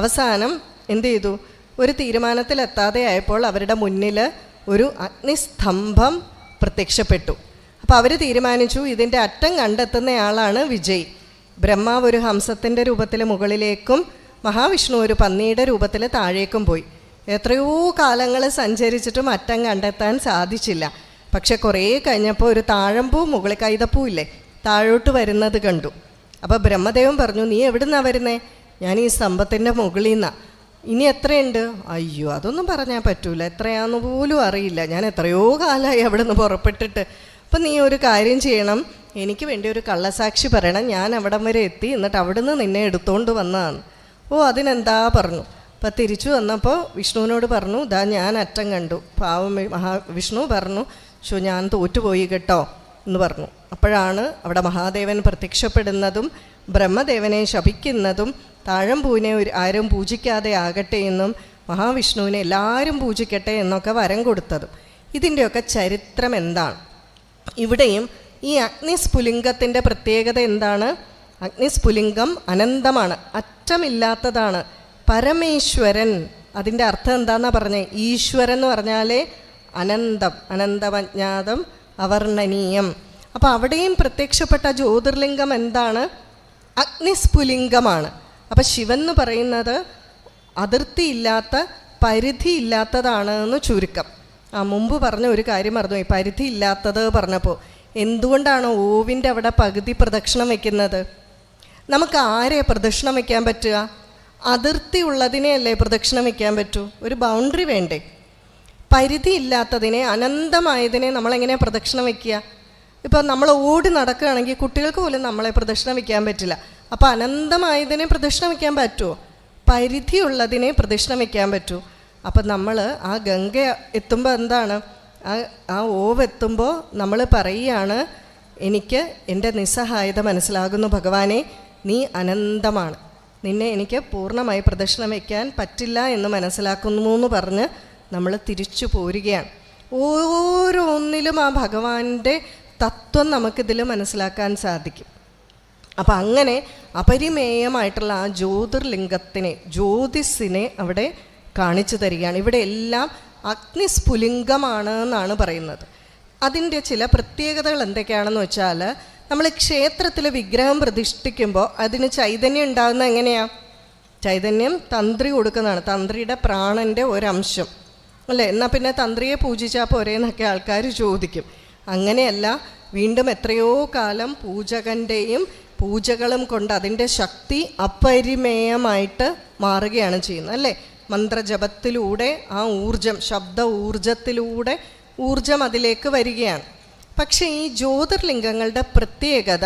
S1: അവസാനം എന്തു ചെയ്തു? ഒരു തീരുമാനത്തിലെത്താതെ ആയപ്പോൾ അവരുടെ മുന്നിൽ ഒരു അഗ്നിസ്തംഭം പ്രത്യക്ഷപ്പെട്ടു. അപ്പോൾ അവർ തീരുമാനിച്ചു ഇതിൻ്റെ അറ്റം കണ്ടെത്തുന്നയാളാണ് വിജയ്. ബ്രഹ്മാവ് ഒരു ഹംസത്തിൻ്റെ രൂപത്തിൽ മുകളിലേക്കും മഹാവിഷ്ണു ഒരു പന്നിയുടെ രൂപത്തിൽ താഴേക്കും പോയി. എത്രയോ കാലങ്ങൾ സഞ്ചരിച്ചിട്ടും അറ്റം കണ്ടെത്താൻ സാധിച്ചില്ല. പക്ഷെ കുറേ കഴിഞ്ഞപ്പോൾ ഒരു താഴമ്പൂ, മുകളിൽ കൈതപ്പൂ ഇല്ലേ, താഴോട്ട് വരുന്നത് കണ്ടു. അപ്പോൾ ബ്രഹ്മദേവൻ പറഞ്ഞു, നീ എവിടുന്നാണ് വരുന്നേ? ഞാൻ ഈ സ്തംഭത്തിൻ്റെ മുകളിൽ നിന്നാണ്. ഇനി എത്രയുണ്ട്? അയ്യോ, അതൊന്നും പറഞ്ഞാൽ പറ്റൂല, എത്രയാണെന്ന് പോലും അറിയില്ല, ഞാൻ എത്രയോ കാലമായി അവിടെ നിന്ന് പുറപ്പെട്ടിട്ട്. അപ്പം നീ ഒരു കാര്യം ചെയ്യണം, എനിക്ക് വേണ്ടി ഒരു കള്ളസാക്ഷി പറയണം, ഞാൻ അവിടം വരെ എത്തി, എന്നിട്ട് അവിടുന്ന് നിന്നെ എടുത്തുകൊണ്ട് വന്നതാണ്. ഓ, അതിനെന്താ പറഞ്ഞു. അപ്പം തിരിച്ചു വന്നപ്പോൾ വിഷ്ണുവിനോട് പറഞ്ഞു, ഇതാ ഞാൻ അറ്റം കണ്ടു. പാവം വിഷ്ണു പറഞ്ഞു, ഞാൻ തോറ്റുപോയി കേട്ടോ എന്ന് പറഞ്ഞു. അപ്പോഴാണ് അവിടെ മഹാദേവൻ പ്രത്യക്ഷപ്പെടുന്നതും ബ്രഹ്മദേവനെ ശപിക്കുന്നതും താഴമ്പൂവിനെ ആരും പൂജിക്കാതെ ആകട്ടെ എന്നും മഹാവിഷ്ണുവിനെ എല്ലാവരും പൂജിക്കട്ടെ എന്നൊക്കെ വരം കൊടുത്തതും. ഇതിൻ്റെയൊക്കെ ചരിത്രം എന്താണ്? ഇവിടെയും ഈ അഗ്നിസ്ഫുലിംഗത്തിൻ്റെ പ്രത്യേകത എന്താണ്? അഗ്നിസ്ഫുലിംഗം അനന്തമാണ്, അറ്റമില്ലാത്തതാണ്. പരമേശ്വരൻ, അതിൻ്റെ അർത്ഥം എന്താണെന്നാണ് പറഞ്ഞത്? ഈശ്വരൻ എന്ന് പറഞ്ഞാൽ അനന്തം, അനന്തമജ്ഞാതം അവർണ്ണനീയം. അപ്പോൾ അവിടെയും പ്രത്യക്ഷപ്പെട്ട ജ്യോതിർലിംഗം എന്താണ്? അഗ്നിസ്ഫുലിംഗമാണ്. അപ്പം ശിവൻ എന്ന് പറയുന്നത് അതിർത്തിയില്ലാത്ത, പരിധിയില്ലാത്തതാണ് എന്ന് ചുരുക്കം. മുമ്പ് പറഞ്ഞ ഒരു കാര്യം മറന്നു, ഈ പരിധി ഇല്ലാത്തത് പറഞ്ഞപ്പോൾ. എന്തുകൊണ്ടാണ് ഓവിൻ്റെ അവിടെ പകുതി പ്രദക്ഷിണം വയ്ക്കുന്നത്? നമുക്ക് ആരെ പ്രദക്ഷിണം വയ്ക്കാൻ പറ്റുക? അതിർത്തി ഉള്ളതിനെയല്ലേ പ്രദക്ഷിണം വയ്ക്കാൻ പറ്റൂ? ഒരു ബൗണ്ടറി വേണ്ടേ? പരിധി ഇല്ലാത്തതിനെ, അനന്തമായതിനെ നമ്മളെങ്ങനെയാണ് പ്രദക്ഷിണം വയ്ക്കുക? ഇപ്പോൾ നമ്മൾ ഓടി നടക്കുകയാണെങ്കിൽ കുട്ടികൾക്ക് പോലും നമ്മളെ പ്രദക്ഷിണം വയ്ക്കാൻ പറ്റില്ല. അപ്പോൾ അനന്തമായതിനെ പ്രദക്ഷിണം വയ്ക്കാൻ പറ്റുമോ? പരിധിയുള്ളതിനെ പ്രദക്ഷിണം വയ്ക്കാൻ പറ്റൂ. അപ്പം നമ്മൾ ആ ഗംഗ എത്തുമ്പോൾ എന്താണ്, ആ ഓവ് എത്തുമ്പോൾ നമ്മൾ പറയുകയാണ്, എനിക്ക് എൻ്റെ നിസ്സഹായത മനസ്സിലാകുന്നു ഭഗവാനെ, നീ അനന്തമാണ്, നിന്നെ എനിക്ക് പൂർണ്ണമായി പ്രദക്ഷിണം വയ്ക്കാൻ പറ്റില്ല എന്ന് മനസ്സിലാക്കുന്നു എന്ന് പറഞ്ഞ് നമ്മൾ തിരിച്ചു പോരുകയാണ്. ഓരോന്നിലും ആ ഭഗവാന്റെ തത്വം നമുക്കിതിൽ മനസ്സിലാക്കാൻ സാധിക്കും. അപ്പം അങ്ങനെ അപരിമേയമായിട്ടുള്ള ആ ജ്യോതിർലിംഗത്തിനെ, ജ്യോതിസിനെ അവിടെ കാണിച്ചു തരികയാണ്. ഇവിടെ എല്ലാം അഗ്നിസ്ഫുലിംഗമാണ് എന്നാണ് പറയുന്നത്. അതിൻ്റെ ചില പ്രത്യേകതകൾ എന്തൊക്കെയാണെന്ന് വെച്ചാൽ, നമ്മൾ ക്ഷേത്രത്തിൽ വിഗ്രഹം പ്രതിഷ്ഠിക്കുമ്പോൾ അതിന് ചൈതന്യം ഉണ്ടാകുന്നത് എങ്ങനെയാണ്? ചൈതന്യം തന്ത്രി കൊടുക്കുന്നതാണ്, തന്ത്രിയുടെ പ്രാണൻ്റെ ഒരംശം അല്ലേ. എന്നാൽ പിന്നെ തന്ത്രിയെ പൂജിച്ചാൽ പോരെ എന്നൊക്കെ ആൾക്കാർ ചോദിക്കും. അങ്ങനെയല്ല, വീണ്ടും എത്രയോ കാലം പൂജകൻ്റെയും പൂജകളും കൊണ്ട് അതിൻ്റെ ശക്തി അപരിമേയമായിട്ട് മാറുകയാണ് ചെയ്യുന്നത് അല്ലേ. മന്ത്രജപത്തിലൂടെ ആ ഊർജം, ശബ്ദ ഊർജത്തിലൂടെ ഊർജം അതിലേക്ക് വരികയാണ്. പക്ഷേ ഈ ജ്യോതിർലിംഗങ്ങളുടെ പ്രത്യേകത,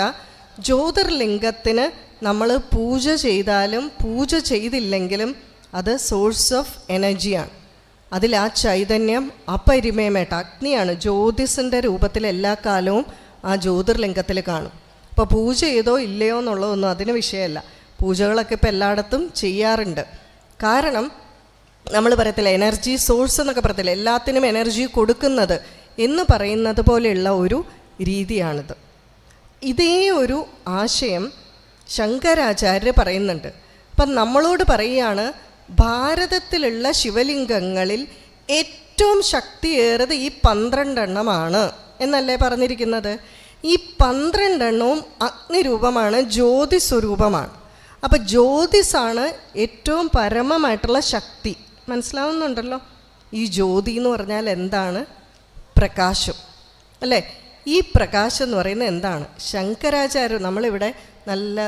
S1: ജ്യോതിർലിംഗത്തിന് നമ്മൾ പൂജ ചെയ്താലും പൂജ ചെയ്തില്ലെങ്കിലും അത് സോഴ്സ് ഓഫ് എനർജിയാണ്. അതിൽ ആ ചൈതന്യം അപരിമേയമായിട്ട് അഗ്നിയാണ്, ജ്യോതിസിൻ്റെ രൂപത്തിൽ എല്ലാ കാലവും ആ ജ്യോതിർലിംഗത്തിൽ കാണും. അപ്പോൾ പൂജ ചെയ്തോ ഇല്ലയോ എന്നുള്ളതൊന്നും അതിന് വിഷയമല്ല. പൂജകളൊക്കെ ഇപ്പോൾ എല്ലായിടത്തും ചെയ്യാറുണ്ട്. കാരണം നമ്മൾ പറയത്തില്ല, എനർജി സോഴ്സ് എന്നൊക്കെ പറയത്തില്ല, എല്ലാത്തിനും എനർജി കൊടുക്കുന്നത് എന്ന് പറയുന്നത് പോലെയുള്ള ഒരു രീതിയാണിത്. ഇതേ ഒരു ആശയം ശങ്കരാചാര്യർ പറയുന്നുണ്ട്. അപ്പം നമ്മളോട് പറയുകയാണ്, ഭാരതത്തിലുള്ള ശിവലിംഗങ്ങളിൽ ഏറ്റവും ശക്തിയേറിയത് ഈ 12 എണ്ണമാണ് എന്നല്ലേ പറഞ്ഞിരിക്കുന്നത്. ഈ 12 എണ്ണവും അഗ്നിരൂപമാണ്, ജ്യോതി സ്വരൂപമാണ്. അപ്പം ജ്യോതിസാണ് ഏറ്റവും പരമമായിട്ടുള്ള ശക്തി. മനസ്സിലാവുന്നുണ്ടല്ലോ? ഈ ജ്യോതി എന്ന് പറഞ്ഞാൽ എന്താണ്? പ്രകാശം അല്ലേ. ഈ പ്രകാശം എന്ന് പറയുന്നത് എന്താണ്? ശങ്കരാചാര്യ നമ്മളിവിടെ നല്ല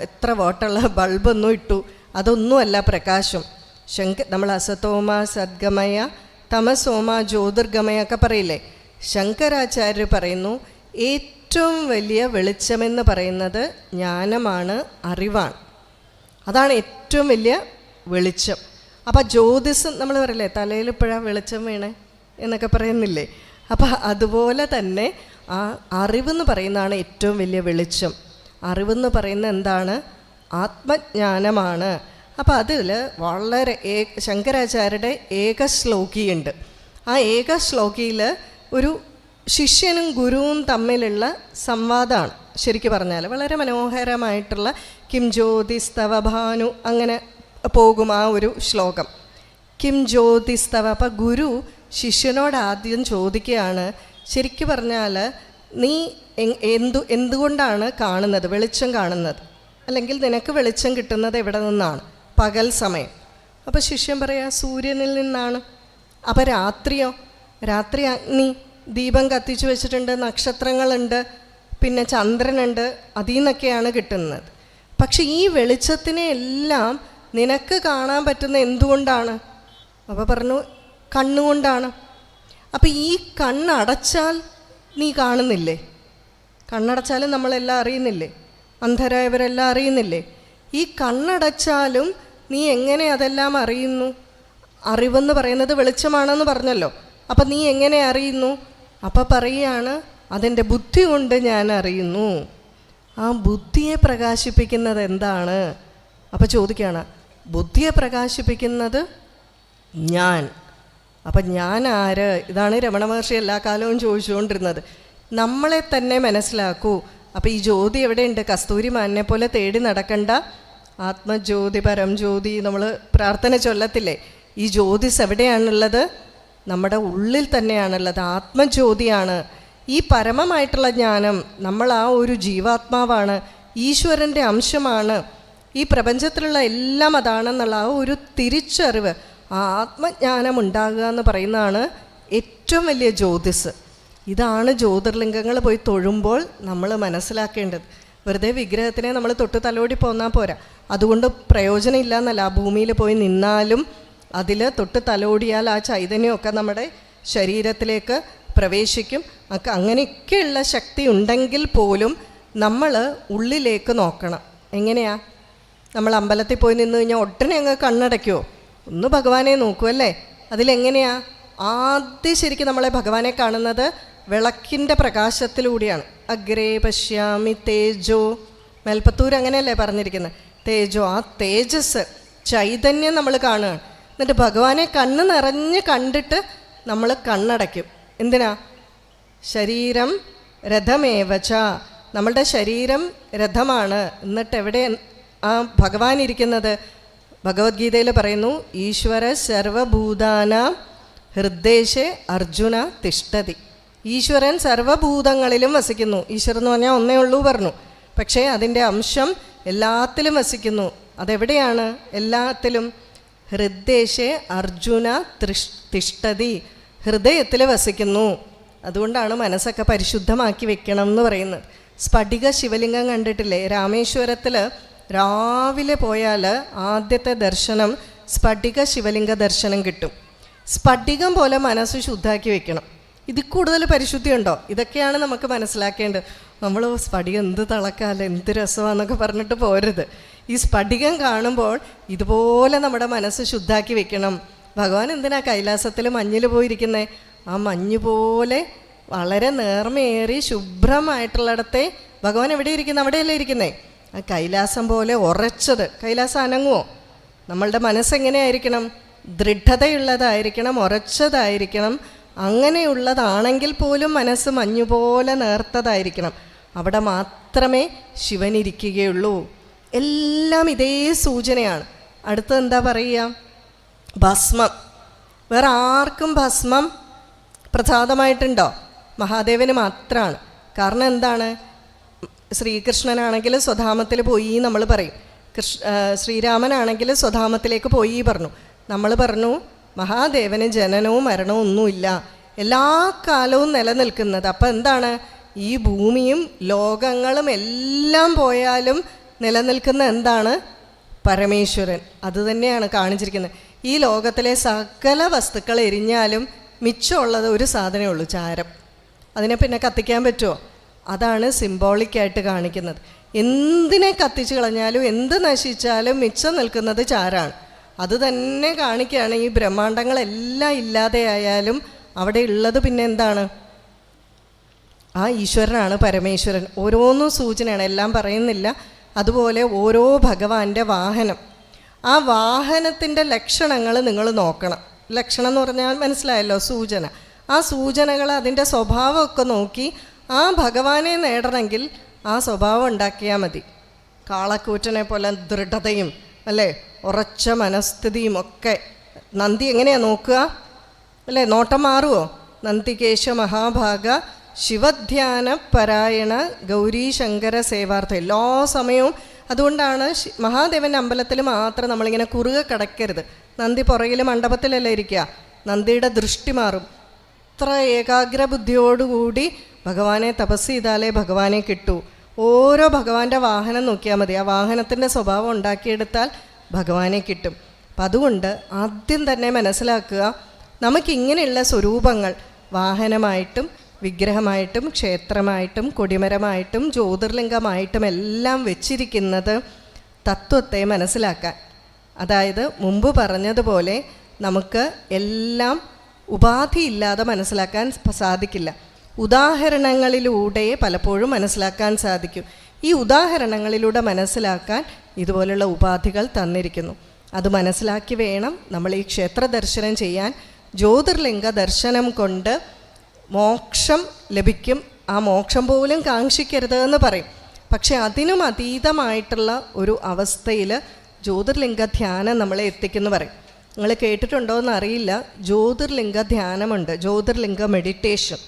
S1: എത്ര വോട്ടുള്ള ബൾബൊന്നും ഇട്ടു, അതൊന്നുമല്ല പ്രകാശം. നമ്മൾ അസതോമ സദ്ഗമയ തമസോമ ജ്യോതിർഗമയ ഒക്കെ പറയില്ലേ. ശങ്കരാചാര്യർ പറയുന്നു, ഏറ്റവും വലിയ വെളിച്ചമെന്ന് പറയുന്നത് ജ്ഞാനമാണ്, അറിവാണ്. അതാണ് ഏറ്റവും വലിയ വെളിച്ചം. അപ്പം ജ്യോതിസ് നമ്മൾ പറയില്ലേ, തലയിൽ ഇപ്പോഴാണ് വെളിച്ചം വീണേ എന്നൊക്കെ പറയുന്നില്ലേ. അപ്പം അതുപോലെ തന്നെ ആ അറിവെന്ന് പറയുന്നതാണ് ഏറ്റവും വലിയ വെളിച്ചം. അറിവെന്ന് പറയുന്നത് എന്താണ്? ആത്മജ്ഞാനമാണ്. അപ്പം അതിൽ വളരെ ശങ്കരാചാര്യരുടെ ഏകശ്ലോകിയുണ്ട്. ആ ഏകശ്ലോകിയിൽ ഒരു ശിഷ്യനും ഗുരുവും തമ്മിലുള്ള സംവാദമാണ്. ശരിക്കും പറഞ്ഞാൽ വളരെ മനോഹരമായിട്ടുള്ള കിം ജ്യോതിസ്തവ ഭാനു അങ്ങനെ പോകും ആ ഒരു ശ്ലോകം. കിം ജ്യോതിസ്തവ. അപ്പം ഗുരു ശിഷ്യനോട് ആദ്യം ചോദിക്കുകയാണ്, ശരിക്കും പറഞ്ഞാൽ നീ എന്തുകൊണ്ടാണ് കാണുന്നത്, വെളിച്ചം കാണുന്നത്, അല്ലെങ്കിൽ നിനക്ക് വെളിച്ചം കിട്ടുന്നത് എവിടെ നിന്നാണ്? പകൽ സമയം. അപ്പോൾ ശിഷ്യൻ പറയാ, സൂര്യനിൽ നിന്നാണ്. അപ്പോൾ രാത്രിയോ? രാത്രി അഗ്നി ദീപം കത്തിച്ചു വെച്ചിട്ടുണ്ട്, നക്ഷത്രങ്ങളുണ്ട്, പിന്നെ ചന്ദ്രനുണ്ട്, അതിൽ നിന്നൊക്കെയാണ് കിട്ടുന്നത്. പക്ഷെ ഈ വെളിച്ചത്തിനെ എല്ലാം നിനക്ക് കാണാൻ പറ്റുന്ന എന്തുകൊണ്ടാണ്? അപ്പോൾ പറഞ്ഞു, കണ്ണുകൊണ്ടാണ്. അപ്പം ഈ കണ്ണടച്ചാൽ നീ കാണുന്നില്ലേ? കണ്ണടച്ചാലും നമ്മളെല്ലാം അറിയുന്നില്ലേ? അന്ധരായവരെല്ലാം അറിയുന്നില്ലേ? ഈ കണ്ണടച്ചാലും നീ എങ്ങനെ അതെല്ലാം അറിയുന്നു? അറിവെന്ന് പറയുന്നത് വെളിച്ചമാണെന്ന് പറഞ്ഞല്ലോ. അപ്പം നീ എങ്ങനെ അറിയുന്നു? അപ്പം പറയുകയാണ്, അതെൻ്റെ ബുദ്ധി കൊണ്ട് ഞാൻ അറിയുന്നു. ആ ബുദ്ധിയെ പ്രകാശിപ്പിക്കുന്നത് എന്താണ്? അപ്പം ചോദിക്കുകയാണ്, ബുദ്ധിയെ പ്രകാശിപ്പിക്കുന്നത് ഞാൻ. അപ്പം ഞാൻ ആര്? ഇതാണ് രമണ മഹർഷി എല്ലാ കാലവും ചോദിച്ചുകൊണ്ടിരുന്നത്. നമ്മളെ തന്നെ മനസ്സിലാക്കൂ. അപ്പം ഈ ജ്യോതി എവിടെയുണ്ട്? കസ്തൂരി മാനിനെ പോലെ തേടി നടക്കണ്ട. ആത്മജ്യോതി പരം ജ്യോതി നമ്മൾ പ്രാർത്ഥന ചൊല്ലത്തില്ലേ? ഈ ജ്യോതിസ് എവിടെയാണുള്ളത്? നമ്മുടെ ഉള്ളിൽ തന്നെയാണുള്ളത്. ആത്മജ്യോതിയാണ്. ഈ പരമമായിട്ടുള്ള ജ്ഞാനം, നമ്മൾ ആ ഒരു ജീവാത്മാവാണ്, ഈശ്വരൻ്റെ അംശമാണ്, ഈ പ്രപഞ്ചത്തിലുള്ള എല്ലാം അതാണെന്നുള്ള ആ ഒരു തിരിച്ചറിവ്, ആ ആത്മജ്ഞാനം ഉണ്ടാകുക എന്ന് പറയുന്നതാണ് ഏറ്റവും വലിയ ജ്യോതിസ്. ഇതാണ് ജ്യോതിർലിംഗങ്ങൾ പോയി തൊഴുമ്പോൾ നമ്മൾ മനസ്സിലാക്കേണ്ടത്. വെറുതെ വിഗ്രഹത്തിനെ നമ്മൾ തൊട്ട് തലോടി പോന്നാൽ പോരാ. അതുകൊണ്ട് പ്രയോജനം ഇല്ല എന്നല്ല. ആ ഭൂമിയിൽ പോയി നിന്നാലും അതിൽ തൊട്ട് തലോടിയാൽ ആ ചൈതന്യമൊക്കെ നമ്മുടെ ശരീരത്തിലേക്ക് പ്രവേശിക്കും. അങ്ങനെയൊക്കെയുള്ള ശക്തി ഉണ്ടെങ്കിൽ പോലും നമ്മൾ ഉള്ളിലേക്ക് നോക്കണം. എങ്ങനെയാ? നമ്മൾ അമ്പലത്തിൽ പോയി നിന്ന് കഴിഞ്ഞാൽ ഉടനെ അങ്ങ് കണ്ണടയ്ക്കുമോ? ഒന്ന് ഭഗവാനെ നോക്കുമല്ലേ? അതിലെങ്ങനെയാ? ആദ്യം ശരിക്കും നമ്മളെ ഭഗവാനെ കാണുന്നത് വിളക്കിൻ്റെ പ്രകാശത്തിലൂടെയാണ്. അഗ്രേ പശ്യാമി തേജോ, മേൽപ്പത്തൂർ അങ്ങനെയല്ലേ പറഞ്ഞിരിക്കുന്നത്? തേജോ, ആ തേജസ് ചൈതന്യം നമ്മൾ കാണുകയാണ്. എന്നിട്ട് ഭഗവാനെ കണ്ണ് നിറഞ്ഞ് കണ്ടിട്ട് നമ്മൾ കണ്ണടയ്ക്കും. എന്തിനാ? ശരീരം രഥമേവച, നമ്മളുടെ ശരീരം രഥമാണ്. എന്നിട്ട് എവിടെ ആ ഭഗവാൻ ഇരിക്കുന്നത്? ഭഗവത്ഗീതയിൽ പറയുന്നു, ഈശ്വര സർവഭൂതാനാം ഹൃദ്ദേശേ അർജുന തിഷ്ഠതി. ഈശ്വരൻ സർവഭൂതങ്ങളിലും വസിക്കുന്നു. ഈശ്വരൻ എന്ന് പറഞ്ഞാൽ ഒന്നേ ഉള്ളൂ പറഞ്ഞു. പക്ഷേ അതിൻ്റെ അംശം എല്ലാത്തിലും വസിക്കുന്നു. അതെവിടെയാണ്? എല്ലാത്തിലും. ഹൃദ്ദേശേ അർജുന തിഷ്ഠതി, ഹൃദയത്തിൽ വസിക്കുന്നു. അതുകൊണ്ടാണ് മനസ്സൊക്കെ പരിശുദ്ധമാക്കി വെക്കണം എന്ന് പറയുന്നത്. സ്ഫടിക ശിവലിംഗം കണ്ടിട്ടില്ലേ? രാമേശ്വരത്തിൽ രാവിലെ പോയാൽ ആദ്യത്തെ ദർശനം സ്ഫടിക ശിവലിംഗ ദർശനം കിട്ടും. സ്ഫടികം പോലെ മനസ്സ് ശുദ്ധാക്കി വെക്കണം. ഇതിൽ കൂടുതൽ പരിശുദ്ധി ഉണ്ടോ? ഇതൊക്കെയാണ് നമുക്ക് മനസ്സിലാക്കേണ്ടത്. നമ്മൾ സ്ഫടികം എന്ത് തിളക്കാല്ല, എന്ത് രസമാണെന്നൊക്കെ പറഞ്ഞിട്ട് പോരുത്. ഈ സ്ഫടികം കാണുമ്പോൾ ഇതുപോലെ നമ്മുടെ മനസ്സ് ശുദ്ധാക്കി വെക്കണം. ഭഗവാൻ എന്തിനാ കൈലാസത്തിൽ മഞ്ഞിൽ പോയിരിക്കുന്നത്? ആ മഞ്ഞ് പോലെ വളരെ നേർമയേറി ശുഭ്രമായിട്ടുള്ളിടത്തെ ഭഗവാൻ എവിടെ ഇരിക്കുന്നത്? അവിടെയല്ലേ ഇരിക്കുന്നത്? ആ കൈലാസം പോലെ ഉറച്ചത്. കൈലാസം അനങ്ങുമോ? നമ്മളുടെ മനസ്സെങ്ങനെയായിരിക്കണം? ദൃഢതയുള്ളതായിരിക്കണം, ഉറച്ചതായിരിക്കണം. അങ്ങനെയുള്ളതാണെങ്കിൽ പോലും മനസ്സ് മഞ്ഞുപോലെ നേർത്തതായിരിക്കണം. അവിടെ മാത്രമേ ശിവനിരിക്കുകയുള്ളൂ. എല്ലാം ഇതേ സൂചനയാണ്. അടുത്ത് എന്താ പറയുക? ഭസ്മം. വേറെ ആർക്കും ഭസ്മം പ്രസാദമായിട്ടുണ്ടോ? മഹാദേവന് മാത്രമാണ്. കാരണം എന്താണ്? ശ്രീകൃഷ്ണനാണെങ്കിൽ സ്വധാമത്തിൽ പോയി നമ്മൾ പറയും. ശ്രീരാമനാണെങ്കിൽ സ്വധാമത്തിലേക്ക് പോയി പറഞ്ഞു. നമ്മൾ പറഞ്ഞു മഹാദേവന് ജനനവും മരണവും ഒന്നുമില്ല, എല്ലാ കാലവും നിലനിൽക്കുന്നത്. അപ്പം എന്താണ്? ഈ ഭൂമിയും ലോകങ്ങളും എല്ലാം പോയാലും നിലനിൽക്കുന്ന എന്താണ്? പരമേശ്വരൻ. അതുതന്നെയാണ് കാണിച്ചിരിക്കുന്നത്. ഈ ലോകത്തിലെ സകല വസ്തുക്കൾ എരിഞ്ഞാലും മിച്ചമുള്ളത് ഒരു സാധനമേ ഉള്ളൂ, ചാരം. അതിനെ പിന്നെ കത്തിക്കാൻ പറ്റുമോ? അതാണ് സിംബോളിക്കായിട്ട് കാണിക്കുന്നത്. എന്തിനെ കത്തിച്ച് കളഞ്ഞാലും എന്ത് നശിച്ചാലും മിച്ചം നിൽക്കുന്നത് ചാരാണ്. അത് തന്നെ കാണിക്കുകയാണ്. ഈ ബ്രഹ്മാണ്ടങ്ങളെല്ലാം ഇല്ലാതെയായാലും അവിടെ ഉള്ളത് പിന്നെ എന്താണ്? ആ ഈശ്വരനാണ്, പരമേശ്വരൻ. ഓരോന്നും സൂചനയാണ്, എല്ലാം പറയുന്നില്ല. അതുപോലെ ഓരോ ഭഗവാന്റെ വാഹനം, ആ വാഹനത്തിൻ്റെ ലക്ഷണങ്ങൾ നിങ്ങൾ നോക്കണം. ലക്ഷണം എന്ന് പറഞ്ഞാൽ മനസ്സിലായല്ലോ, സൂചന. ആ സൂചനകൾ, അതിൻ്റെ സ്വഭാവമൊക്കെ നോക്കി ആ ഭഗവാനെ നേടണമെങ്കിൽ ആ സ്വഭാവം ഉണ്ടാക്കിയാൽ മതി. കാളക്കൂറ്റനെ പോലെ ദൃഢതയും അല്ലേ, ഉറച്ച മനസ്ഥിതിയും ഒക്കെ. നന്ദി എങ്ങനെയാണ് നോക്കുക അല്ലേ? നോട്ടം മാറുമോ? നന്ദികേശ മഹാഭാഗ ശിവധ്യാന പരായണ ഗൗരീ ശങ്കര സേവാർത്ഥം. എല്ലാ സമയവും. അതുകൊണ്ടാണ് മഹാദേവൻ്റെ അമ്പലത്തിൽ മാത്രം നമ്മളിങ്ങനെ കുറുകെ കിടക്കരുത്. നന്ദി പുറകിൽ മണ്ഡപത്തിലല്ലേ ഇരിക്കുക. നന്ദിയുടെ ദൃഷ്ടി മാറും. അത്ര ഏകാഗ്ര ബുദ്ധിയോടുകൂടി ഭഗവാനെ തപസ് ചെയ്താലേ ഭഗവാനെ കിട്ടൂ. ഓരോ ഭഗവാന്റെ വാഹനം നോക്കിയാൽ മതി. ആ വാഹനത്തിൻ്റെ സ്വഭാവം ഉണ്ടാക്കിയെടുത്താൽ ഭഗവാനെ കിട്ടും. അപ്പം അതുകൊണ്ട് ആദ്യം തന്നെ മനസ്സിലാക്കുക, നമുക്കിങ്ങനെയുള്ള സ്വരൂപങ്ങൾ വാഹനമായിട്ടും വിഗ്രഹമായിട്ടും ക്ഷേത്രമായിട്ടും കൊടിമരമായിട്ടും ജ്യോതിർലിംഗമായിട്ടും എല്ലാം വെച്ചിരിക്കുന്നത് തത്വത്തെ മനസ്സിലാക്കാൻ. അതായത് മുമ്പ് പറഞ്ഞതുപോലെ നമുക്ക് എല്ലാം ഉപാധിയില്ലാതെ മനസ്സിലാക്കാൻ സാധിക്കില്ല. ഉദാഹരണങ്ങളിലൂടെ പലപ്പോഴും മനസ്സിലാക്കാൻ സാധിക്കും. ഈ ഉദാഹരണങ്ങളിലൂടെ മനസ്സിലാക്കാൻ ഇതുപോലുള്ള ഉപാധികൾ തന്നിരിക്കുന്നു. അത് മനസ്സിലാക്കി വേണം നമ്മൾ ഈ ക്ഷേത്ര ദർശനം ചെയ്യാൻ. ജ്യോതിർലിംഗ ദർശനം കൊണ്ട് മോക്ഷം ലഭിക്കും. ആ മോക്ഷം പോലും കാക്ഷിക്കരുത് എന്ന് പറയും. പക്ഷെ അതിനും അതീതമായിട്ടുള്ള ഒരു അവസ്ഥയിൽ ജ്യോതിർലിംഗ ധ്യാനം നമ്മളെ എത്തിക്കുന്നു പറയും. നിങ്ങൾ കേട്ടിട്ടുണ്ടോ എന്നറിയില്ല, ജ്യോതിർലിംഗ ധ്യാനമുണ്ട്, ജ്യോതിർലിംഗ മെഡിറ്റേഷൻ.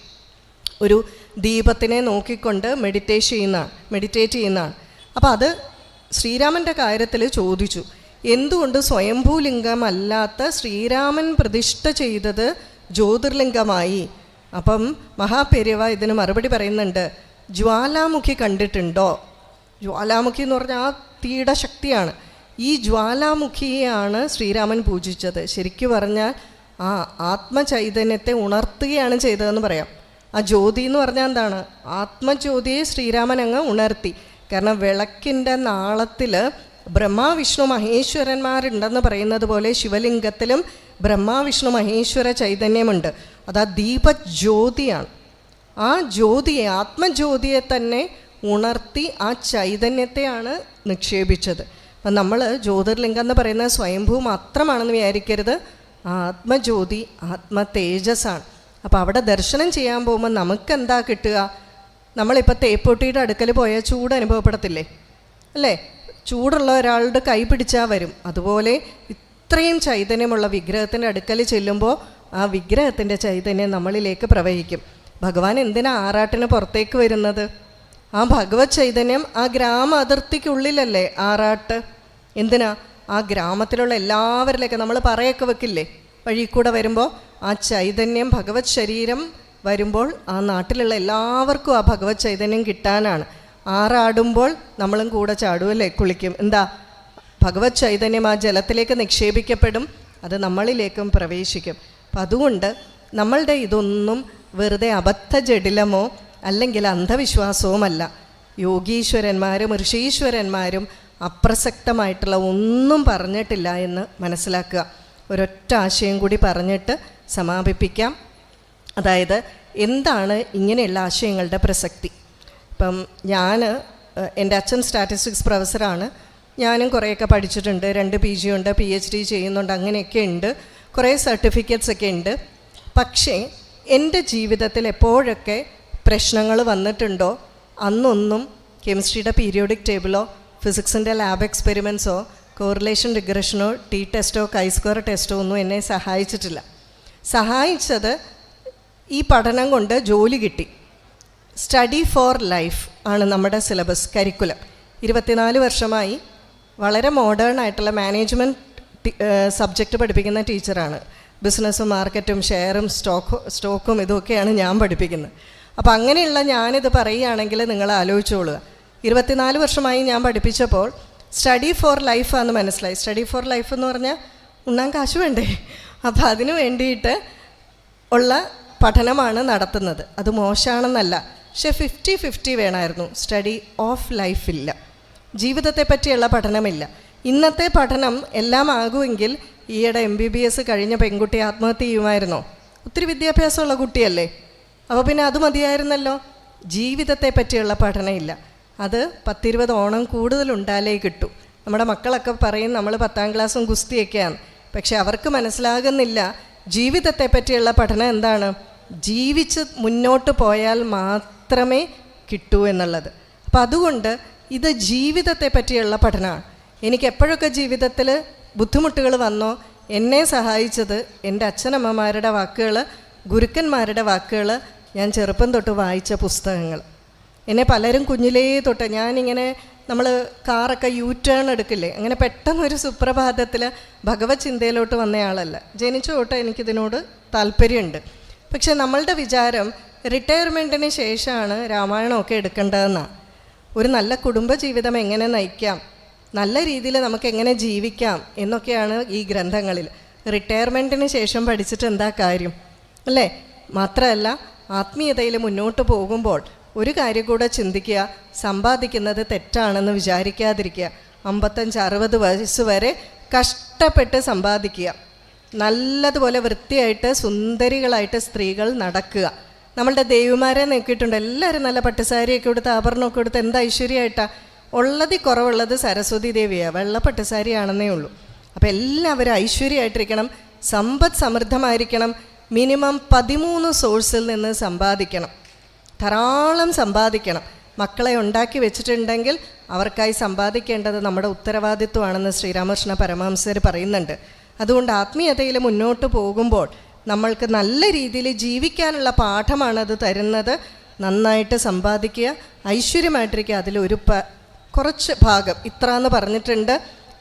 S1: ഒരു ദീപത്തിനെ നോക്കിക്കൊണ്ട് മെഡിറ്റേറ്റ് ചെയ്യുന്നതാണ്. അപ്പോൾ അത് ശ്രീരാമൻ്റെ കാര്യത്തിൽ ചോദിച്ചു, എന്തുകൊണ്ട് സ്വയംഭൂലിംഗമല്ലാത്ത ശ്രീരാമൻ പ്രതിഷ്ഠ ചെയ്തത് ജ്യോതിർലിംഗമായി? അപ്പം മഹാപെരിവ ഇതിന് മറുപടി പറയുന്നുണ്ട്, ജ്വാലാമുഖി കണ്ടിട്ടുണ്ടോ? ജ്വാലാമുഖി എന്ന് പറഞ്ഞാൽ ആ തീയുടെ ശക്തിയാണ്. ഈ ജ്വാലാമുഖിയെയാണ് ശ്രീരാമൻ പൂജിച്ചത്. ശരിക്കു പറഞ്ഞാൽ ആ ആത്മചൈതന്യത്തെ ഉണർത്തുകയാണ് ചെയ്തതെന്ന് പറയാം. ആ ജ്യോതി എന്ന് പറഞ്ഞാൽ എന്താണ്? ആത്മജ്യോതിയെ ശ്രീരാമൻ അങ്ങ് ഉണർത്തി. കാരണം വിളക്കിൻ്റെ നാളത്തിൽ ബ്രഹ്മാവിഷ്ണു മഹേശ്വരന്മാരുണ്ടെന്ന് പറയുന്നത് പോലെ ശിവലിംഗത്തിലും ബ്രഹ്മാവിഷ്ണു മഹേശ്വര ചൈതന്യമുണ്ട്. അത് ആ ദീപജ്യോതിയാണ്. ആ ജ്യോതിയെ, ആത്മജ്യോതിയെ തന്നെ ഉണർത്തി ആ ചൈതന്യത്തെയാണ് നിക്ഷേപിച്ചത്. അപ്പം നമ്മൾ ജ്യോതിർലിംഗം എന്ന് പറയുന്നത് സ്വയംഭൂ മാത്രമാണെന്ന് വിചാരിക്കരുത്. ആത്മജ്യോതി, ആത്മതേജസ്സാണ്. അപ്പോൾ അവിടെ ദർശനം ചെയ്യാൻ പോകുമ്പോൾ നമുക്കെന്താ കിട്ടുക? നമ്മളിപ്പോൾ തേപ്പൊട്ടിയുടെ അടുക്കൽ പോയാൽ ചൂട് അനുഭവപ്പെടത്തില്ലേ? അല്ലേ? ചൂടുള്ള ഒരാളുടെ കൈ പിടിച്ചാൽ വരും. അതുപോലെ ഇത്രയും ചൈതന്യമുള്ള വിഗ്രഹത്തിൻ്റെ അടുക്കൽ ചെല്ലുമ്പോൾ ആ വിഗ്രഹത്തിൻ്റെ ചൈതന്യം നമ്മളിലേക്ക് പ്രവഹിക്കും. ഭഗവാൻ എന്തിനാ ആറാട്ടിന് പുറത്തേക്ക് വരുന്നത്? ആ ഭഗവത് ചൈതന്യം ആ ഗ്രാമ അതിർത്തിക്കുള്ളിലല്ലേ ആറാട്ട്. എന്തിനാ? ആ ഗ്രാമത്തിലുള്ള എല്ലാവരിലേക്ക് നമ്മൾ പറയൊക്കെ വെക്കില്ലേ വഴി കൂടെ വരുമ്പോൾ, ആ ചൈതന്യം ഭഗവത് ശരീരം വരുമ്പോൾ ആ നാട്ടിലുള്ള എല്ലാവർക്കും ആ ഭഗവത് ചൈതന്യം കിട്ടാനാണ്. ആറാടുമ്പോൾ നമ്മളും കൂടെ ചാടുമല്ലേ, കുളിക്കും. എന്താ? ഭഗവത് ചൈതന്യം ആ ജലത്തിലേക്ക് നിക്ഷേപിക്കപ്പെടും, അത് നമ്മളിലേക്കും പ്രവേശിക്കും. അപ്പം അതുകൊണ്ട് നമ്മളുടെ ഇതൊന്നും വെറുതെ അബദ്ധജടിലമോ അല്ലെങ്കിൽ അന്ധവിശ്വാസവുമല്ല. യോഗീശ്വരന്മാരും ഋഷീശ്വരന്മാരും അപ്രസക്തമായിട്ടുള്ള ഒന്നും പറഞ്ഞിട്ടില്ല എന്ന് മനസ്സിലാക്കുക. ഒരൊറ്റ ആശയം കൂടി പറഞ്ഞിട്ട് സമാപിപ്പിക്കാം. അതായത് എന്താണ് ഇങ്ങനെയുള്ള ആശയങ്ങളുടെ പ്രസക്തി? ഇപ്പം എൻ്റെ അച്ഛൻ സ്റ്റാറ്റിസ്റ്റിക്സ് പ്രൊഫസറാണ്. ഞാനും കുറേയൊക്കെ പഠിച്ചിട്ടുണ്ട്. 2 PG ഉണ്ട്, PhD ചെയ്യുന്നുണ്ട്, അങ്ങനെയൊക്കെ ഉണ്ട്, കുറേ സർട്ടിഫിക്കറ്റ്സ് ഒക്കെ ഉണ്ട്. പക്ഷേ എൻ്റെ ജീവിതത്തിൽ എപ്പോഴൊക്കെ പ്രശ്നങ്ങൾ വന്നിട്ടുണ്ടോ അന്നൊന്നും കെമിസ്ട്രിയുടെ പീരിയോഡിക് ടേബിളോ ഫിസിക്സിൻ്റെ ലാബ് എക്സ്പെരിമെൻറ്റ്സോ കോറിലേഷൻ റിഗ്രഷനോ ടി ടെസ്റ്റോ കൈസ്ക്വയർ ടെസ്റ്റോ ഒന്നും എന്നെ സഹായിച്ചിട്ടില്ല. സഹായിച്ചത് ഈ പഠനം കൊണ്ട് ജോലി കിട്ടി. സ്റ്റഡി ഫോർ ലൈഫ് ആണ് നമ്മുടെ സിലബസ്, കരിക്കുലം. 24 വർഷമായി വളരെ മോഡേൺ ആയിട്ടുള്ള മാനേജ്മെൻറ്റ് സബ്ജക്റ്റ് പഠിപ്പിക്കുന്ന ടീച്ചറാണ്. ബിസിനസ്സും മാർക്കറ്റും ഷെയറും സ്റ്റോക്കും ഇതൊക്കെയാണ് ഞാൻ പഠിപ്പിക്കുന്നത്. അപ്പോൾ അങ്ങനെയുള്ള ഞാനിത് പറയുകയാണെങ്കിൽ നിങ്ങൾ ആലോചിച്ചോളുക. 24 വർഷമായി ഞാൻ പഠിപ്പിച്ചപ്പോൾ സ്റ്റഡി ഫോർ ലൈഫാന്ന് മനസ്സിലായി. സ്റ്റഡി ഫോർ ലൈഫ് എന്ന് പറഞ്ഞാൽ ഉണ്ണാൻ കാശ് വേണ്ടേ? അപ്പോൾ അതിന് വേണ്ടിയിട്ട് ഉള്ള പഠനമാണ് നടത്തുന്നത്. അത് മോശമാണെന്നല്ല, പക്ഷെ 50-50 വേണമായിരുന്നു. സ്റ്റഡി ഓഫ് ലൈഫില്ല, ജീവിതത്തെ പറ്റിയുള്ള പഠനമില്ല. ഇന്നത്തെ പഠനം എല്ലാം ആകുമെങ്കിൽ ഈയിടെ MBBS കഴിഞ്ഞ പെൺകുട്ടി ആത്മഹത്യ ചെയ്യുമായിരുന്നോ? ഒത്തിരി വിദ്യാഭ്യാസമുള്ള കുട്ടിയല്ലേ, അപ്പോൾ പിന്നെ അത് മതിയായിരുന്നല്ലോ. ജീവിതത്തെ പറ്റിയുള്ള പഠനമില്ല. അത് 10-20 ഓണം കൂടുതലുണ്ടാലേ കിട്ടൂ. നമ്മുടെ മക്കളൊക്കെ പറയും നമ്മൾ 10ാം ക്ലാസ്സും ഗുസ്തിയൊക്കെയാണ്, പക്ഷെ അവർക്ക് മനസ്സിലാകുന്നില്ല ജീവിതത്തെ പറ്റിയുള്ള പഠനം എന്താണ്, ജീവിച്ച് മുന്നോട്ട് പോയാൽ മാത്രമേ കിട്ടൂ എന്നുള്ളത്. അപ്പം അതുകൊണ്ട് ഇത് ജീവിതത്തെ പറ്റിയുള്ള പഠനമാണ്. എനിക്ക് എപ്പോഴൊക്കെ ജീവിതത്തിൽ ബുദ്ധിമുട്ടുകൾ വന്നോ എന്നെ സഹായിച്ചത് എൻ്റെ അച്ഛനമ്മമാരുടെ വാക്കുകൾ, ഗുരുക്കന്മാരുടെ വാക്കുകൾ, ഞാൻ ചെറുപ്പം തൊട്ട് വായിച്ച പുസ്തകങ്ങൾ. എന്നെ പലരും കുഞ്ഞിലേ തൊട്ട്, ഞാനിങ്ങനെ നമ്മൾ കാറൊക്കെ ടേൺ എടുക്കില്ലേ, അങ്ങനെ പെട്ടെന്നൊരു സുപ്രഭാതത്തിൽ ഭഗവത് ചിന്തയിലോട്ട് വന്നയാളല്ല. ജനിച്ച തൊട്ട് എനിക്കിതിനോട് താല്പര്യമുണ്ട്. പക്ഷെ നമ്മളുടെ വിചാരം റിട്ടയർമെൻറ്റിന് ശേഷമാണ് രാമായണമൊക്കെ എടുക്കേണ്ടതെന്നാണ്. ഒരു നല്ല കുടുംബജീവിതം എങ്ങനെ നയിക്കാം, നല്ല രീതിയിൽ നമുക്ക് എങ്ങനെ ജീവിക്കാം എന്നൊക്കെയാണ് ഈ ഗ്രന്ഥങ്ങളിൽ. റിട്ടയർമെൻറ്റിന് ശേഷം പഠിച്ചിട്ട് എന്താ കാര്യം, അല്ലേ? മാത്രമല്ല ആത്മീയതയിൽ മുന്നോട്ട് പോകുമ്പോൾ ഒരു കാര്യം കൂടെ ചിന്തിക്കുക, സമ്പാദിക്കുന്നത് തെറ്റാണെന്ന് വിചാരിക്കാതിരിക്കുക. 55-60 വയസ്സ് വരെ കഷ്ടപ്പെട്ട് സമ്പാദിക്കുക, നല്ലതുപോലെ വൃത്തിയായിട്ട് സുന്ദരികളായിട്ട് സ്ത്രീകൾ നടക്കുക. നമ്മളുടെ ദേവിമാരെ നോക്കിയിട്ടുണ്ട്, എല്ലാവരും നല്ല പട്ടുസാരിയൊക്കെ കൊടുത്ത് ആഭരണമൊക്കെ കൊടുത്ത് എന്ത് ഐശ്വര്യമായിട്ടാണ് ഉള്ളതിൽ കുറവുള്ളത് സരസ്വതി ദേവിയാണ്, വെള്ള പട്ടുസാരിയാണെന്നേ ഉള്ളൂ. അപ്പോൾ എല്ലാവരും ഐശ്വര്യമായിട്ടിരിക്കണം, സമ്പദ് സമൃദ്ധമായിരിക്കണം, മിനിമം 13 സോഴ്സിൽ നിന്ന് സമ്പാദിക്കണം, ധാരാളം സമ്പാദിക്കണം. മക്കളെ ഉണ്ടാക്കി വെച്ചിട്ടുണ്ടെങ്കിൽ അവർക്കായി സമ്പാദിക്കേണ്ടത് നമ്മുടെ ഉത്തരവാദിത്വമാണെന്ന് ശ്രീരാമകൃഷ്ണ പരമഹംസർ പറയുന്നുണ്ട്. അതുകൊണ്ട് ആത്മീയതയിൽ മുന്നോട്ട് പോകുമ്പോൾ നമ്മൾക്ക് നല്ല രീതിയിൽ ജീവിക്കാനുള്ള പാഠമാണത് തരുന്നത്. നന്നായിട്ട് സമ്പാദിക്കുക, ഐശ്വര്യമായിട്ടിരിക്കുക. അതിലൊരു കുറച്ച് ഭാഗം ഇത്ര എന്ന് പറഞ്ഞിട്ടുണ്ട്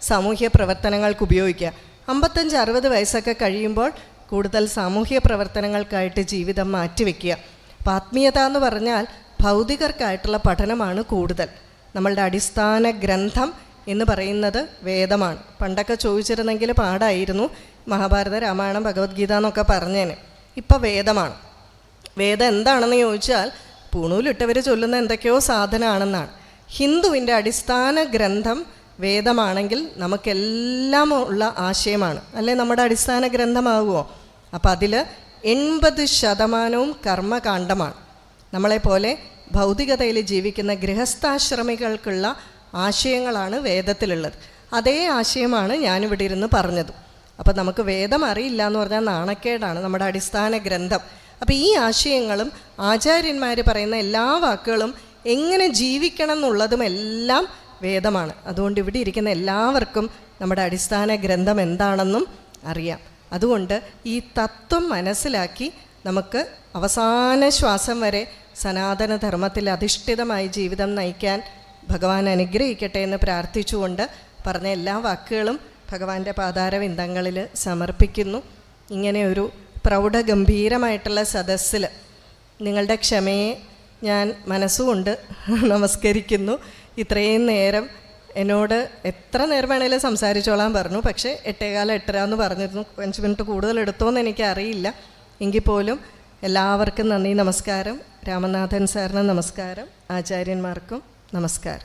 S1: സാമൂഹ്യ പ്രവർത്തനങ്ങൾക്ക് ഉപയോഗിക്കുക. 55-60 വയസ്സൊക്കെ കഴിയുമ്പോൾ കൂടുതൽ സാമൂഹ്യ പ്രവർത്തനങ്ങൾക്കായിട്ട് ജീവിതം മാറ്റിവെക്കുക. അപ്പോൾ ആത്മീയത എന്ന് പറഞ്ഞാൽ ഭൗതികർക്കായിട്ടുള്ള പഠനമാണ് കൂടുതൽ. നമ്മളുടെ അടിസ്ഥാന ഗ്രന്ഥം എന്ന് പറയുന്നത് വേദമാണ്. പണ്ടൊക്കെ ചോദിച്ചിരുന്നെങ്കിൽ പാടായിരുന്നു, മഹാഭാരത, രാമായണം, ഭഗവത്ഗീത എന്നൊക്കെ പറഞ്ഞേനെ. ഇപ്പം വേദമാണ്. വേദം എന്താണെന്ന് ചോദിച്ചാൽ പൂണൂലിട്ടവർ ചൊല്ലുന്ന എന്തൊക്കെയോ സാധനമാണെന്നാണ്. ഹിന്ദുവിൻ്റെ അടിസ്ഥാന ഗ്രന്ഥം വേദമാണെങ്കിൽ നമുക്കെല്ലാം ഉള്ള ആശയമാണ്, അല്ലേ? നമ്മുടെ അടിസ്ഥാന ഗ്രന്ഥമാകുമോ? അപ്പം അതിൽ 80% കർമ്മകാണ്ഡമാണ്. നമ്മളെപ്പോലെ ഭൗതികതയിൽ ജീവിക്കുന്ന ഗൃഹസ്ഥാശ്രമികൾക്കുള്ള ആശയങ്ങളാണ് വേദത്തിലുള്ളത്. അതേ ആശയമാണ് ഞാനിവിടെ ഇരുന്ന് പറഞ്ഞത്. അപ്പം നമുക്ക് വേദം അറിയില്ല എന്ന് പറഞ്ഞാൽ നാണക്കേടാണ്, നമ്മുടെ അടിസ്ഥാന ഗ്രന്ഥം. അപ്പോൾ ഈ ആശയങ്ങളും ആചാര്യന്മാർ പറയുന്ന എല്ലാ വാക്കുകളും എങ്ങനെ ജീവിക്കണം എന്നുള്ളതും എല്ലാം വേദമാണ്. അതുകൊണ്ട് ഇവിടെ ഇരിക്കുന്ന എല്ലാവർക്കും നമ്മുടെ അടിസ്ഥാന ഗ്രന്ഥം എന്താണെന്നും അറിയാം. അതുകൊണ്ട് ഈ തത്വം മനസ്സിലാക്കി നമുക്ക് അവസാന ശ്വാസം വരെ സനാതനധർമ്മത്തിൽ അധിഷ്ഠിതമായി ജീവിതം നയിക്കാൻ ഭഗവാൻ അനുഗ്രഹിക്കട്ടെ എന്ന് പ്രാർത്ഥിച്ചുകൊണ്ട് പറഞ്ഞ എല്ലാ വാക്കുകളും ഭഗവാന്റെ പാതാരവിന്ദങ്ങളിൽ സമർപ്പിക്കുന്നു. ഇങ്ങനെ ഒരു പ്രൗഢഗംഭീരമായിട്ടുള്ള സദസ്സിൽ നിങ്ങളുടെ ക്ഷമയെ ഞാൻ മനസ്സുകൊണ്ട് നമസ്കരിക്കുന്നു. ഇത്രയും നേരം എന്നോട് എത്ര നേരം വേണേലും സംസാരിച്ചോളാൻ പറഞ്ഞു, പക്ഷേ 8:15 8:30 എന്ന് പറഞ്ഞിരുന്നു. 5 മിനിറ്റ് കൂടുതൽ എടുത്തോന്ന് എനിക്കറിയില്ല. എങ്കിൽ പോലും എല്ലാവർക്കും നന്ദി, നമസ്കാരം. രാമനാഥൻ സാറിന് നമസ്കാരം, ആചാര്യന്മാർക്കും നമസ്കാരം.